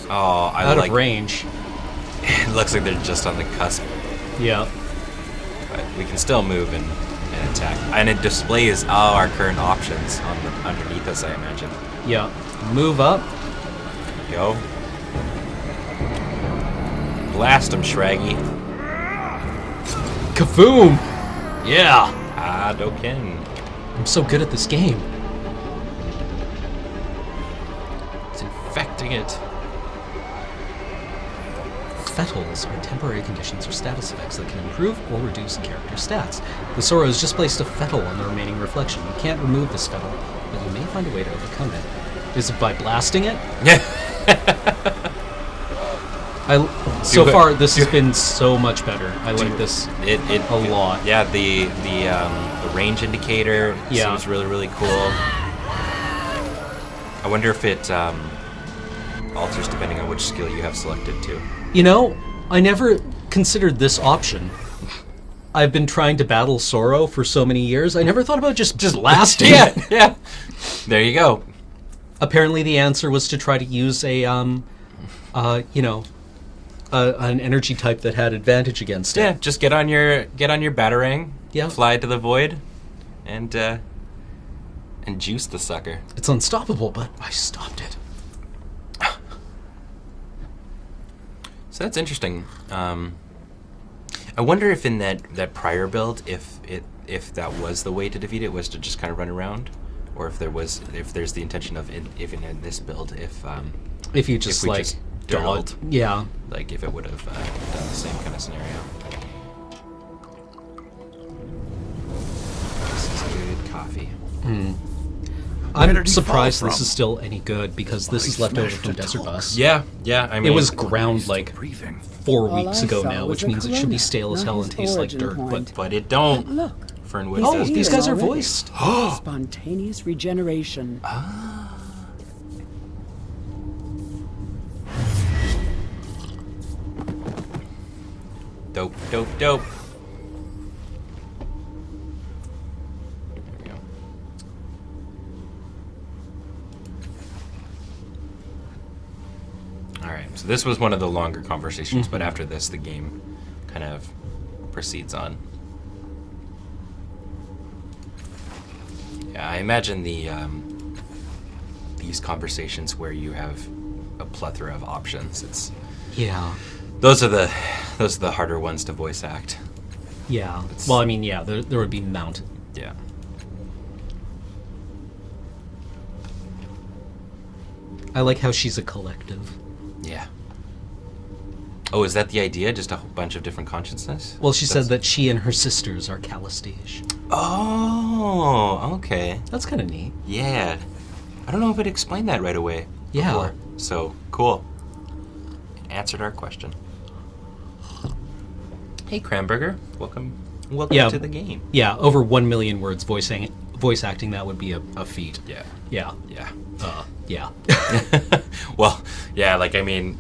Oh, I out like. of range. It looks like they're just on the cusp, Yeah. but we can still move and attack. And it displays our current options on the underneath us, I imagine. Yeah. Move up. Go. Blast him, Shraggy. Kaboom! Yeah. Hadoken. I'm so good at this game. It's infecting it. Fettles are temporary conditions or status effects that can improve or reduce character stats. The Sorrow has just placed a fettle on the remaining reflection. You can't remove this fettle, but you may find a way to overcome it. Is it by blasting it? So far, this has been so much better. I like this a lot. Yeah, the range indicator seems really, really cool. I wonder if it alters depending on which skill you have selected too. You know, I never considered this option. I've been trying to battle Sorrow for so many years. I never thought about just blasting it. Yeah. There you go. Apparently, the answer was to try to use an energy type that had advantage against it. Yeah, just get on your batarang. Yeah. Fly to the void, and juice the sucker. It's unstoppable, but I stopped it. So that's interesting. I wonder if in that prior build, if that was the way to defeat it, was to just kind of run around, or if there's the intention of even in this build, if you just we like just dawdled, yeah, like if it would have done the same kind of scenario. This is good coffee. I'm surprised this is still any good because this is left over from Desert Bus. Yeah. I mean, It was ground like 4 All weeks I ago saw now, was which a means it should be corona, stale as not hell his and taste like origin dirt. point. but it don't. Look, Fernwood Oh, does. these Here guys are already. voiced. Spontaneous regeneration. Dope. There we go. Alright, so this was one of the longer conversations, but after this, the game kind of proceeds on. Yeah, I imagine the these conversations where you have a plethora of options. It's Yeah. those are the harder ones to voice act. Yeah. Well, I mean, yeah, there would be Mount. Yeah. I like how she's a collective. Yeah. Oh, is that the idea? Just a whole bunch of different consciousness? Well, she said that she and her sisters are Calistage. Oh, okay. That's kind of neat. Yeah. I don't know if it explained that right away. Yeah. Before. So, cool. It answered our question. Hey, Cranberger. Welcome Yeah. to the game. Yeah, over 1 million words voice acting, that would be a feat. Yeah. Yeah. Yeah. Yeah. Well, yeah, like, I mean,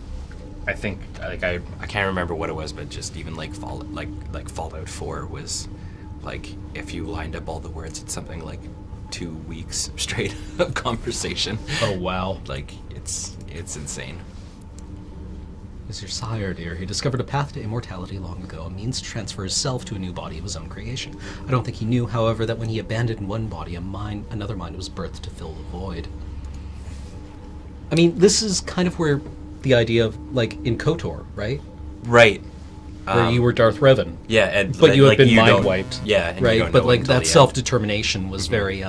I think, like, I can't remember what it was, but just even, like, Fallout 4 was, like, if you lined up all the words, it's something like 2 weeks straight of conversation. Oh, wow. Like, it's insane. Is your sire, dear. He discovered a path to immortality long ago, a means to transfer his self to a new body of his own creation. I don't think he knew, however, that when he abandoned one body, another mind was birthed to fill the void. I mean, this is kind of where the idea of, like, in KOTOR, right? Right. Where you were Darth Revan. Yeah, and But you have like, been you mind don't- wiped. Yeah, and you right? don't But, know like, until that the end. self-determination was very,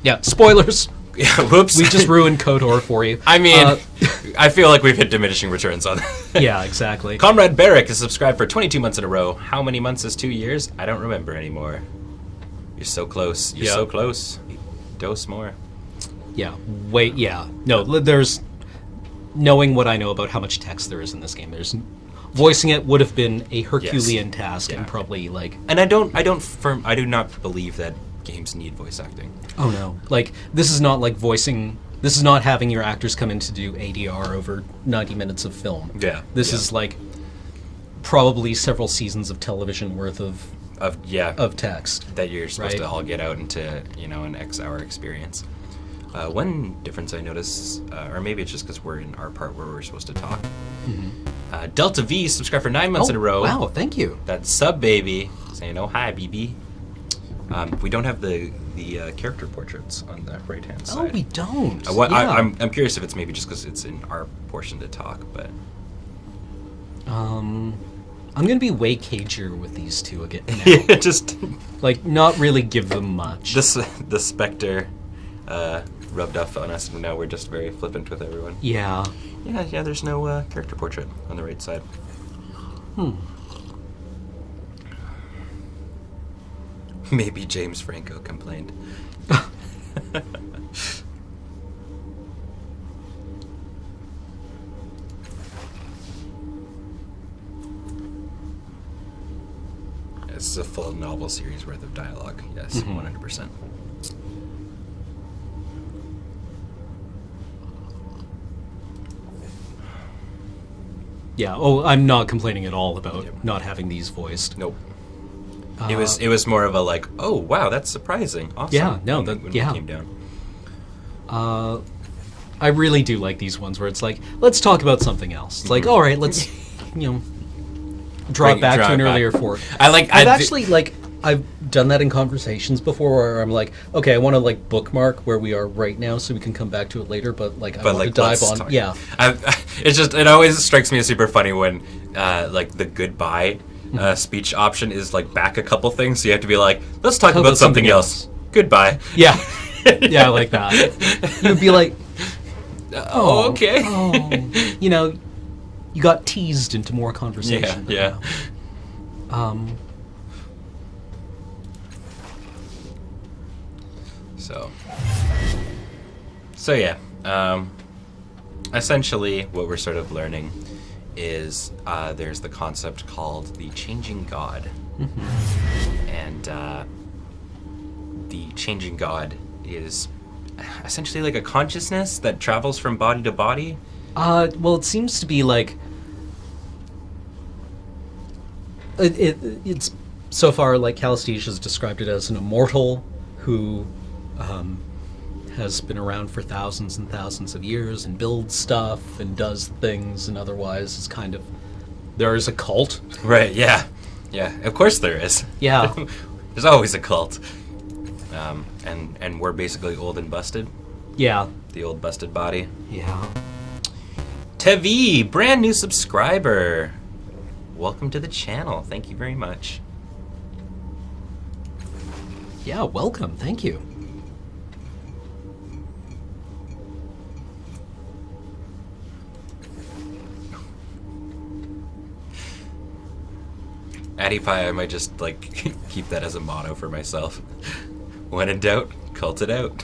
yeah, spoilers! Yeah, whoops. We just ruined KOTOR for you. I mean, I feel like we've hit diminishing returns on that. Yeah, exactly. Comrade Barrick is subscribed for 22 months in a row. How many months is 2 years? I don't remember anymore. You're so close. You're Yeah. so close. Dose more. Yeah, wait, yeah. No, there's... Knowing what I know about how much text there is in this game, voicing it would have been a Herculean task, Yeah. and probably, like... And I do not believe that games need voice acting. Oh, no. Like, this is not like voicing... This is not having your actors come in to do ADR over 90 minutes of film. Yeah, This yeah. is, like, probably several seasons of television worth of text. That you're supposed to Right. all get out into, an X-hour experience. One difference I notice, or maybe it's just because we're in our part where we're supposed to talk. Delta V subscribed for 9 months in a row. Wow, thank you. That sub baby saying, "Oh hi, BB." We don't have the character portraits on the right hand Oh, side. we don't. I'm curious if it's maybe just because it's in our portion to talk, but I'm gonna be way cagier with these two again now. just Like, not really give them much. the Spectre rubbed off on us, and now we're just very flippant with everyone. Yeah. Yeah. There's no character portrait on the right side. Maybe James Franco complained. This is a full novel series worth of dialogue. Yes, 100%. Yeah. Oh, I'm not complaining at all about not having these voiced. Nope. It was more of a like, oh wow, that's surprising, awesome. Yeah, no, when yeah. it came down. I really do like these ones where it's like, let's talk about something else. It's like, all right, let's, draw it back to an earlier fork. I've done that in conversations before where I'm like, okay, I want to like bookmark where we are right now so we can come back to it later, but like I want to dive let's on. talk. Yeah. It always strikes me as super funny when like the goodbye speech option is like back a couple things, so you have to be like, let's talk about something else. Goodbye. Yeah. Yeah, I like that. You'd be like, okay. You got teased into more conversation. Yeah. So yeah. Essentially, what we're sort of learning is there's the concept called the changing god, and the changing god is essentially like a consciousness that travels from body to body. Well, it seems to be like it's so far like Calistige has described it as an immortal who has been around for thousands and thousands of years and builds stuff and does things, and otherwise is kind of there is a cult. Right? Yeah. Of course there is. Yeah. There's always a cult. And we're basically old and busted. Yeah, The old busted body. Yeah. Tevi, brand new subscriber. Welcome to the channel. Thank you very much. Yeah, welcome. Thank you. Addy Pie, I might just like keep that as a motto for myself. When in doubt, cult it out.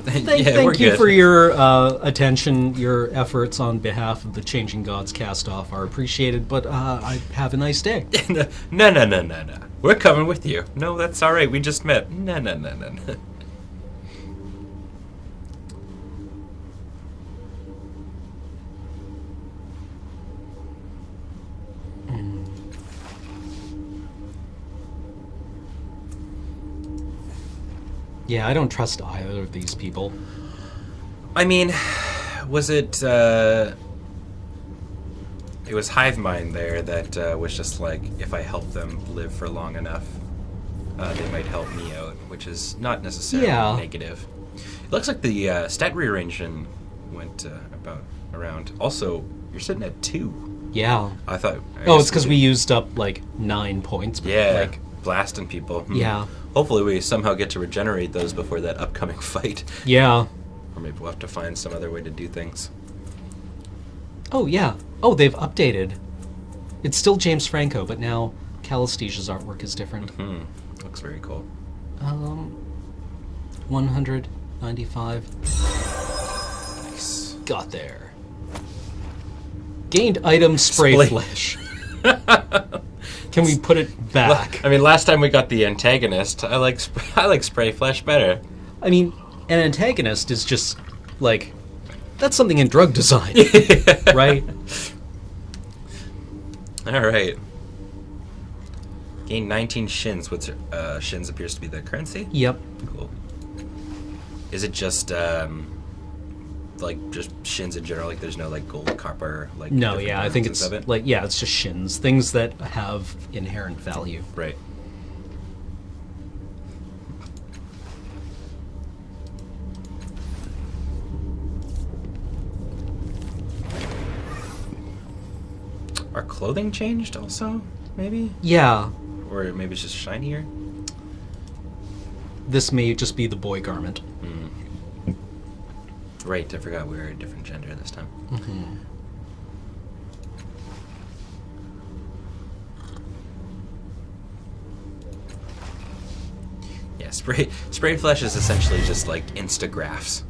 Thank we're you good. for your attention. Your efforts on behalf of the Changing Gods cast-off are appreciated, but I have a nice day. No. We're coming with you. No, that's all right. We just met. No. Yeah, I don't trust either of these people. I mean, was it? It was Hive Mind there that was just like, if I help them live for long enough, they might help me out, which is not necessarily negative. It looks like the stat rearrangement went around. Also, you're sitting at 2. Yeah. I thought. It's because we used up like 9 points. Yeah, Like, blasting people. yeah. Hopefully, we somehow get to regenerate those before that upcoming fight, Yeah. or maybe we'll have to find some other way to do things. Oh, yeah. Oh, they've updated. It's still James Franco, but now Calistesia's artwork is different. Looks very cool. 195. Nice. Got there. Gained item spray Splay. flesh. Can we put it back? I mean, last time we got the antagonist. I like spray flesh better. I mean, an antagonist is just like, that's something in drug design, right? All right. Gain 19 shins. Which shins appears to be the currency. Yep. Cool. Is it just like just shins in general? Like there's no like gold, copper, like No, different yeah, I think currencies it's of it? like, yeah, it's just shins, things that have inherent value. Right. Are clothing changed also? Maybe, Yeah, or maybe it's just shinier. this may just be the boy garment. Right, I forgot we were a different gender this time. Yeah, sprayed flesh is essentially just like instagraphs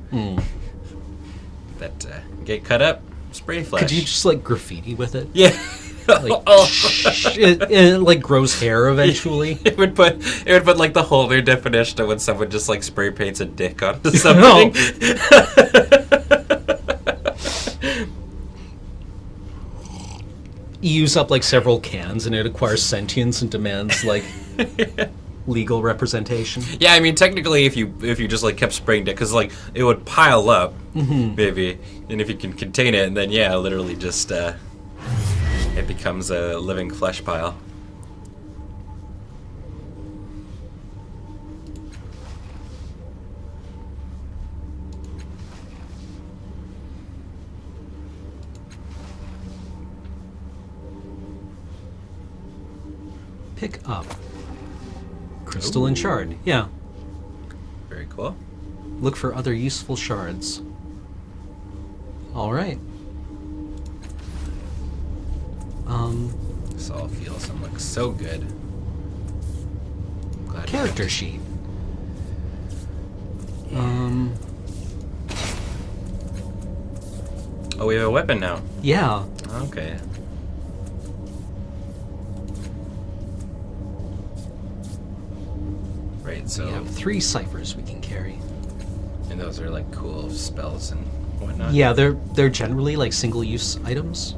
that get cut up. Spray flesh. Could you just like graffiti with it? Yeah. Like, it like grows hair eventually. It would put like the whole new definition of when someone just like spray paints a dick onto something. You use up like several cans and it acquires sentience and demands like legal representation. Yeah, I mean technically if you just like kept spraying it, because like it would pile up, maybe, and if you can contain it, and then yeah, literally just it becomes a living flesh pile. Pick up crystalline shard. Yeah. Very cool. Look for other useful shards. All right. This all feels and looks so good. Glad Character sheet. Oh, we have a weapon now. Yeah. Okay. Right, so We have 3 ciphers we can carry. and those are like cool spells and whatnot. Yeah, they're generally like single-use items.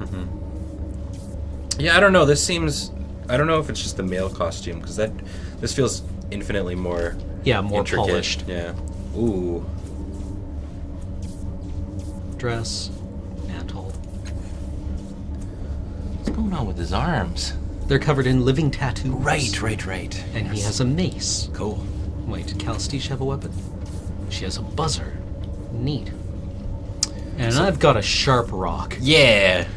Yeah, I don't know. This seems I don't know if it's just the male costume, because this feels infinitely more more intricate. polished. Yeah. Ooh. Dress, mantle. What's going on with his arms? They're covered in living tattoos. Right. And he has a mace. Cool. Wait, did Calistiche have a weapon? She has a buzzer. Neat. And I've got a sharp rock. Yeah.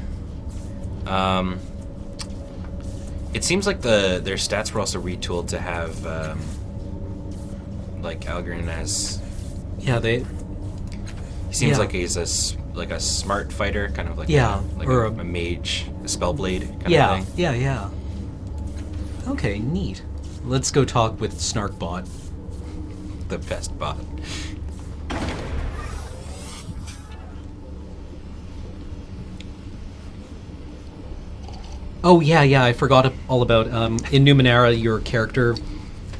It seems like their stats were also retooled to have like Algren as. Yeah, they. He seems Yeah. like he's a smart fighter, kind of like or a mage, a spellblade kind Yeah, of thing. yeah. Okay, neat. Let's go talk with Snarkbot. The best bot. Oh, yeah, I forgot all about, in Numenara, your character,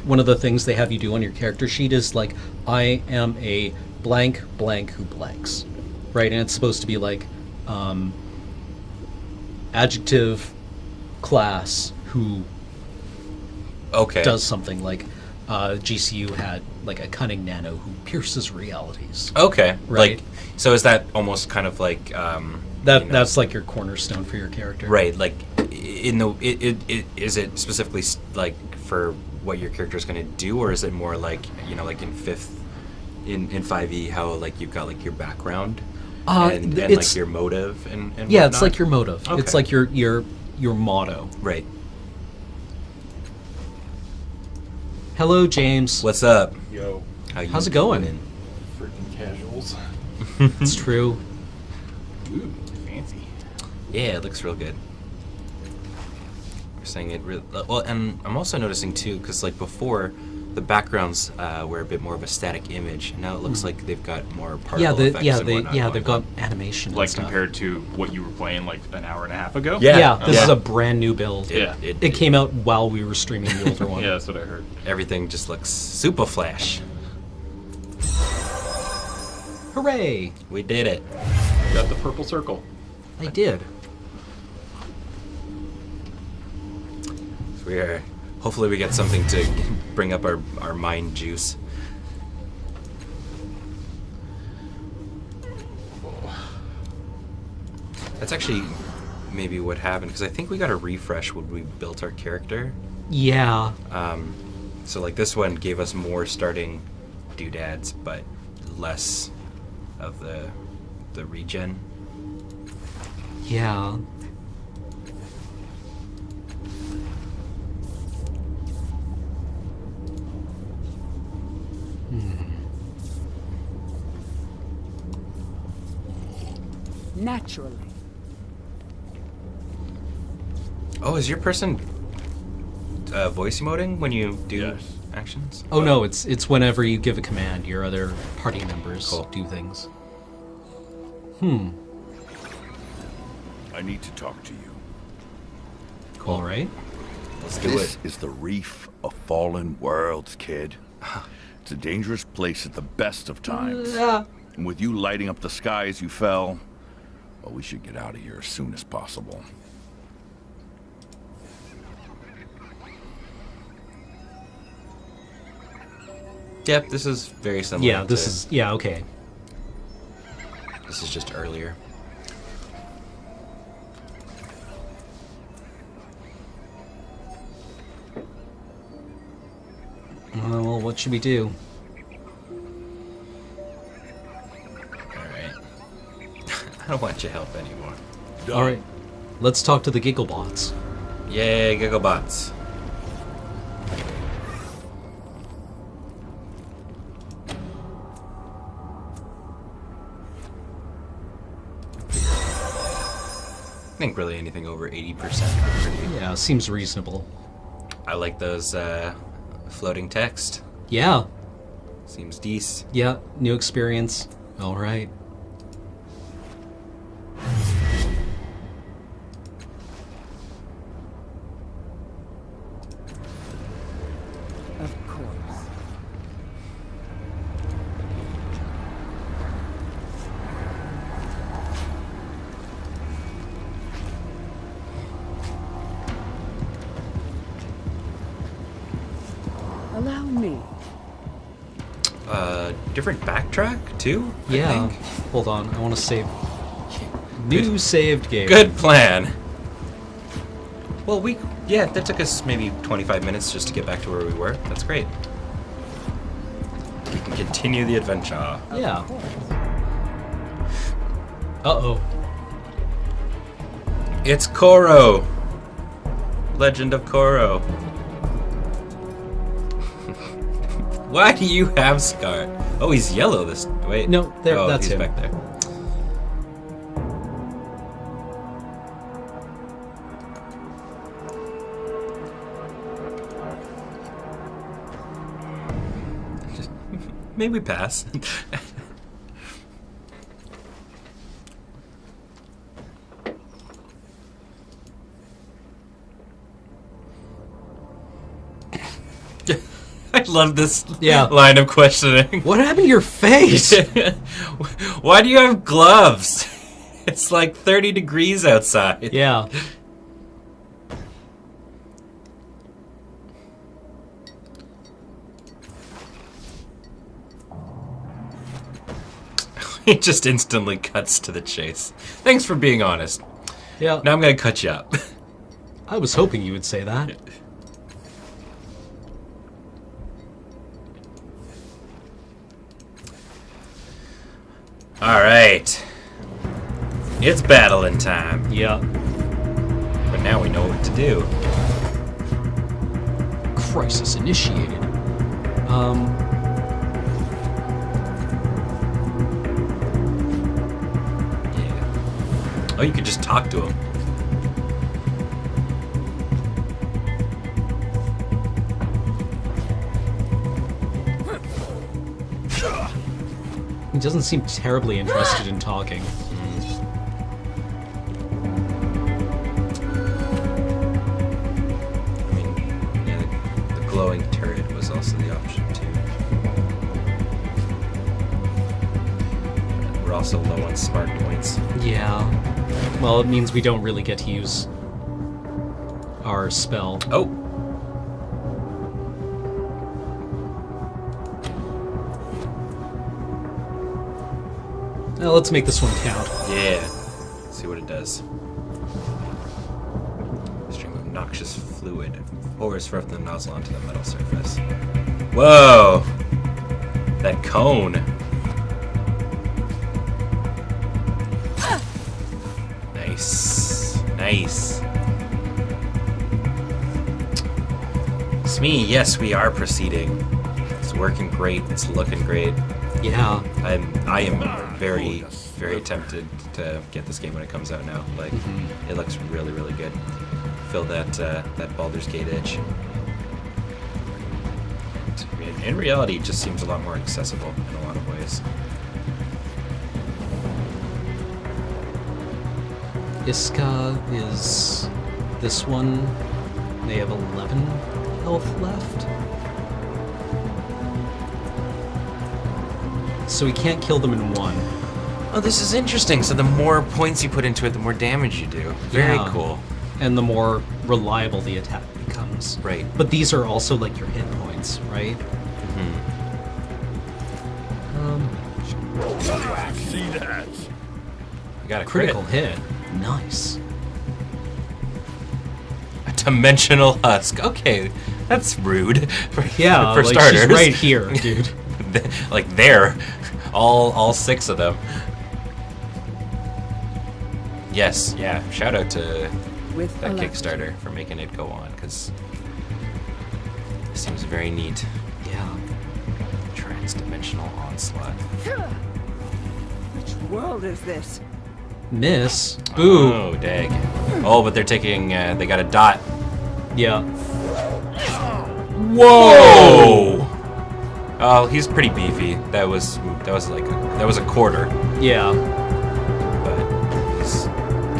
one of the things they have you do on your character sheet is, like, I am a blank who blanks, right? And it's supposed to be, like, adjective class who Okay. does something, like, GCU had, like, a cunning nano who pierces realities. Okay. Right. Like, so is that almost kind of like That's like your cornerstone for your character. right? Like, in the is it specifically like for what your character is going to do, or is it more like like in 5e how like you've got like your background and like your motive and Yeah, whatnot? it's like your motive. Okay. It's like your motto. Right. Hello, James. What's up? Yo, How's it going? doing? freaking casuals. It's true. Ooh, fancy. Yeah, it looks real good. We're saying it real well, and I'm also noticing too, because like before, the backgrounds were a bit more of a static image, and now it looks like they've got more particle effects and whatnot they've going got animation. Like and stuff. compared to what you were playing like an hour and a half ago. Yeah. This is a brand new build. Yeah. It came out while we were streaming the older one. Yeah, that's what I heard. Everything just looks super flash. Hooray! We did it. Got the purple circle. I did. So we are. Hopefully, we get something to bring up our mind juice. That's actually maybe what happened, because I think we got a refresh when we built our character. Yeah. So like this one gave us more starting doodads, but less of the regen. Yeah. Naturally. Oh, is your person voice emoting when you do Yes. actions? Oh no, it's whenever you give a command, your other party members Cool. do things. I need to talk to you. All right. Let's do This it. is the Reef of Fallen Worlds, kid. It's a dangerous place at the best of times. And with you lighting up the sky as you fell, well, we should get out of here as soon as possible. Yep, this is very similar. Yeah, this is okay. This is just earlier. Well, what should we do? Alright. I don't want your help anymore. All right. Let's talk to the Gigglebots. Yay, Gigglebots. I think really anything over 80% are pretty. Yeah, seems reasonable. I like those floating text. Yeah. Seems decent. Yeah, new experience. All right. Of course. me. Different backtrack too? I Yeah. think? Hold on. I want to save. New saved game. Good plan. Well, that took us maybe 25 minutes just to get back to where we were. That's great. We can continue the adventure. Yeah. Uh-oh. It's Koro. Legend of Koro. Why do you have Scar? Oh, he's yellow this... Wait. No, there. Oh, That's he's him. back there. Maybe pass. I love this line of questioning. What happened to your face? Why do you have gloves? It's like 30 degrees outside. Yeah. It just instantly cuts to the chase. Thanks for being honest. Yeah. Now I'm gonna cut you up. I was hoping you would say that. Alright. It's battling time. Yeah. But now we know what to do. Crisis initiated. Yeah. Oh, you could just talk to him. He doesn't seem terribly interested in talking. I mean, yeah, the glowing turret was also the option too. We're also low on smart points. Yeah. Well, it means we don't really get to use our spell. Oh! Now let's make this one count. Yeah. Let's see what it does. Stream of noxious fluid pours from the nozzle onto the metal surface. Whoa! That cone. Nice. Nice. Smee, yes, we are proceeding. It's working great. It's looking great. Yeah. I am very, very tempted to get this game when it comes out now. Like, it looks really, really good. Feel that Baldur's Gate itch. In reality, it just seems a lot more accessible in a lot of ways. Iska is this one. They have 11 health left. So we can't kill them in one. Oh, this is interesting. So the more points you put into it, the more damage you do. Very Yeah. cool. And the more reliable the attack becomes. Right. But these are also like your hit points, right? See that? You got a Critical crit. hit. Nice. A dimensional husk. Okay, that's rude. Yeah, for like starters. she's right here, dude. Like there, all 6 of them. Yes, yeah. Shout out to With that alacrity. Kickstarter for making it go on, because it seems very neat. Yeah. Trans-dimensional onslaught. Which world is this? Miss. Boo. Oh, dag. Oh, but they're taking. They got a dot. Yeah. Whoa! Oh, he's pretty beefy. That was a quarter. Yeah. But he's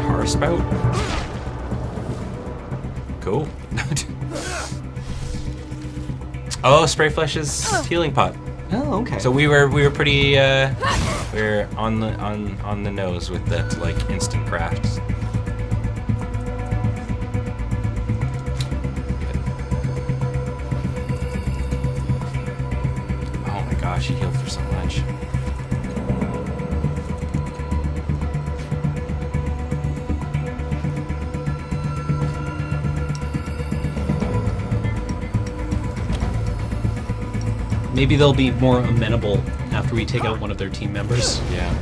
tar spout. Cool. Oh, Spray Flesh's healing pot. Oh, okay. So we were pretty we were on the nose with that like instant crafts. gosh, he healed for so much. Maybe they'll be more amenable after we take out one of their team members. Yeah.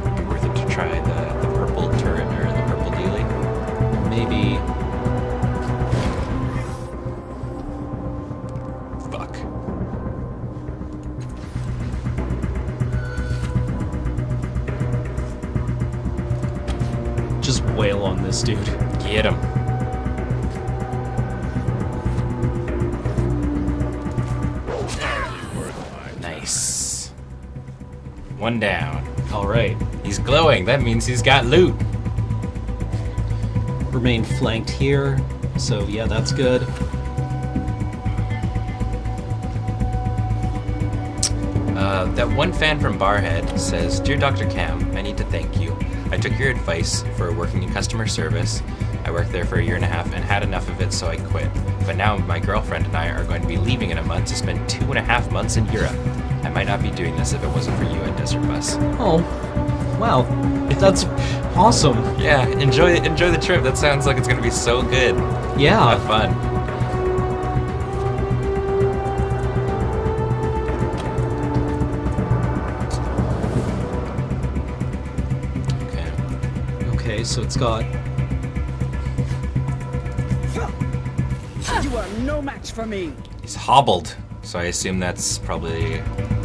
It'd be worth it to try the purple turret or the purple dealie. Maybe. Fuck. Just wail on this dude. Get him. Nice. One down. All right. He's glowing. That means he's got loot. Remain flanked here. So yeah, that's good. That one fan from Barhead says, "Dear Dr. Cam, I need to thank you. I took your advice for working in customer service. I worked there for a year and a half and had enough of it, so I quit. But now my girlfriend and I are going to be leaving in a month to spend 2.5 months in Europe. I might not be doing this if it wasn't for you at Desert Bus." Oh, wow. That's awesome. Yeah, enjoy the trip. That sounds like it's going to be so good. Yeah. Have fun. Okay, so it's got. You are no match for me. He's hobbled, so I assume that's probably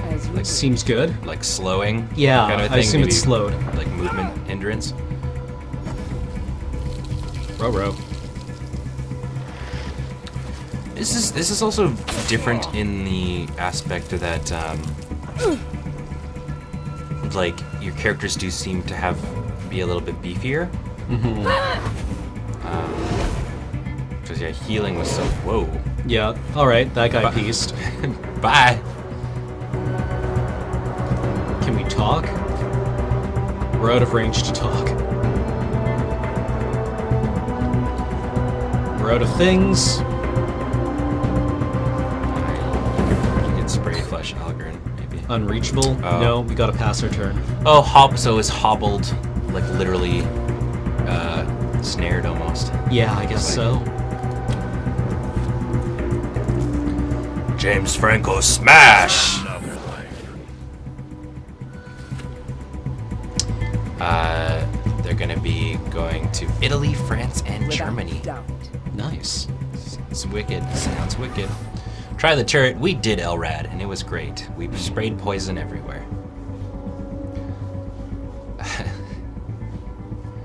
As you Seems good. like slowing. Yeah, kind of I thing, assume it's maybe, slowed. like movement hindrance. Row. This is also different in the aspect that like your characters do seem to be a little bit beefier. Mm-hmm. Because yeah, healing was so whoa. Yeah. All right, that guy pieced. Bye. Can we talk? We're out of range to talk. We're out of things. You could spray flesh Algren, maybe. Unreachable. Oh. No, we gotta pass our turn. Oh, so it's hobbled, like literally snared almost. Yeah, I guess so. James Franco smash! They're gonna be going to Italy, France, and Germany. doubt. Nice. It's wicked. Sounds wicked. Try the turret. We did LRAD, and it was great. We sprayed poison everywhere.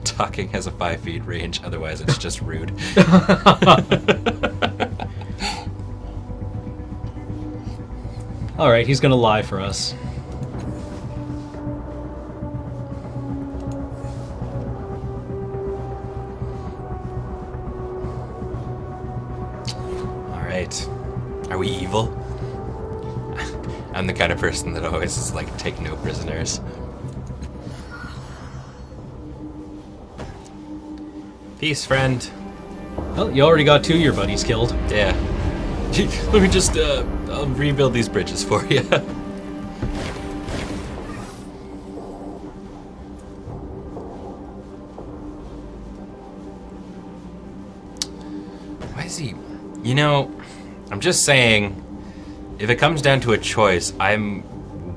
Talking has a 5 feet range, otherwise it's just rude. All right, he's gonna lie for us. All right. Are we evil? I'm the kind of person that always is like, take no prisoners. Peace, friend. Well, you already got 2 of your buddies killed. Yeah. Let me just, I'll rebuild these bridges for you. Why is he... You know, I'm just saying, if it comes down to a choice, I'm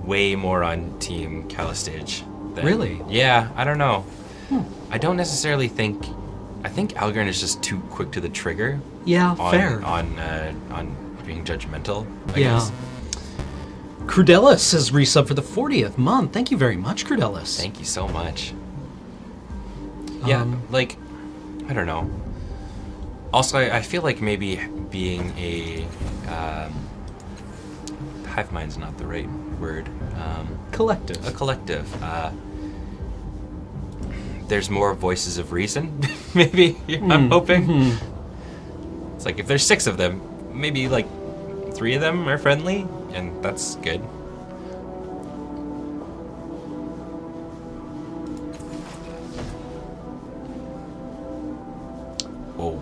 way more on Team Calistage. Really? Yeah, I don't know. I don't necessarily think... I think Algren is just too quick to the trigger. Yeah, fair. On being judgmental, I Yeah. guess. Crudelis has resubbed for the 40th month. Thank you very much, Crudelis. Thank you so much. Yeah, like, I don't know. Also, I feel like maybe being a... hive mind's not the right word. Collective. A collective. There's more voices of reason, maybe, I'm hoping. It's like, if there's 6 of them, maybe, like, 3 of them are friendly, and that's good. Whoa.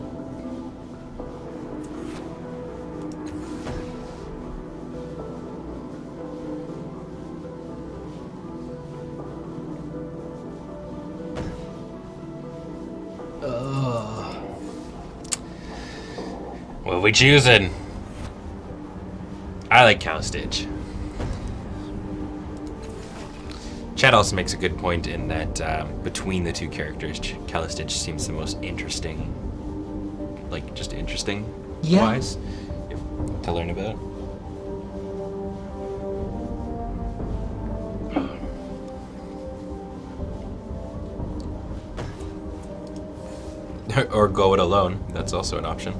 What are we choosing? I like Calistage. Chad also makes a good point in that between the two characters, Calistage seems the most interesting. Like, just interesting wise to learn about. Or go it alone. That's also an option.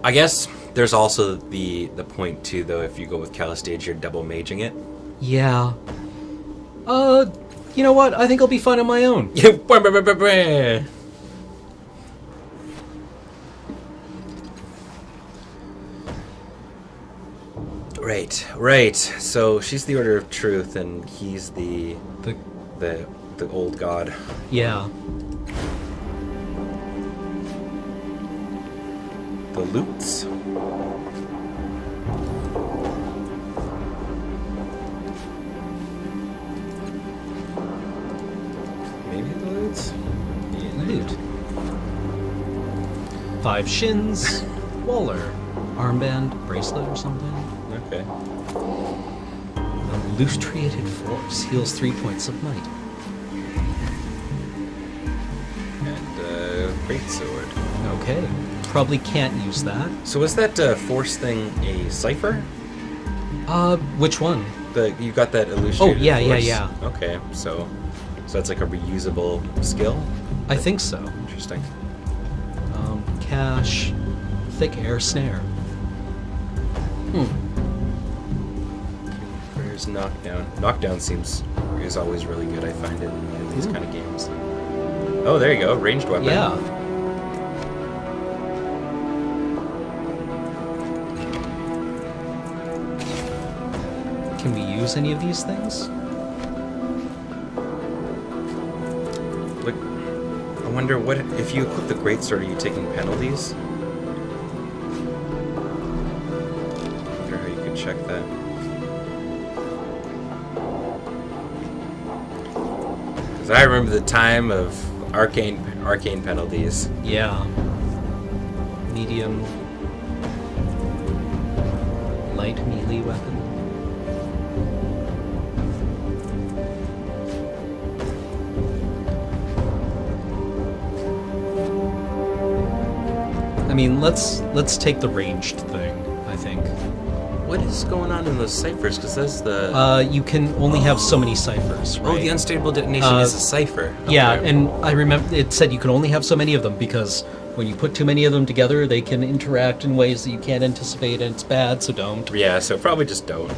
I guess there's also the point too, though. If you go with Calistage, you're double maging it. Yeah. You know what? I think I'll be fine on my own. Right. So she's the Order of Truth, and he's the old god. Yeah. The Loots. Maybe the Loots? Loot. 5 shins, Waller, armband, bracelet or something. Okay. A loose created force heals 3 points of might. And great sword. Okay. Probably can't use that. So was that force thing a cipher? Which one? You got that illusion. Yeah. Okay, so that's like a reusable skill. I think so. Interesting. Cash, thick air snare. Where's knockdown? Knockdown is always really good. I find it in these kind of games. Oh, there you go, ranged weapon. Yeah. Can we use any of these things? Look, I wonder what if you equip the greatsword, are you taking penalties? I wonder how you could check that. Because I remember the time of arcane penalties. Yeah. Medium. Light melee weapon. I mean, let's take the ranged thing, I think. What is going on in those ciphers? Because that's the... You can only have so many ciphers, right? Oh, the unstable detonation is a cipher. Yeah, Okay. and I remember it said you can only have so many of them because when you put too many of them together, they can interact in ways that you can't anticipate, and it's bad, so don't. Yeah, so probably just don't.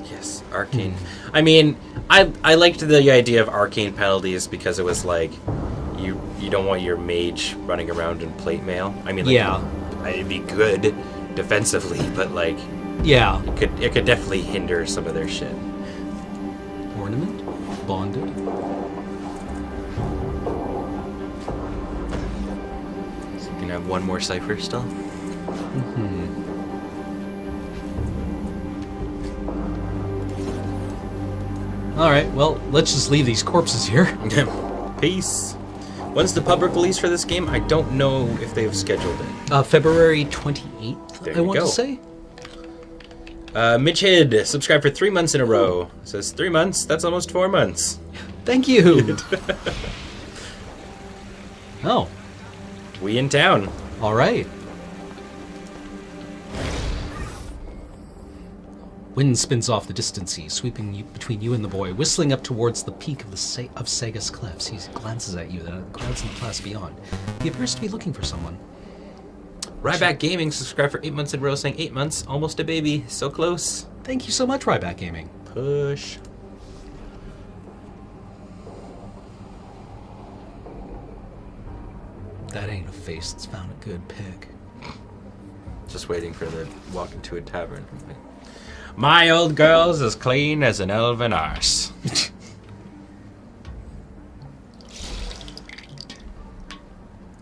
Yes, arcane. I mean, I liked the idea of arcane penalties because it was like you don't want your mage running around in plate mail. I mean, like, Yeah. it'd be good defensively, but like Yeah. it could definitely hinder some of their shit. Ornament? Bonded? So you can have one more cipher still. Alright, well, let's just leave these corpses here. Peace. When's the public release for this game? I don't know if they've scheduled it. February 28th, There I you want go. to say. Mitch Hid, subscribed for 3 months in a row. Says 3 months? That's almost 4 months. Thank you. Oh, We in town. alright. Wind spins off the distant sea, sweeping between you and the boy, whistling up towards the peak of of Sagas Cliffs. He glances at you, then crowds in the class beyond. He appears to be looking for someone. Ryback Gaming, subscribed for 8 months in a row, saying 8 months, almost a baby, so close. Thank you so much, Ryback Gaming. Push. That ain't a face that's found a good pig. Just waiting for the walk into a tavern. My old girl's as clean as an elven arse.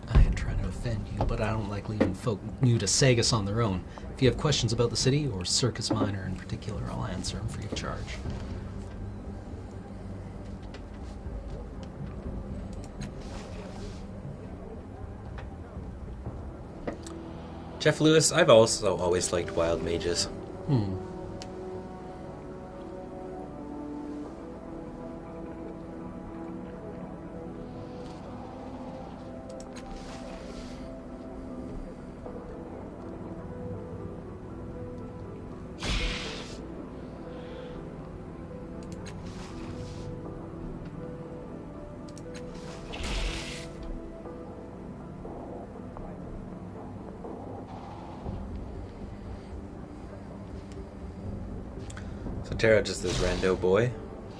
I ain't trying to offend you, but I don't like leaving folk new to Sagas on their own. If you have questions about the city, or Circus Minor in particular, I'll answer them free of charge. Jeff Lewis, I've also always liked wild mages. So Tara just this rando boy?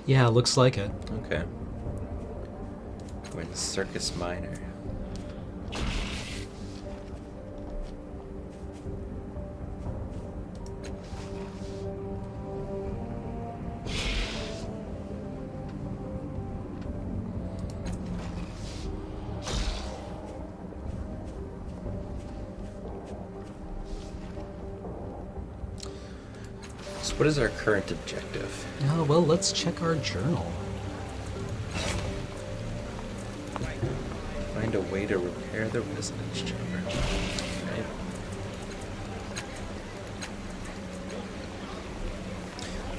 Yeah, looks like it. Okay. We're in Circus Minor. So what is our current objective? Oh, well, let's check our journal. Find a way to repair the resonance chamber. Right.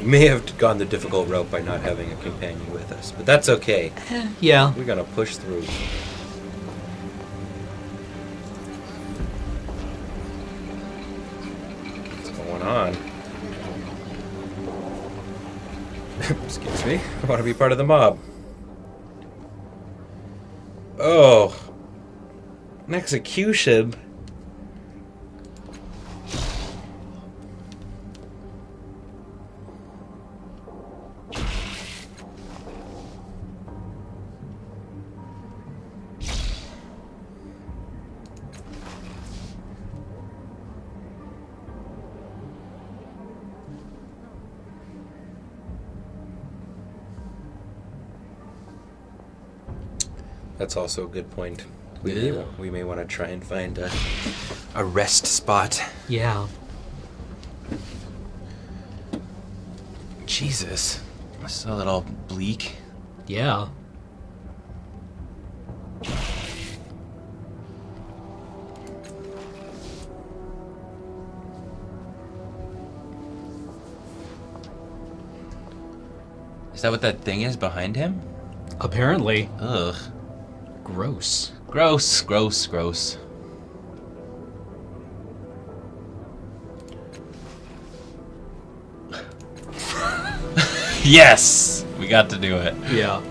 We may have gone the difficult route by not having a companion with us, but that's okay. Yeah. We're gonna push through. What's going on? Excuse me. I want to be part of the mob. Oh. An execution. That's also a good point. We may want to try and find a rest spot. Yeah. Jesus. This is a little bleak. Yeah. Is that what that thing is behind him? Apparently. Ugh. Gross. Gross, gross, gross. Yes! We got to do it. Yeah.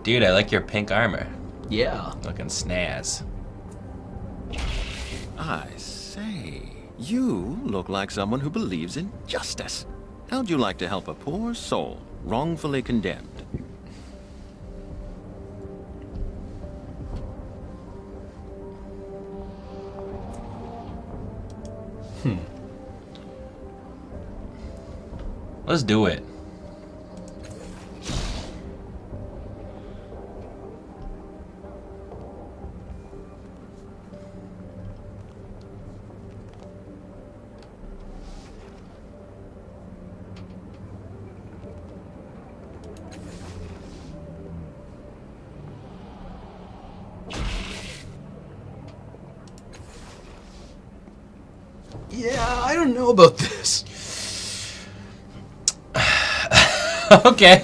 Dude, I like your pink armor. Yeah. Looking snaz. I say, you look like someone who believes in justice. How'd you like to help a poor soul wrongfully condemned? Let's do it. Yeah, I don't know about this. Okay.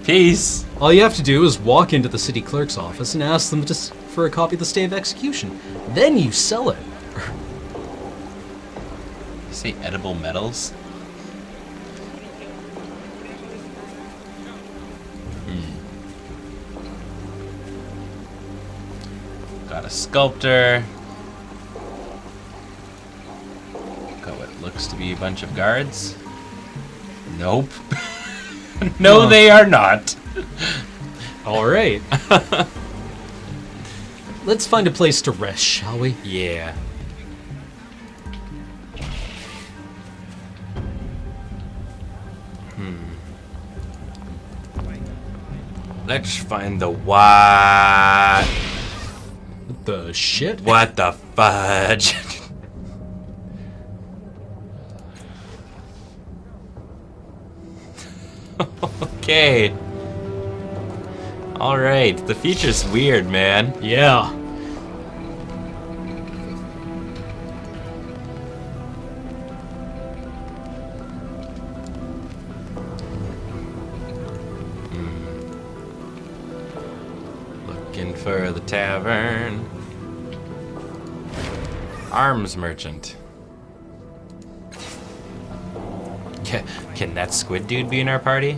Peace. All you have to do is walk into the city clerk's office and ask them for a copy of the stay of execution. Then you sell it. You say edible metals? Got a sculptor. Got what looks to be a bunch of guards. Nope. No, they are not. All right. Let's find a place to rest, shall we? Yeah. Let's find the what? The shit? What the fudge? Okay. Alright, the feature's weird, man. Yeah. Looking for the tavern. Arms merchant. Can that squid dude be in our party?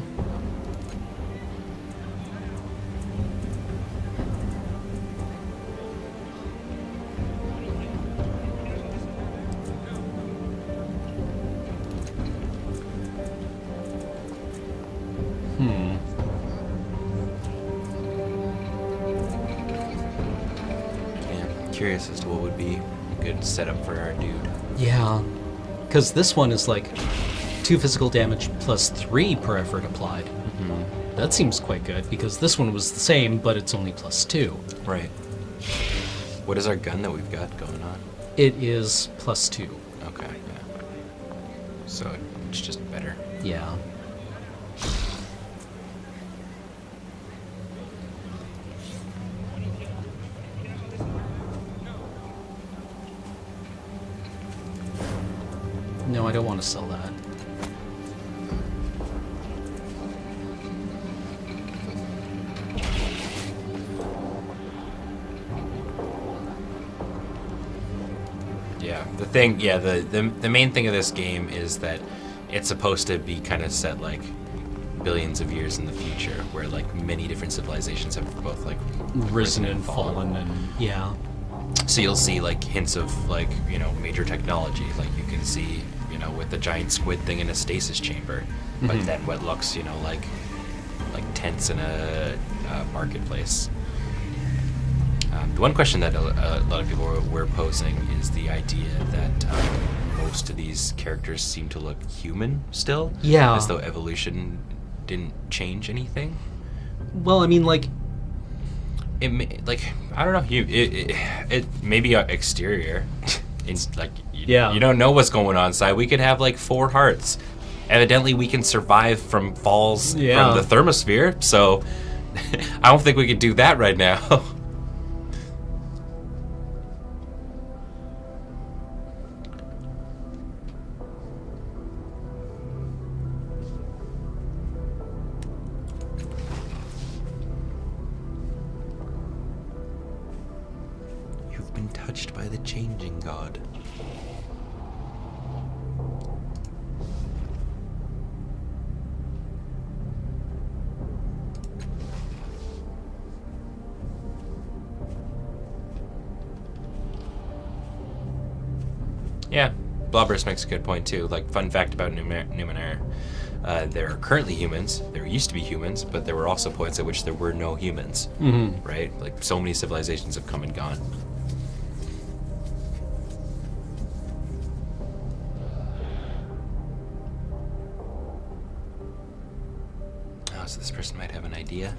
Curious as to what would be a good setup for our dude. Yeah, because this one is like 2 physical damage plus 3 per effort applied. That seems quite good because this one was the same, but it's only plus 2. Right. What is our gun that we've got going on? It is plus 2. Okay, yeah. So it's just better. Yeah. No, I don't want to sell that. Yeah, the main thing of this game is that it's supposed to be kind of set like billions of years in the future, where like many different civilizations have both like Risen and fallen, and yeah. So you'll see like hints of like, you know, major technology, like you can see, you know, with the giant squid thing in a stasis chamber, but then what looks, you know, like tents in a marketplace. The one question that a lot of people were posing is the idea that most of these characters seem to look human still. Yeah. As though evolution didn't change anything. Well, I mean, like, I don't know. It maybe exterior. It's like you don't know what's going on inside. We could have like 4 hearts. Evidently, we can survive from falls from the thermosphere. So I don't think we could do that right now. You've been touched by the changing god. Yeah, Blobberus makes a good point too. Like, fun fact about Numenara. There are currently humans. There used to be humans, but there were also points at which there were no humans. Right? Like, so many civilizations have come and gone. Oh, so this person might have an idea.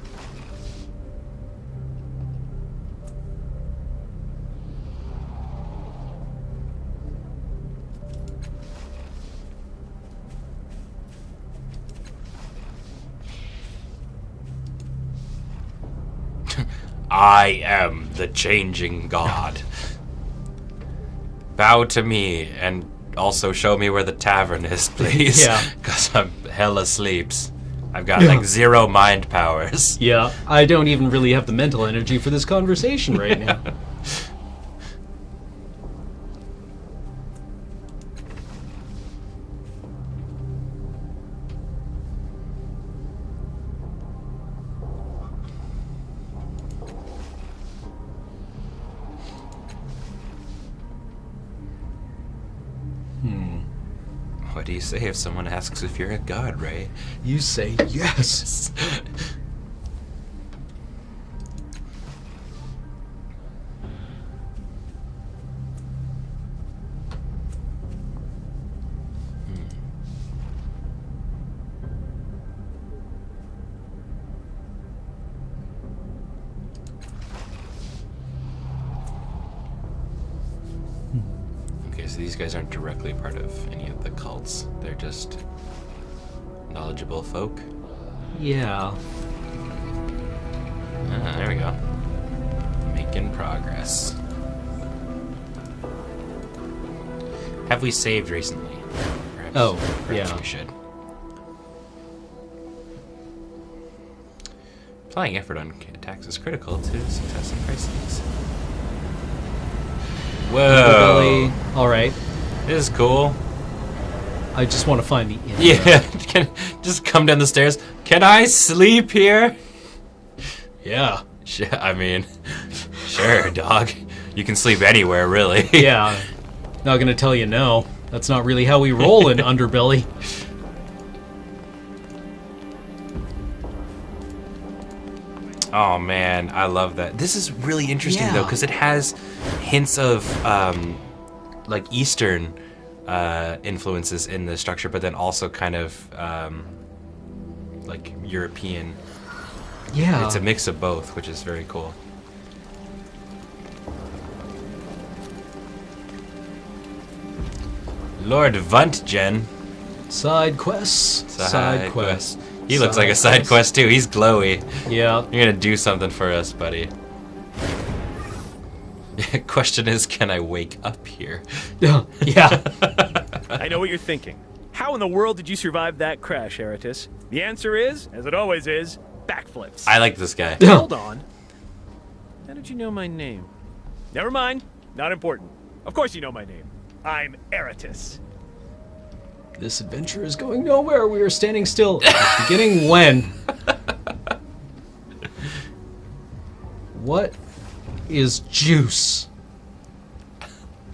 I am the changing god. Bow to me and also show me where the tavern is, please. Yeah. Because I'm hella sleeps. I've got like 0 mind powers. Yeah, I don't even really have the mental energy for this conversation right now. What do you say if someone asks if you're a god, Ray? You say yes. Okay, so these guys aren't directly part of any of the cults. They're just knowledgeable folk. Yeah. Ah, there we go. Making progress. Have we saved recently? Perhaps yeah. we should. Applying effort on attacks is critical to success in crises. Whoa. Underbelly. All right. This is cool. I just want to find the inn. Yeah, just come down the stairs. Can I sleep here? Yeah. I mean, sure, dog. You can sleep anywhere, really. Yeah. Not gonna tell you no. That's not really how we roll in Underbelly. Oh man, I love that. This is really interesting though, Yeah. because it has hints of like Eastern influences in the structure, but then also kind of like European. Yeah. It's a mix of both, which is very cool. Lord Vuntgen. Side quests. Side quests. He looks like a side quest too. He's glowy. Yeah. You're gonna do something for us, buddy. Question is, can I wake up here? Yeah. I know what you're thinking. How in the world did you survive that crash, Eratus? The answer is, as it always is, backflips. I like this guy. Hold on. How did you know my name? Never mind. Not important. Of course you know my name. I'm Eratus. This adventure is going nowhere. We are standing still. Beginning when? What is juice?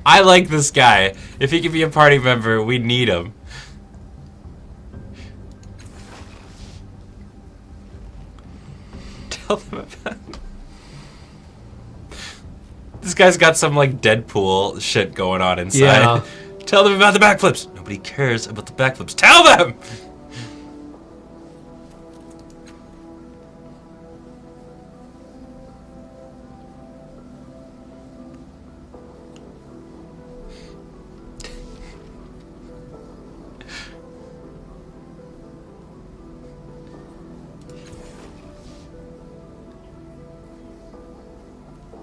I like this guy. If he could be a party member, we need him. Tell them about... This guy's got some like Deadpool shit going on inside. Yeah. Tell them about the backflips. Nobody cares about the backflips. Tell them!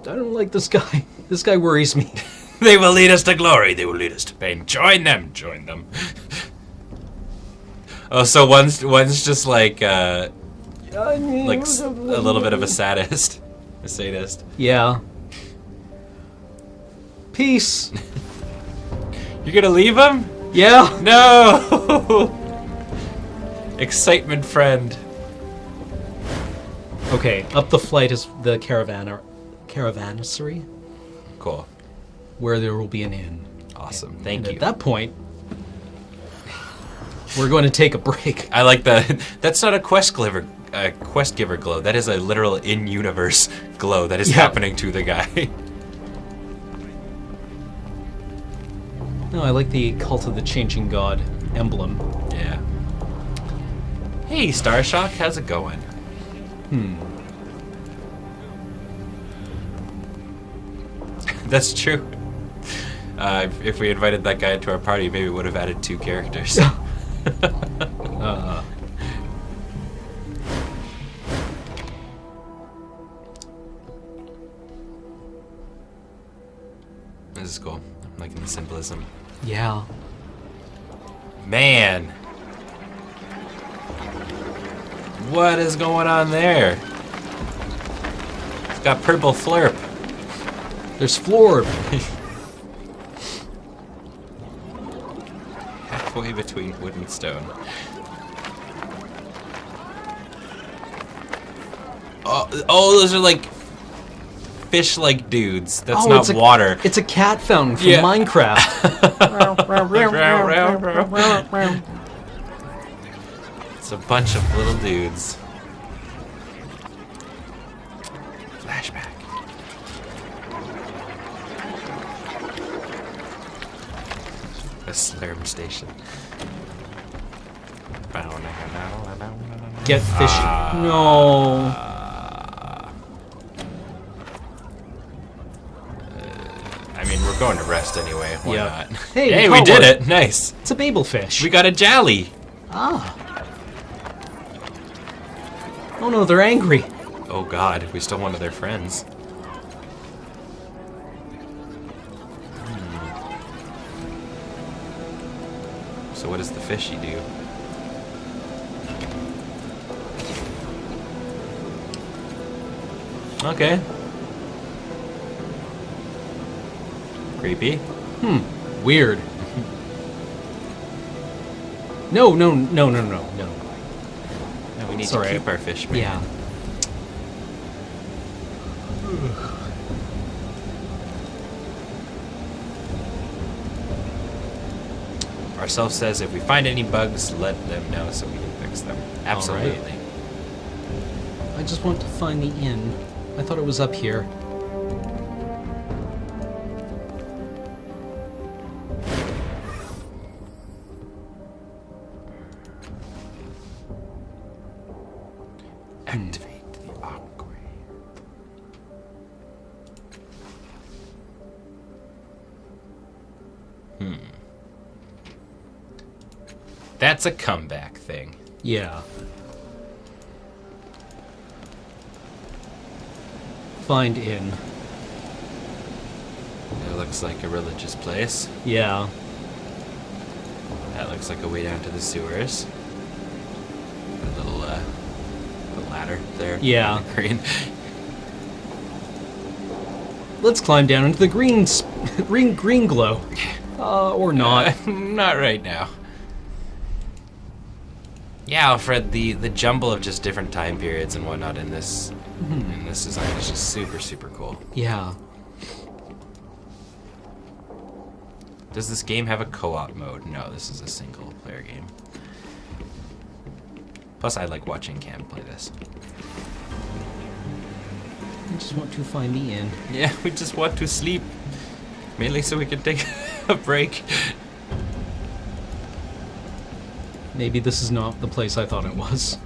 I don't like this guy. This guy worries me. They will lead us to glory. They will lead us to pain. Join them. Join them. Oh, so one's just like a little bit of a sadist, a sadist. Yeah. Peace. You're gonna leave him? Yeah. No. Excitement, friend. Okay, up the flight is the caravanserai, Cool. where there will be an inn. Awesome. Thank And you. at that point, we're going to take a break. I like that. That's not a quest giver glow. That is a literal in-universe glow that is happening to the guy. No, I like the Cult of the Changing God emblem. Yeah. Hey, Starshock, how's it going? That's true. If we invited that guy into our party, maybe we would have added 2 characters. This is cool. I'm liking the symbolism. Yeah. Man. What is going on there? It's got purple flurp. There's Florb. Halfway between wood and stone. Oh, those are like fish-like dudes. That's not water. It's a cat fountain from Yeah. Minecraft. It's a bunch of little dudes. Flashback. A slurm station. Get fishy. No. I mean, we're going to rest anyway. Why Yeah. not? Hey, Hey, we we did caught it. Nice. It's a babel fish. We got a jolly. Ah. Oh no, they're angry. Oh God, we stole one of their friends. So what does the fishy do? Okay. Creepy. Weird. No. No, we need Sorry. to keep our fish, man. Yeah. Ourself says if we find any bugs, let them know so we can fix them. Absolutely. I just want to find the inn. I thought it was up here. Activate the archway. That's a comeback thing. Yeah. Find inn. It looks like a religious place. Yeah. That looks like a way down to the sewers. A little ladder there. Yeah. Green. Let's climb down into the green glow. Or not. Not right now. Yeah, Alfred, the jumble of just different time periods and whatnot in this design is just super, super cool. Yeah. Does this game have a co-op mode? No, this is a single player game. Plus, I like watching Cam play this. I just want to find the inn. Yeah, we just want to sleep. Mainly so we can take a break. Maybe this is not the place I thought it was.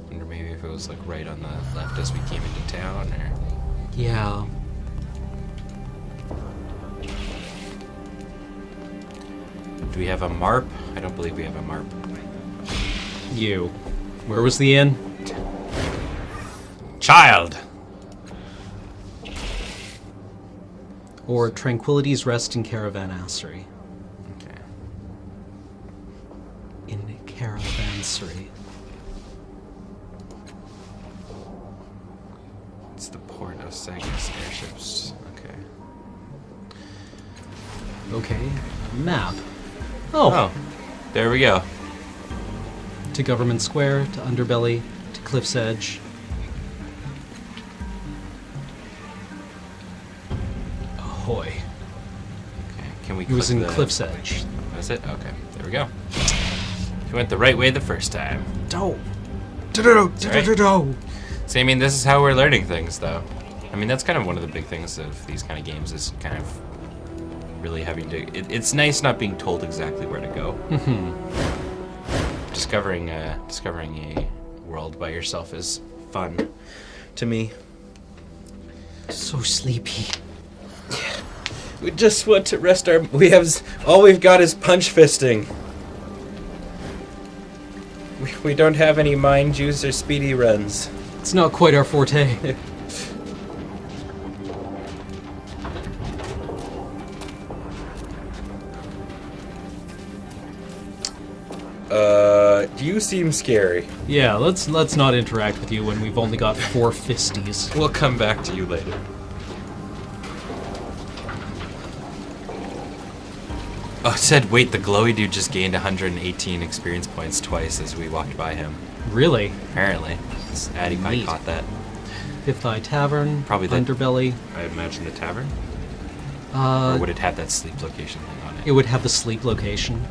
Wonder maybe if it was like right on the left as we came into town, or Yeah. do we have a MARP? I don't believe we have a MARP. You. Where was the inn? Child. Or Tranquility's Rest in Caravanserai. Okay. In Caravanserai. It's the port of Cygnus airships. Okay. Okay. Map. Oh. There we go. To Government Square, to Underbelly, to Cliff's Edge. Ahoy. Okay. Can we It was click in the... Cliff's Edge. Was it? Okay. There we go. You went the right way the first time. Do. See, I mean, this is how we're learning things, though. I mean, that's kind of one of the big things of these kind of games is kind of really having to... It's nice not being told exactly where to go. Discovering a world by yourself is fun to me. So sleepy. We just want to rest our... all we've got is punch fisting. We don't have any mind juice or speedy runs. It's not quite our forte. You seem scary. Yeah, let's not interact with you when we've only got 4 fisties. We'll come back to you later. Oh, it said, wait, the glowy dude just gained 118 experience points twice as we walked by him. Really? Apparently. Addy probably Neat. caught that. Fifth Eye Tavern, Probably the- Underbelly. I imagine the tavern? Or would It it have that sleep location thing on it? would have the sleep location.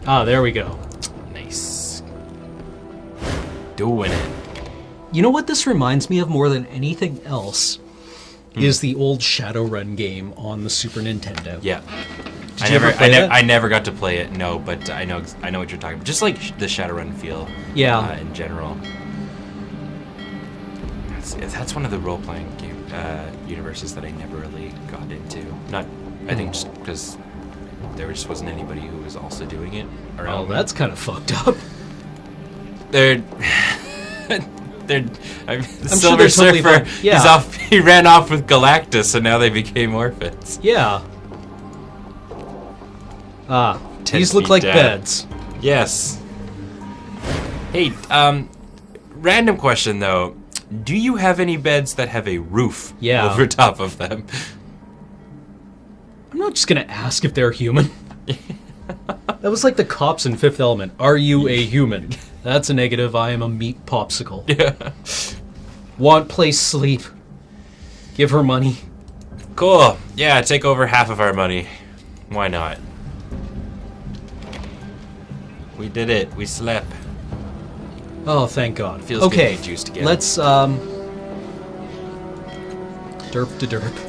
Ah, there we go. Nice. Doing it. You know what this reminds me of more than anything else? Is the old Shadowrun game on the Super Nintendo. Yeah. Did you ever play that? I never got to play it, no, but I know what you're talking about. Just like the Shadowrun feel Yeah. in general. That's That's one of the role-playing game universes that I never really got into. Not, I think just because there just wasn't anybody who was also doing it around. Oh, that's kind of fucked up. They're I'm Silver sure they're totally Surfer. fine. Yeah. He's off. He ran off with Galactus, and now they became orphans. Yeah. Ah, 10 these look feet like down. beds. Yes. Hey, random question though. Do you have any beds that have a roof over top of them? I'm not just gonna ask if they're human. That was like the cops in Fifth Element. Are you a human? That's a negative. I am a meat popsicle. Yeah. Want place sleep. Give her money. Cool. Yeah, take over half of our money. Why not? We did it. We slept. Oh, thank God. Feels okay, good to be juiced again. let's derp to derp.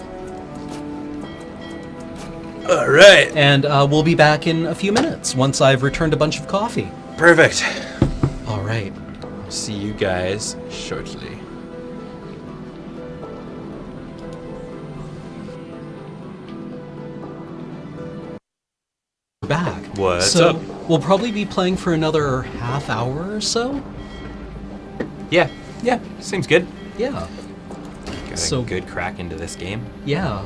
All right. And we'll be back in a few minutes once I've returned a bunch of coffee. Perfect. All right. See you guys shortly. We're back. What's so up? We'll probably be playing for another half hour or so. Yeah. Seems good. Yeah. Got So- a good crack into this game. Yeah.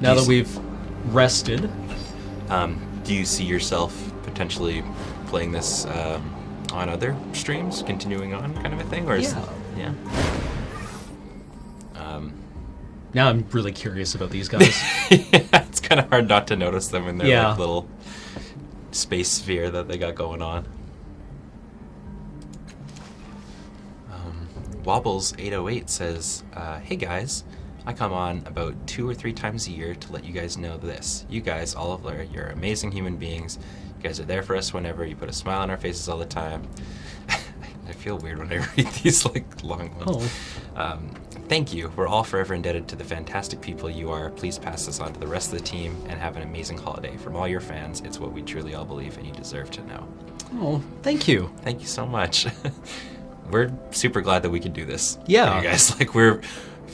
Now that we've rested. Do you see yourself potentially playing this on other streams, continuing on, kind of a thing, or is yeah? Now I'm really curious about these guys. It's kind of hard not to notice them in their like, little space sphere that they got going on. Wobbles808 says, "Hey guys, I come on about 2 or 3 times a year to let you guys know this. You guys, all of you're amazing human beings. You guys are there for us whenever. You put a smile on our faces all the time." I feel weird when I read these like long ones. Thank you. We're all forever indebted to the fantastic people you are. Please pass this on to the rest of the team and have an amazing holiday. From all your fans, it's what we truly all believe and you deserve to know. Oh, thank you. Thank you so much. We're super glad that we can do this. Yeah. You guys, like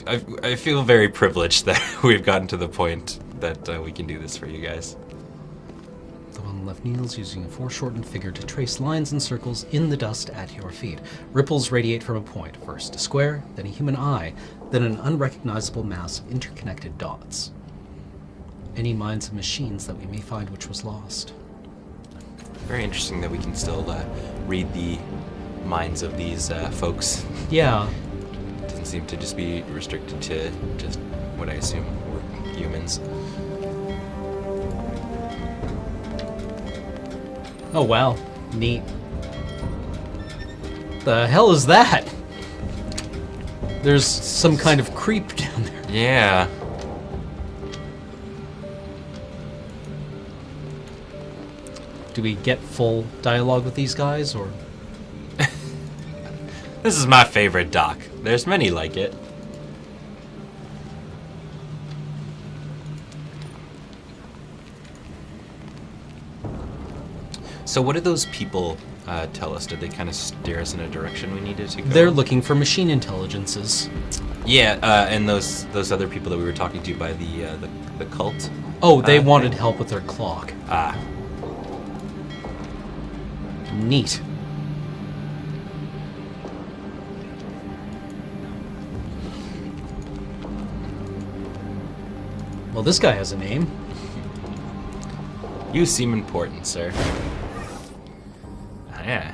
I feel very privileged that we've gotten to the point that we can do this for you guys. The one left kneels, using a foreshortened figure to trace lines and circles in the dust at your feet. Ripples radiate from a point, first a square, then a human eye, then an unrecognizable mass of interconnected dots. Any minds of machines that we may find which was lost. Very interesting that we can still read the minds of these folks. Yeah. Doesn't seem to just be restricted to just what I assume were humans. Oh wow, neat. The hell is that? There's some kind of creep down there. Yeah. Do we get full dialogue with these guys, or? This is my favorite dock. There's many like it. So what did those people tell us? Did they kind of steer us in a direction we needed to go? They're looking for machine intelligences. Yeah, and those other people that we were talking to by the cult. Oh, they wanted help with their clock. Ah. Neat. Well, this guy has a name. You seem important, sir. Yeah.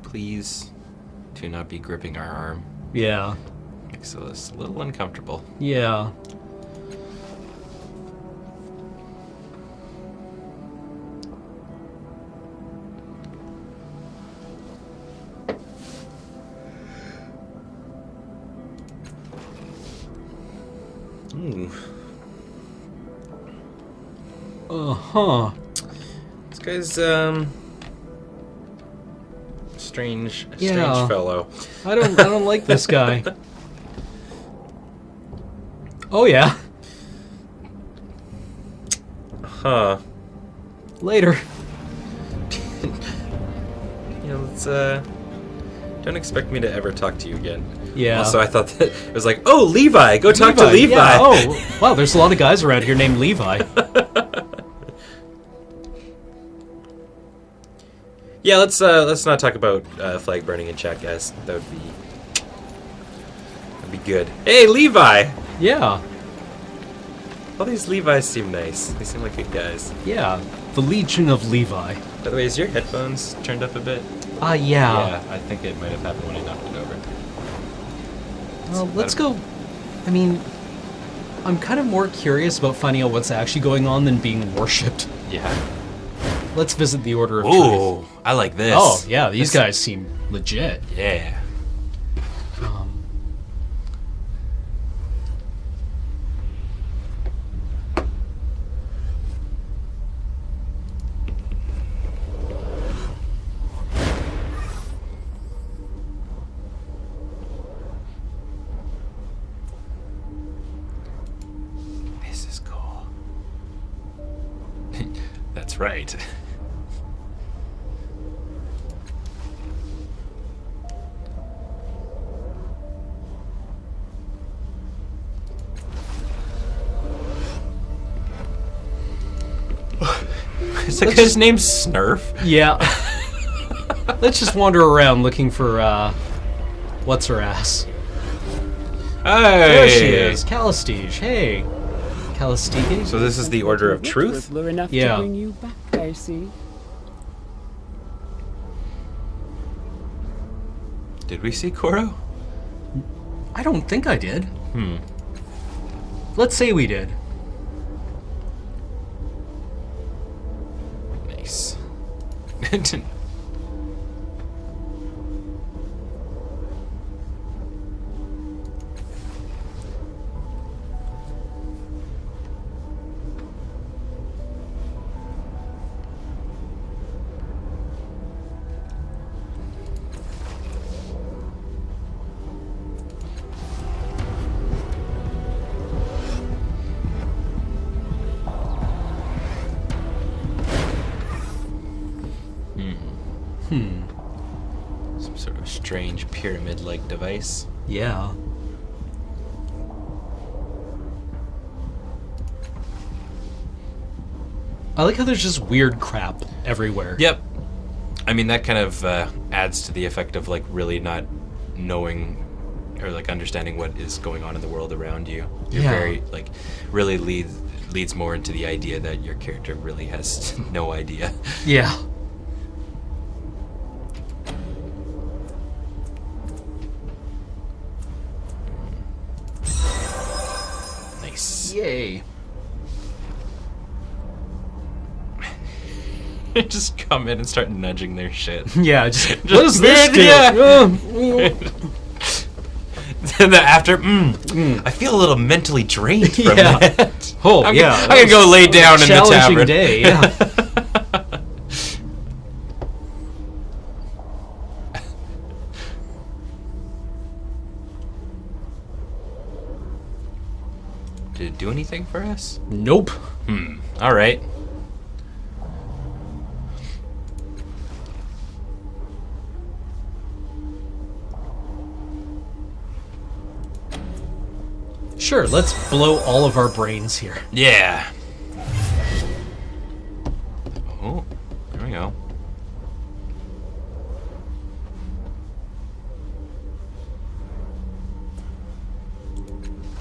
Please do not be gripping our arm. Yeah. Makes us a little uncomfortable. Yeah. Ooh. Uh-huh. This guy's strange Yeah. fellow. I don't like this guy. Oh yeah. Huh. Later. Yeah, let's don't expect me to ever talk to you again. Yeah. Also, I thought that it was like, oh, Levi, go talk to Levi. Yeah. Oh, wow, there's a lot of guys around here named Levi. Yeah, let's not talk about flag burning in chat, guys. That'd be good. Hey, Levi. Yeah. All these Levi's seem nice. They seem like good guys. Yeah. The Legion of Levi. By the way, is your headphones turned up a bit? Yeah. Yeah, I think it might have happened when I knocked it over. Well, let's go. I mean, I'm kind of more curious about finding out what's actually going on than being worshipped. Yeah. Let's visit the Order of Ooh, Truth. I like this. Oh, yeah, these guys seem legit. Yeah. This is cool. That's right. Is that guy's name Snurf? Yeah. Let's just wander around looking for, what's her ass? Hey! There she is, Callistige. Hey. Callistige? So this is the Order of Witch Truth? Whistler enough Yeah. to bring you back, I see. Did we see Koro? I don't think I did. Let's say we did. Nice. Some sort of strange pyramid-like device. Yeah. I like how there's just weird crap everywhere. Yep. I mean, that kind of adds to the effect of, like, really not knowing or, like, understanding what is going on in the world around you. You're Yeah. very, like, really leads more into the idea that your character really has no idea. Yeah. Nice. Yay. Just come in and start nudging their shit. Yeah, just what does this do? Yeah. And then after, I feel a little mentally drained from Yeah. that. Oh, I'm yeah. gonna go lay down in the Challenging tavern. day, yeah. Did it do anything for us? Nope. All right. Sure, let's blow all of our brains here. Yeah. Oh, there we go.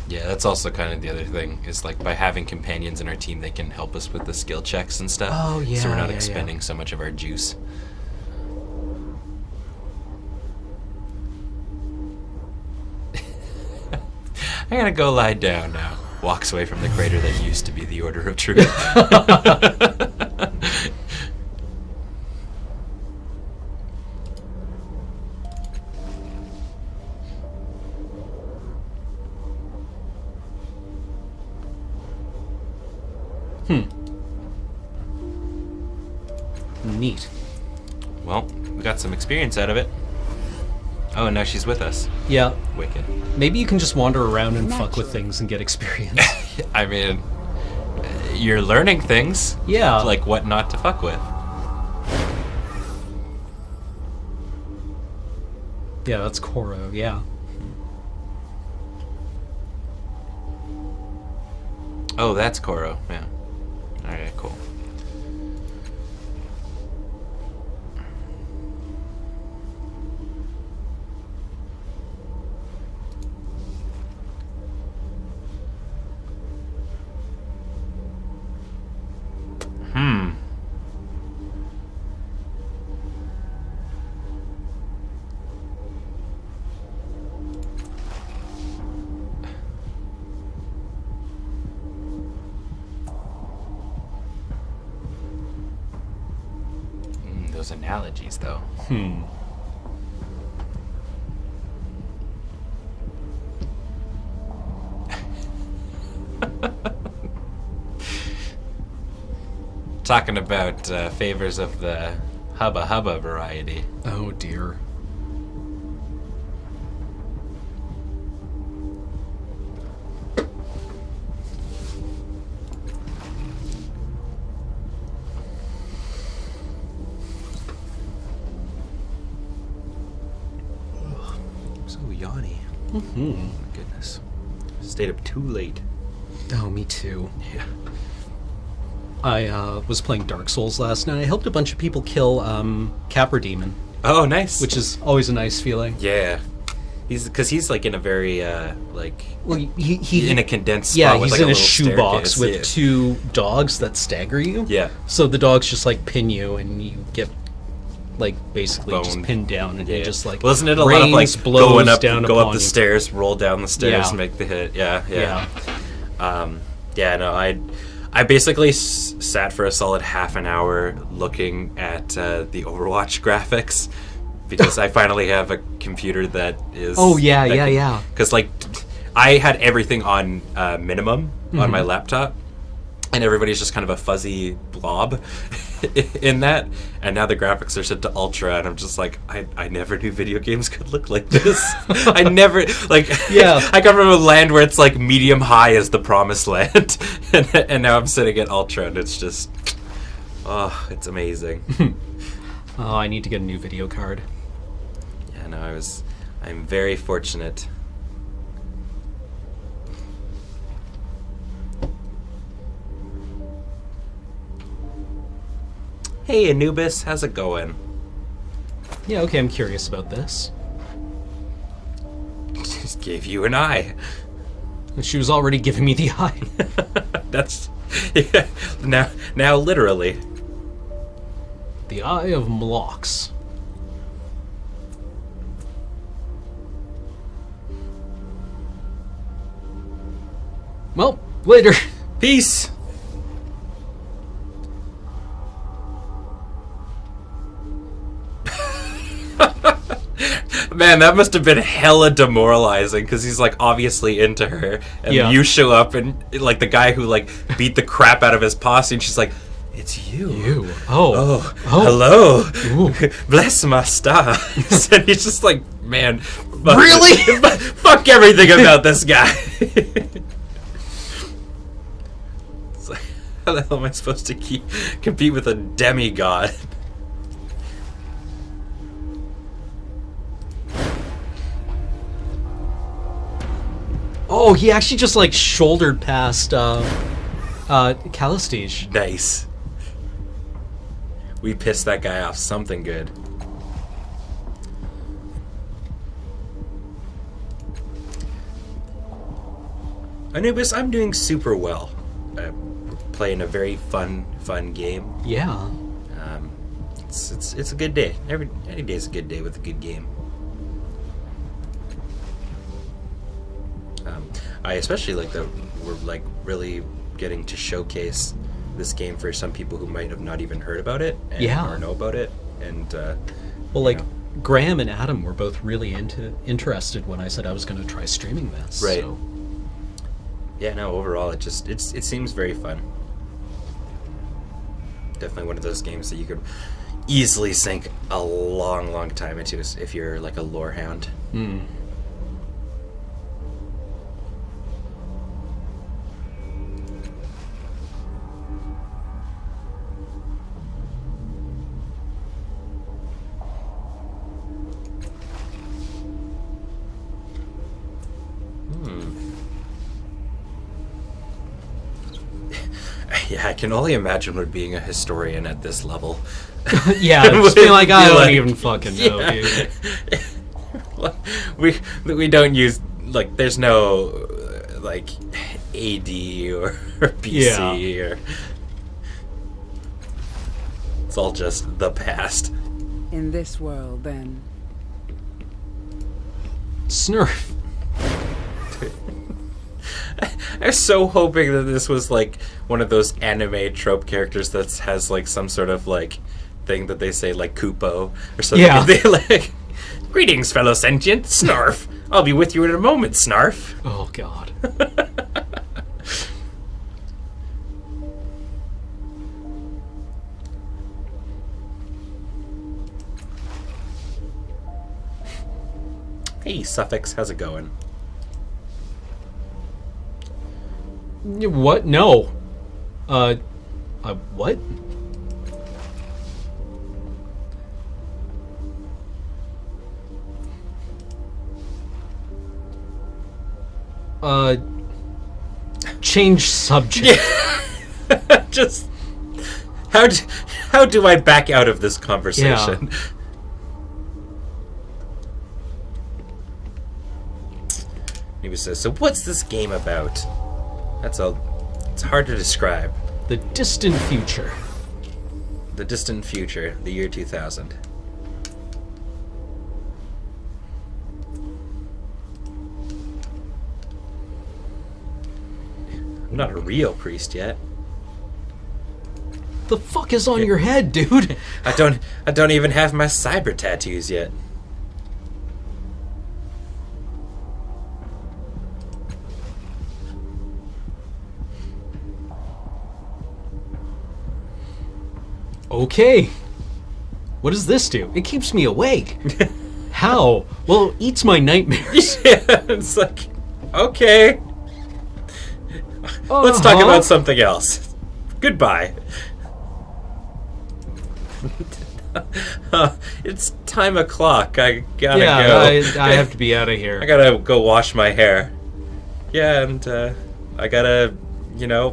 Yeah, that's also kind of the other thing, is like by having companions in our team, they can help us with the skill checks and stuff. Oh, yeah, So we're not yeah, expending so much of our juice. I gotta go lie down now. Walks away from the crater that used to be the Order of Truth. Neat. Well, we got some experience out of it. Oh, and now she's with us. Yeah. Wicked. Maybe you can just wander around and fuck with things and get experience. I mean, you're learning things. Yeah. Like what not to fuck with. Yeah, that's Koro, yeah. Oh, that's Koro, yeah. Alright, cool. Those analogies, though. Talking about favors of the Hubba Hubba variety. Oh dear. So yawny. Oh my goodness. Stayed up too late. Oh, me too. Yeah. I was playing Dark Souls last night. I helped a bunch of people kill Capra Demon, Oh, nice. which is always a nice feeling. yeah, he's like in a very like Well, he in a condensed spot. yeah, with he's like in a little shoebox staircase. with Yeah. 2 dogs that stagger you. Yeah. So the dogs just like pin you, and you get like basically just Boned. pinned down, and Yeah. you just like Well, isn't it a lot of like rains, blows going up, down go up upon the you. stairs, roll down the stairs, Yeah. make the hit? Yeah, yeah. Yeah. Yeah, no, I basically sat for a solid half an hour looking at the Overwatch graphics because I finally have a computer that is. Oh, yeah, yeah. Because like, I had everything on minimum on my laptop, and everybody's just kind of a fuzzy blob in that. And now the graphics are set to ultra, and I'm just like, I never knew video games could look like this. I never like. Yeah. I come from a land where it's like medium high is the promised land, and now I'm sitting at ultra, and it's just, oh, it's amazing. Oh, I need to get a new video card. Yeah, no, I'm very fortunate. Hey, Anubis, how's it going? Yeah, okay, I'm curious about this. Just gave you an eye. She was already giving me the eye. That's yeah, now literally. The Eye of Mlox. Well, later. Peace. Man, that must have been hella demoralizing because he's like obviously into her, and Yeah. you show up and like the guy who like beat the crap out of his posse, and she's like, "It's you." You. Oh. Hello. Ooh. Bless my stars. And he's just like, man, fuck Really? fuck everything about this guy. It's like, how the hell am I supposed to compete with a demigod? Oh, he actually just like shouldered past Calistige. Nice. We pissed that guy off something good. Anubis, I'm doing super well. Playing a very fun game. Yeah. It's a good day. Any day is a good day with a good game. I especially like that we're like really getting to showcase this game for some people who might have not even heard about it and Yeah. or know about it. And Well, like Graham and Adam were both really interested when I said I was going to try streaming this. Right. So. yeah, no, overall it seems very fun. definitely one of those games that you could easily sink a long time into if you're like a lore hound. Yeah, I can only imagine what being a historian at this level. Yeah, just being like, I don't even fucking know, dude. We don't use, like, there's no, like, AD or BC or... It's all just the past. In this world, then. Snurf. I was so hoping that this was like one of those anime trope characters that has like some sort of like thing that they say like Kupo or something. Yeah. They like, greetings, fellow sentient, Snarf. I'll be with you in a moment, Snarf. Oh, God. Hey, Suffix, how's it going? What? No. What? Change subject. Just how do I back out of this conversation? Yeah. He says, so what's this game about? It's hard to describe. The distant future. The distant future, the year 2000. I'm not a real priest yet. The fuck is on your head, dude? I don't even have my cyber tattoos yet. Okay. What does this do? It keeps me awake. How? Well, it eats my nightmares. Yeah, it's like, okay. Let's talk about something else. Goodbye. It's time o'clock. I gotta go. I have to be out of here. I gotta go wash my hair. Yeah, and I gotta,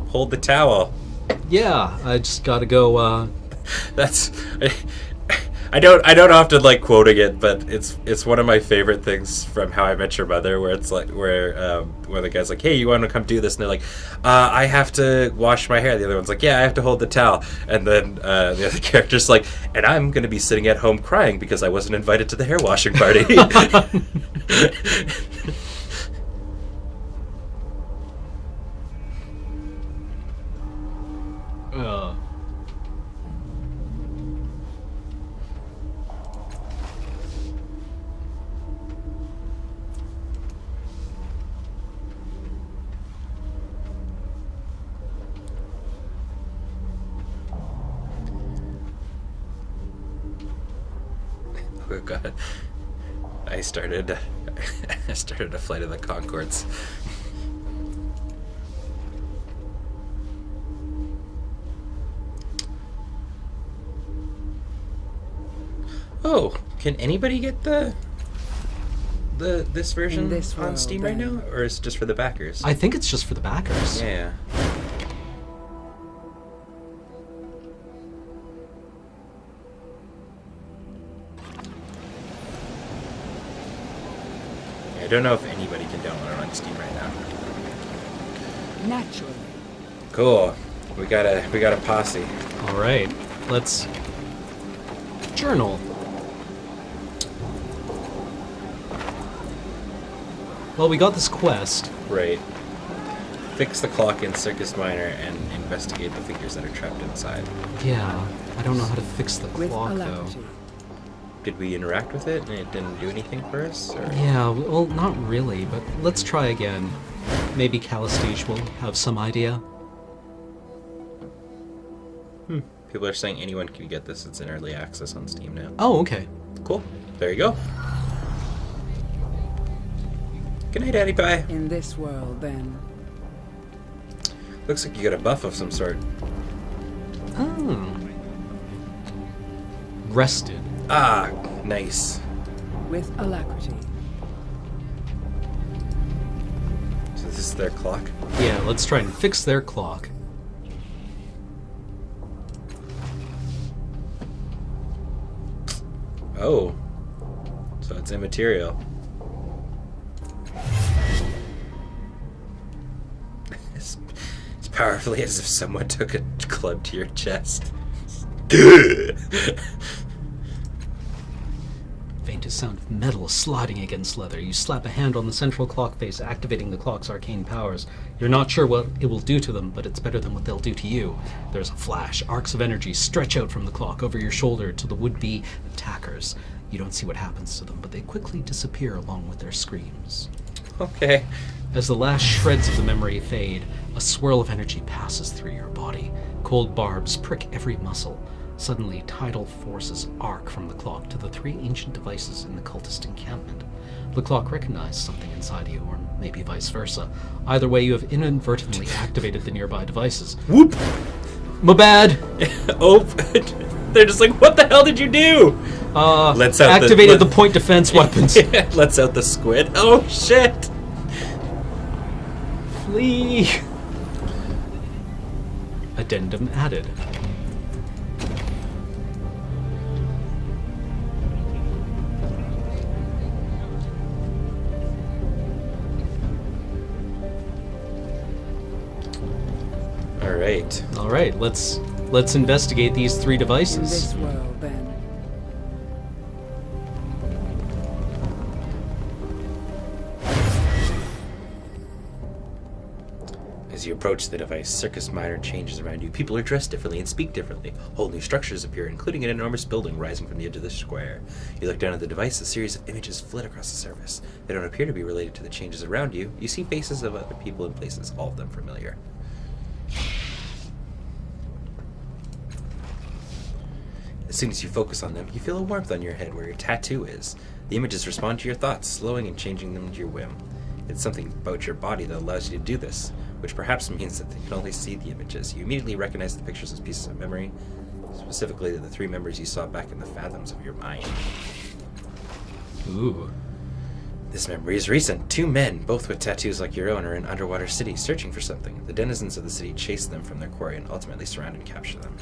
hold the towel. Yeah, I just gotta go, That's... I don't often like quoting it, but it's one of my favorite things from How I Met Your Mother, where it's like where the guy's like, hey, you want to come do this? And they're like, I have to wash my hair. The other one's like, yeah, I have to hold the towel. And then the other character's like, and I'm going to be sitting at home crying because I wasn't invited to the hair washing party. Oh god. I started a Flight of the Conchords. Oh, can anybody get this version on Steam right now, or is it just for the backers? I think it's just for the backers. Yeah. I don't know if anybody can download it on Steam right now. Naturally. Cool. We got a posse. All right, let's journal. Well, we got this quest. Right. Fix the clock in Circus Minor and investigate the figures that are trapped inside. Yeah, I don't know how to fix the clock though. Did we interact with it and it didn't do anything for us? Or? Yeah, well, not really, but let's try again. Maybe Calistige will have some idea. People are saying anyone can get this. It's in early access on Steam now. Oh, okay. Cool. There you go. Good night, Daddy Pie. In this world, then. Looks like you got a buff of some sort. Oh. Rested. Ah, nice. With alacrity. So this is their clock? Yeah, let's try and fix their clock. Oh. So it's immaterial. As powerfully as if someone took a club to your chest. Faintest sound of metal sliding against leather. You slap a hand on the central clock face, activating the clock's arcane powers. You're not sure what it will do to them, but it's better than what they'll do to you. There's a flash. Arcs of energy stretch out from the clock over your shoulder to the would-be attackers. You don't see what happens to them, but they quickly disappear along with their screams. Okay. As the last shreds of the memory fade, a swirl of energy passes through your body. Cold barbs prick every muscle. Suddenly, tidal forces arc from the clock to the 3 ancient devices in the cultist encampment. The clock recognized something inside you, or maybe vice versa. Either way, you have inadvertently activated the nearby devices. Whoop! My bad! Oh, they're just like, what the hell did you do? Let's out activated the point defense weapons. Let's out the squid. Oh, shit! Flee! Addendum added. All right, let's investigate these 3 devices. In this world, then. As you approach the device, circus minor changes around you. People are dressed differently and speak differently. Whole new structures appear, including an enormous building rising from the edge of the square. You look down at the device, a series of images flit across the surface. They don't appear to be related to the changes around you. You see faces of other people and places, all of them familiar. As soon as you focus on them, you feel a warmth on your head where your tattoo is. The images respond to your thoughts, slowing and changing them to your whim. It's something about your body that allows you to do this, which perhaps means that they can only see the images. You immediately recognize the pictures as pieces of memory, specifically the 3 members you saw back in the fathoms of your mind. Ooh. This memory is recent. 2 men, both with tattoos like your own, are in underwater city searching for something. The denizens of the city chase them from their quarry and ultimately surround and capture them.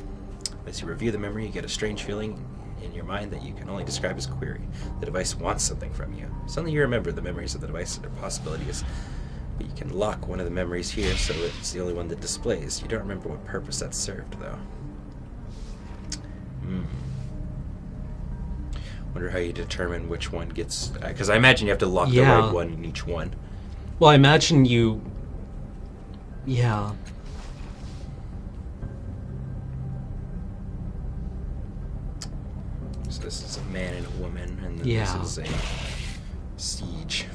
As you review the memory, you get a strange feeling in your mind that you can only describe as query. The device wants something from you. Suddenly you remember the memories of the device and their possibilities, but you can lock one of the memories here, so it's the only one that displays. You don't remember what purpose that served, though. Wonder how you determine which one gets... Because I imagine you have to lock the right one in each one. Well, I imagine you... Yeah. So this is a man and a woman, and then this is a siege.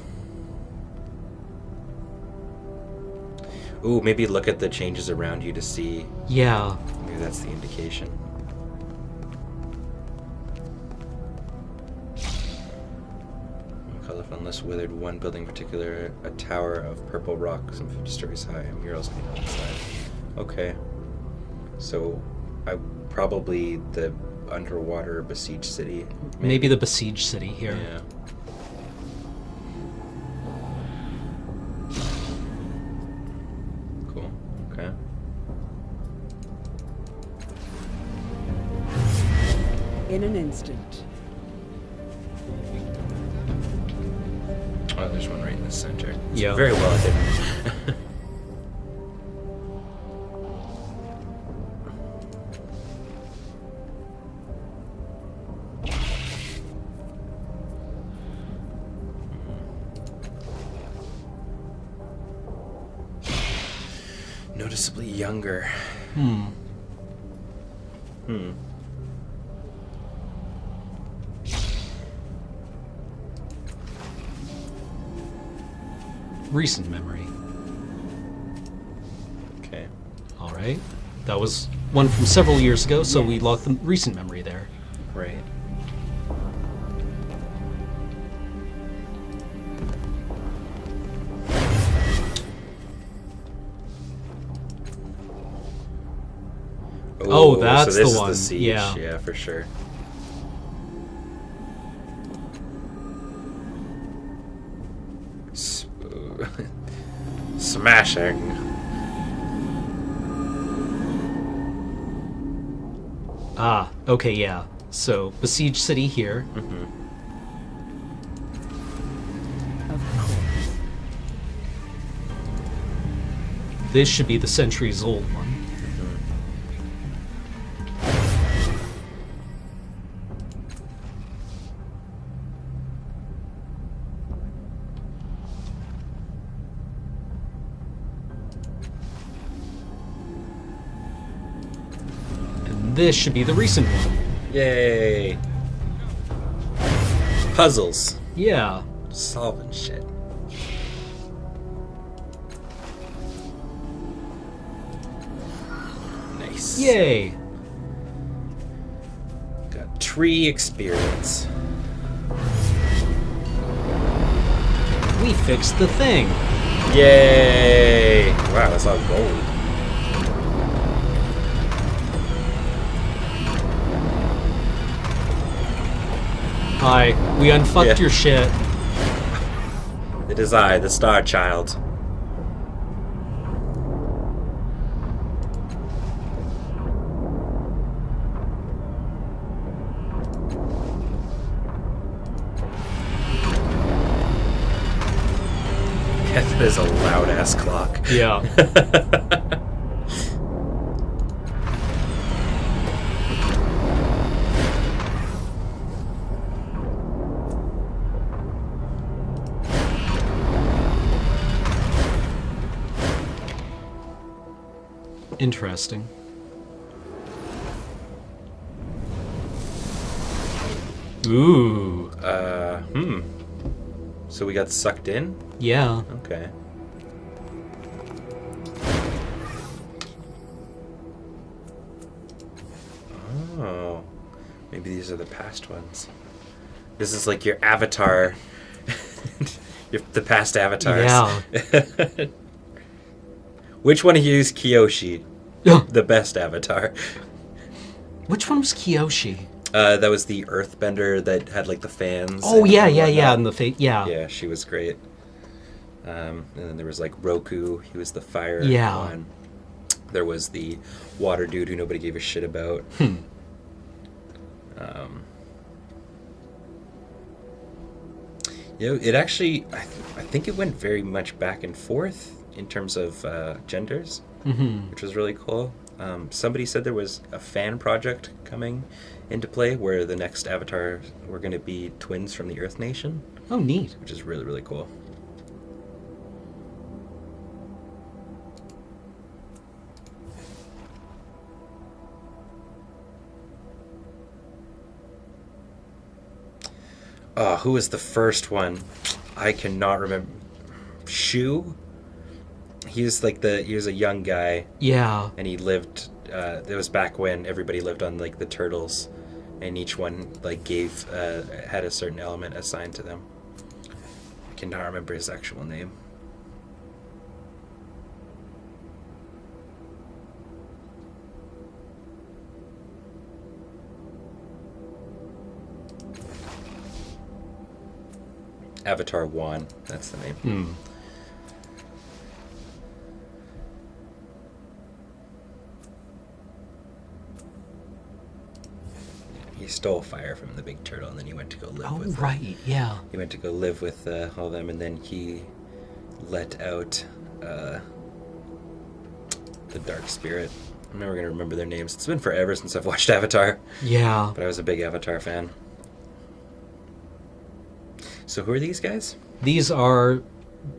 Ooh, maybe look at the changes around you to see... Yeah. Maybe that's the indication. Colorful and less withered. One building in particular, a tower of purple rock, some 50 stories high, and murals painted on the side. Okay. So, probably the underwater besieged city. Maybe the besieged city here. Yeah. Cool. Okay. In an instant. Oh, there's one right in the center. It's Yeah. very well hidden. Noticeably younger. Recent memory. Okay. All right. That was one from several years ago, so we logged the recent memory there. Right. Oh, that's so this the one. Is the siege. Yeah. Yeah, for sure. Smashing. Ah, okay, yeah. So, besiege city here. Of course. This should be the centuries old one. And this should be the recent one. Yay. Puzzles. Yeah. Solving shit. Nice. Yay! Got tree experience. We fixed the thing. Yay! Wow, that's all gold. Hi, we unfucked Yeah. your shit. It is I, the Star Child. Yeah, that is a loud ass clock. Yeah. Interesting. Ooh. So we got sucked in? Yeah. Okay. Oh. Maybe these are the past ones. This is like your avatar. The past avatars. Yeah. Which one of you is Kiyoshi? Yeah. The best avatar. Which one was Kiyoshi? That was the earthbender that had like the fans. Oh, and yeah. whatnot. And the yeah. Yeah, she was great. And then there was like Roku. He was the fire Yeah. one. There was the water dude who nobody gave a shit about. It actually, I think it went very much back and forth in terms of genders, which was really cool. Somebody said there was a fan project coming into play where the next avatar were going to be twins from the Earth Nation, Oh, neat. which is really, really cool. Oh, who was the first one? I cannot remember. Shu? He was a young guy, Yeah. and he lived, it was back when everybody lived on like the turtles, and each one like had a certain element assigned to them. I cannot remember his actual name. Avatar 1, that's the name. He stole fire from the big turtle, and then he went to go live Oh, with them. right. Yeah. He went to go live with all of them, and then he let out the dark spirit. I'm never going to remember their names. It's been forever since I've watched Avatar, Yeah. but I was a big Avatar fan. So who are these guys? These are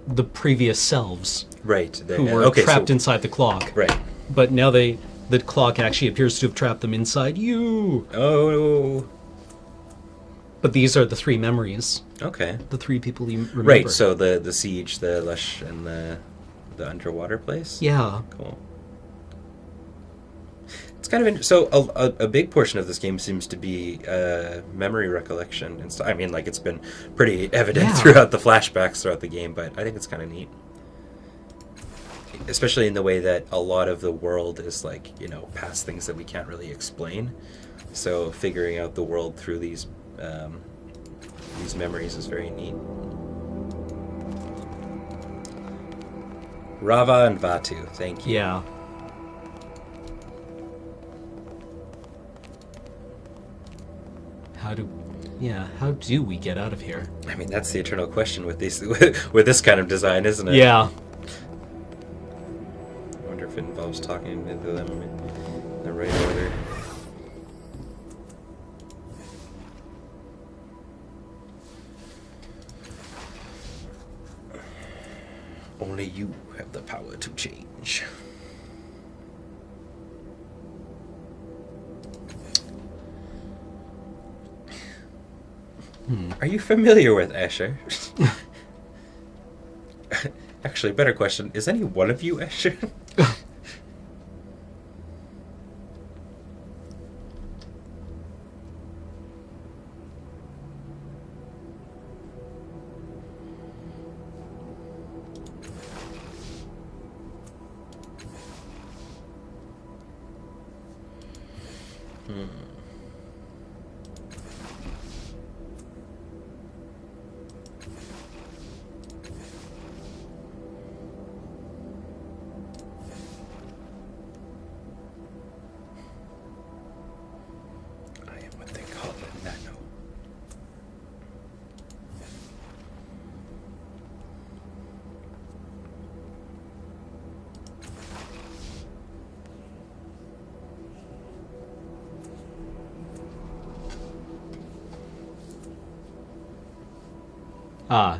the previous selves Right. who were trapped inside the clock. Right. But now the clock actually appears to have trapped them inside you. Oh. But these are the three memories. Okay. The three people you remember. Right, so the siege, the lush, and the underwater place? Yeah. Cool. It's kind of so a big portion of this game seems to be memory recollection and stuff. I mean, like it's been pretty evident throughout the flashbacks throughout the game, but I think it's kind of neat, especially in the way that a lot of the world is like past things that we can't really explain. So figuring out the world through these memories is very neat. Rava and Vatu, thank you. Yeah. How do we get out of here? I mean, that's the eternal question with these with this kind of design, isn't it? Yeah. I wonder if it involves talking to them in the right order. Only you have the power to change. Are you familiar with Escher? Actually, better question, is any one of you Escher?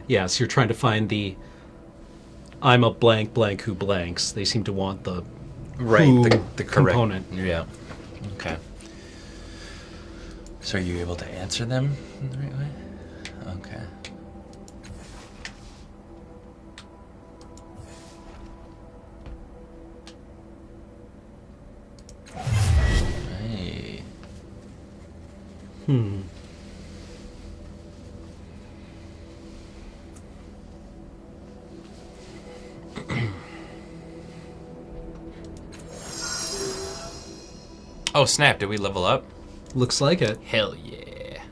Yes, you're trying to find the I'm a blank blank who blanks. They seem to want the who the component. Correct. Yeah. Okay. So are you able to answer them in the right way? Okay. Hey. Oh snap, did we level up? Looks like it. Hell yeah.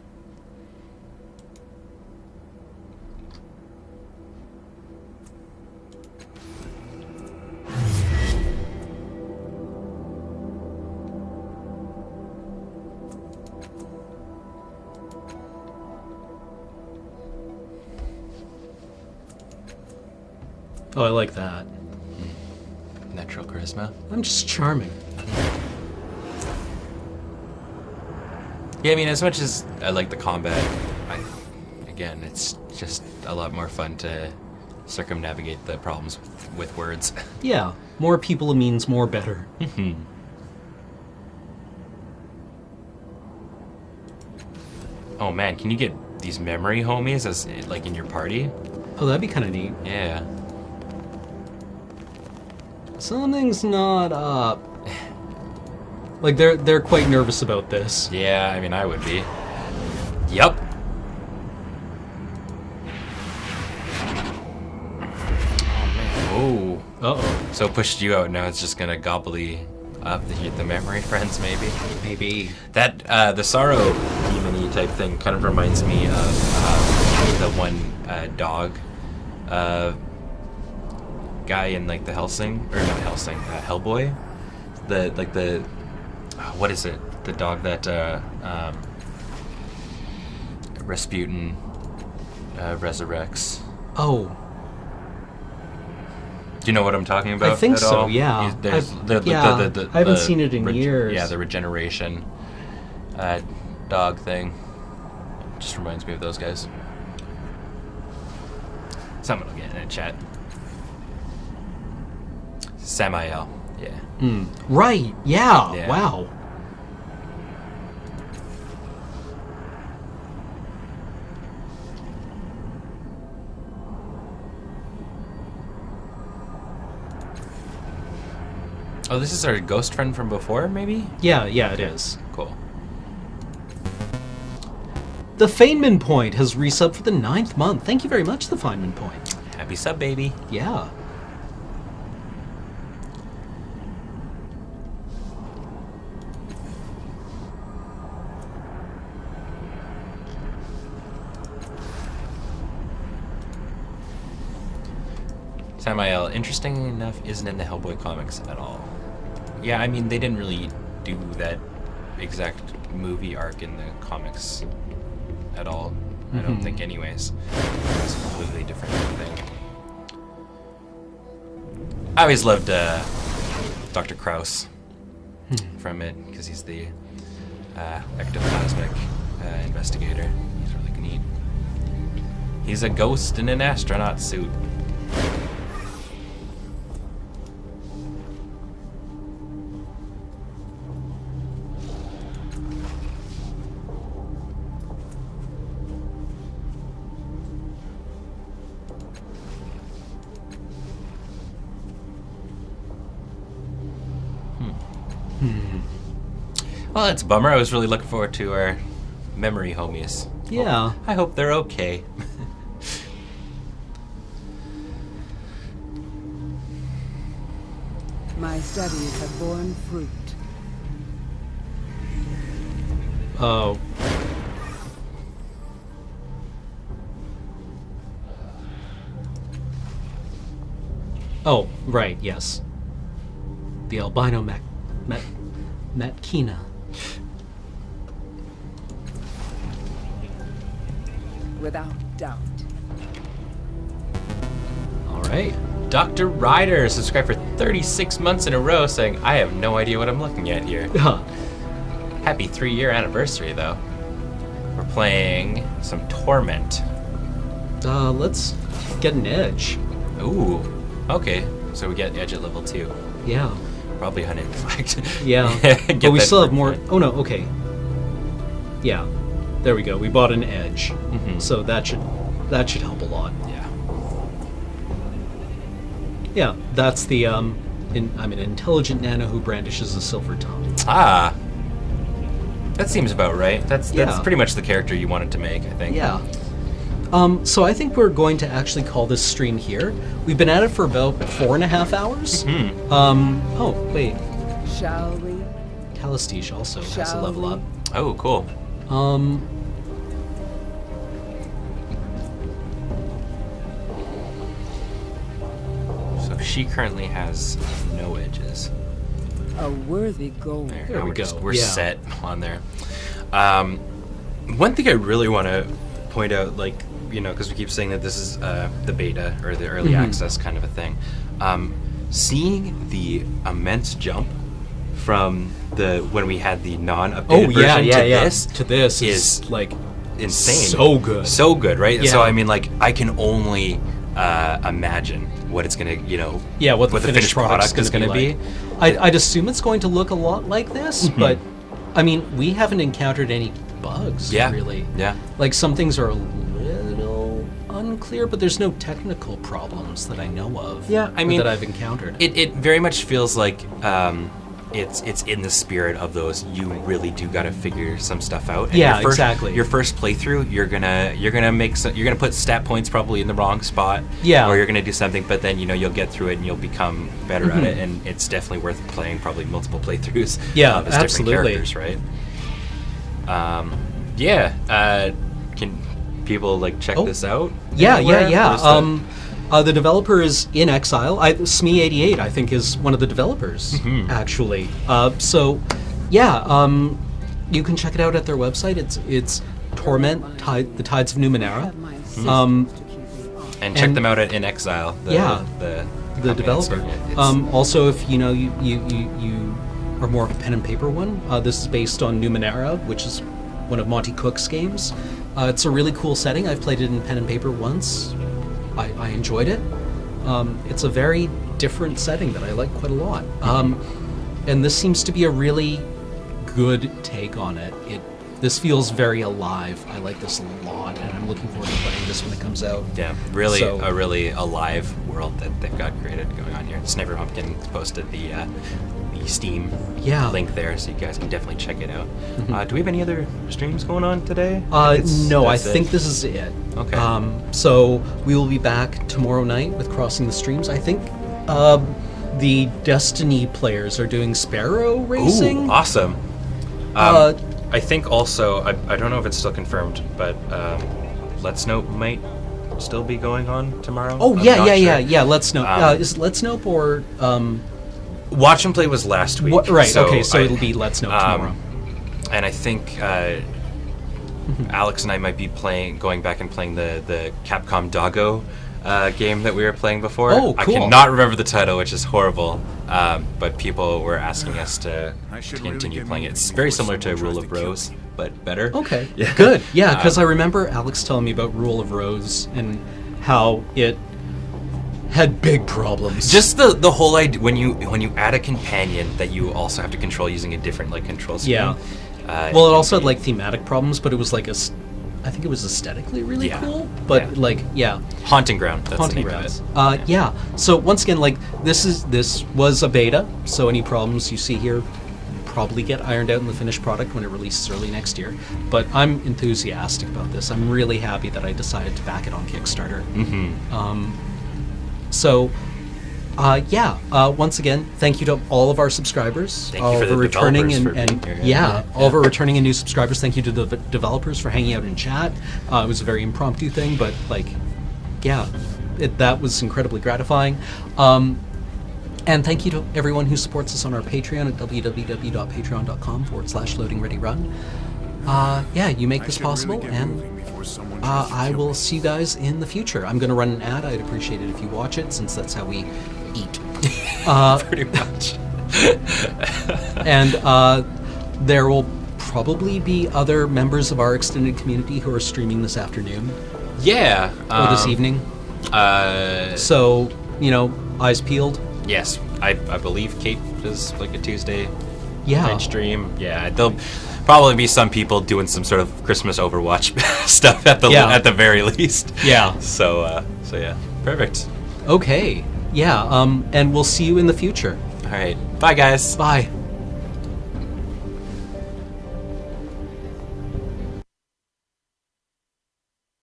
Oh, I like that. Natural charisma. I'm just charming. Yeah, I mean, as much as I like the combat, again, it's just a lot more fun to circumnavigate the problems with words. Yeah, more people means more better. Oh man, can you get these memory homies as like in your party? Oh, that'd be kind of neat. Yeah. Something's not up. Like they're quite nervous about this. Yeah, I mean, I would be. Yup. Oh man. Oh. Uh-oh. So it pushed you out. Now it's just gonna gobble up the memory friends, maybe. Maybe. That the sorrow demon-y type thing kind of reminds me of the one dog guy in like the Hellsing, or not Hellsing, Hellboy. The what is it? The dog that Rasputin resurrects. Oh. Do you know what I'm talking about? I think at so. all? Yeah. There's I haven't seen it in years. Yeah, the regeneration dog thing. Just reminds me of those guys. Someone will get in a chat. Samael. Yeah. Right. Yeah. Yeah. Wow. Oh, this is our ghost friend from before, maybe? Yeah, it is. Cool. The Feynman Point has resubbed for the 9th month. Thank you very much, the Feynman Point. Happy sub, baby. Yeah. Samael, interesting enough, isn't in the Hellboy comics at all. Yeah, I mean, they didn't really do that exact movie arc in the comics at all. I don't think, anyways. It's a completely different thing. I always loved Dr. Krauss from it, because he's the ectoplasmic investigator. He's really neat. He's a ghost in an astronaut suit. Well, that's a bummer. I was really looking forward to our memory homies. Yeah. I hope they're okay. My studies have borne fruit. Oh. Oh, right, yes. The albino Matkina. Without doubt. All right. Dr. Ryder subscribed for 36 months in a row saying, I have no idea what I'm looking at here. Happy 3-year anniversary, though. We're playing some Torment. Let's get an edge. Ooh, okay. So we get edge at level 2. Yeah. Probably hunt intellect. Yeah. Get But we that still have for- more. Oh, no, okay. Yeah. There we go. We bought an edge. So that should help a lot. Yeah. Yeah, that's the I'm an intelligent nano who brandishes a silver tongue. Ah. That seems about right. That's Yeah. pretty much the character you wanted to make, I think. Yeah. So I think we're going to actually call this stream here. We've been at it for about 4.5 hours. Oh, wait. Shall we? Calistige also has a Shall level we? up. Oh, cool. So she currently has no edges. A worthy goal. There There we we're go, we're yeah. set on there. One thing I really want to point out, like, you know, because we keep saying that this is the beta or the early access kind of a thing. Seeing the immense jump from when we had the non-updated version to this is like insane. so good. So good, right? Yeah. So I mean, like, I can only imagine what it's gonna, you know, what the finished product is gonna gonna be. I'd assume it's going to look a lot like this, but I mean, we haven't encountered any bugs, Yeah. really. Yeah. Like, some things are a little unclear, but there's no technical problems that I know of. Yeah, I mean, that I've encountered. It very much feels like it's in the spirit of those. You really do got to figure some stuff out. And Yeah, exactly. exactly. Your first playthrough, you're gonna put stat points probably in the wrong spot. Yeah. Or you're gonna do something, but then you'll get through it and you'll become better at it, and it's definitely worth playing probably multiple playthroughs. Yeah, as absolutely. Different characters, right? Can people like check this out? Yeah. anywhere? Or is that- The developer is in exile. Smee88, I think, is one of the developers, actually. You can check it out at their website. It's Torment, the Tides of Numenara. Have my assistants to keep me honest. and check and- them out at In Exile. The The developer. It's- Also, if you are more of a pen and paper one, this is based on Numenara, which is one of Monty Cook's games. It's a really cool setting. I've played it in pen and paper once. I enjoyed it. It's a very different setting that I like quite a lot. And this seems to be a really good take on it. This feels very alive. I like this a lot, and I'm looking forward to playing this when it comes out. Yeah, really So- a really alive world that they've got created going on here. Sniper Pumpkin posted the Steam Yeah. link there, so you guys can definitely check it out. Do we have any other streams going on today? No, I That's it? think this is it. Okay. So we will be back tomorrow night with Crossing the Streams. I think the Destiny players are doing Sparrow racing. Ooh, awesome. I think also, I don't know if it's still confirmed, but Let's Know might still be going on tomorrow. Oh, I'm yeah, not yeah. sure. Let's Know. Is it Let's Know or... Watch and Play was last week. Right, so okay, so it'll be Let's Know tomorrow. And I think Alex and I might be going back and playing the Capcom Doggo game that we were playing before. Oh, cool. I cannot remember the title, which is horrible. But people were asking us to continue playing it. It's very similar to Rule of Rose, but better. Okay, good. Yeah, because I remember Alex telling me about Rule of Rose and how it had big problems. Just the whole idea when you add a companion that you also have to control using a different control scheme. Yeah. Well, it also had thematic problems, but it was I think it was aesthetically really cool. But Haunting Ground. That's Haunting the name Grounds. of it. Yeah. So once again, this was a beta. So any problems you see here probably get ironed out in the finished product when it releases early next year. But I'm enthusiastic about this. I'm really happy that I decided to back it on Kickstarter. Once again, thank you to all of our subscribers. Thank you for the returning developers for and being here. all of our returning and new subscribers. Thank you to the developers for hanging out in chat. It was a very impromptu thing, but that was incredibly gratifying. And thank you to everyone who supports us on our Patreon at www.patreon.com/loadingreadyrun. You make this possible, and I will see you guys in the future. I'm going to run an ad. I'd appreciate it if you watch it, since that's how we eat. Pretty much. And there will probably be other members of our extended community who are streaming this afternoon. Yeah. Or this evening. So, eyes peeled. Yes, I believe Kate does a Tuesday night stream. Yeah, there'll probably be some people doing some sort of Christmas Overwatch stuff at the very least. Yeah. So yeah, perfect. Okay. Yeah. And we'll see you in the future. All right. Bye, guys. Bye.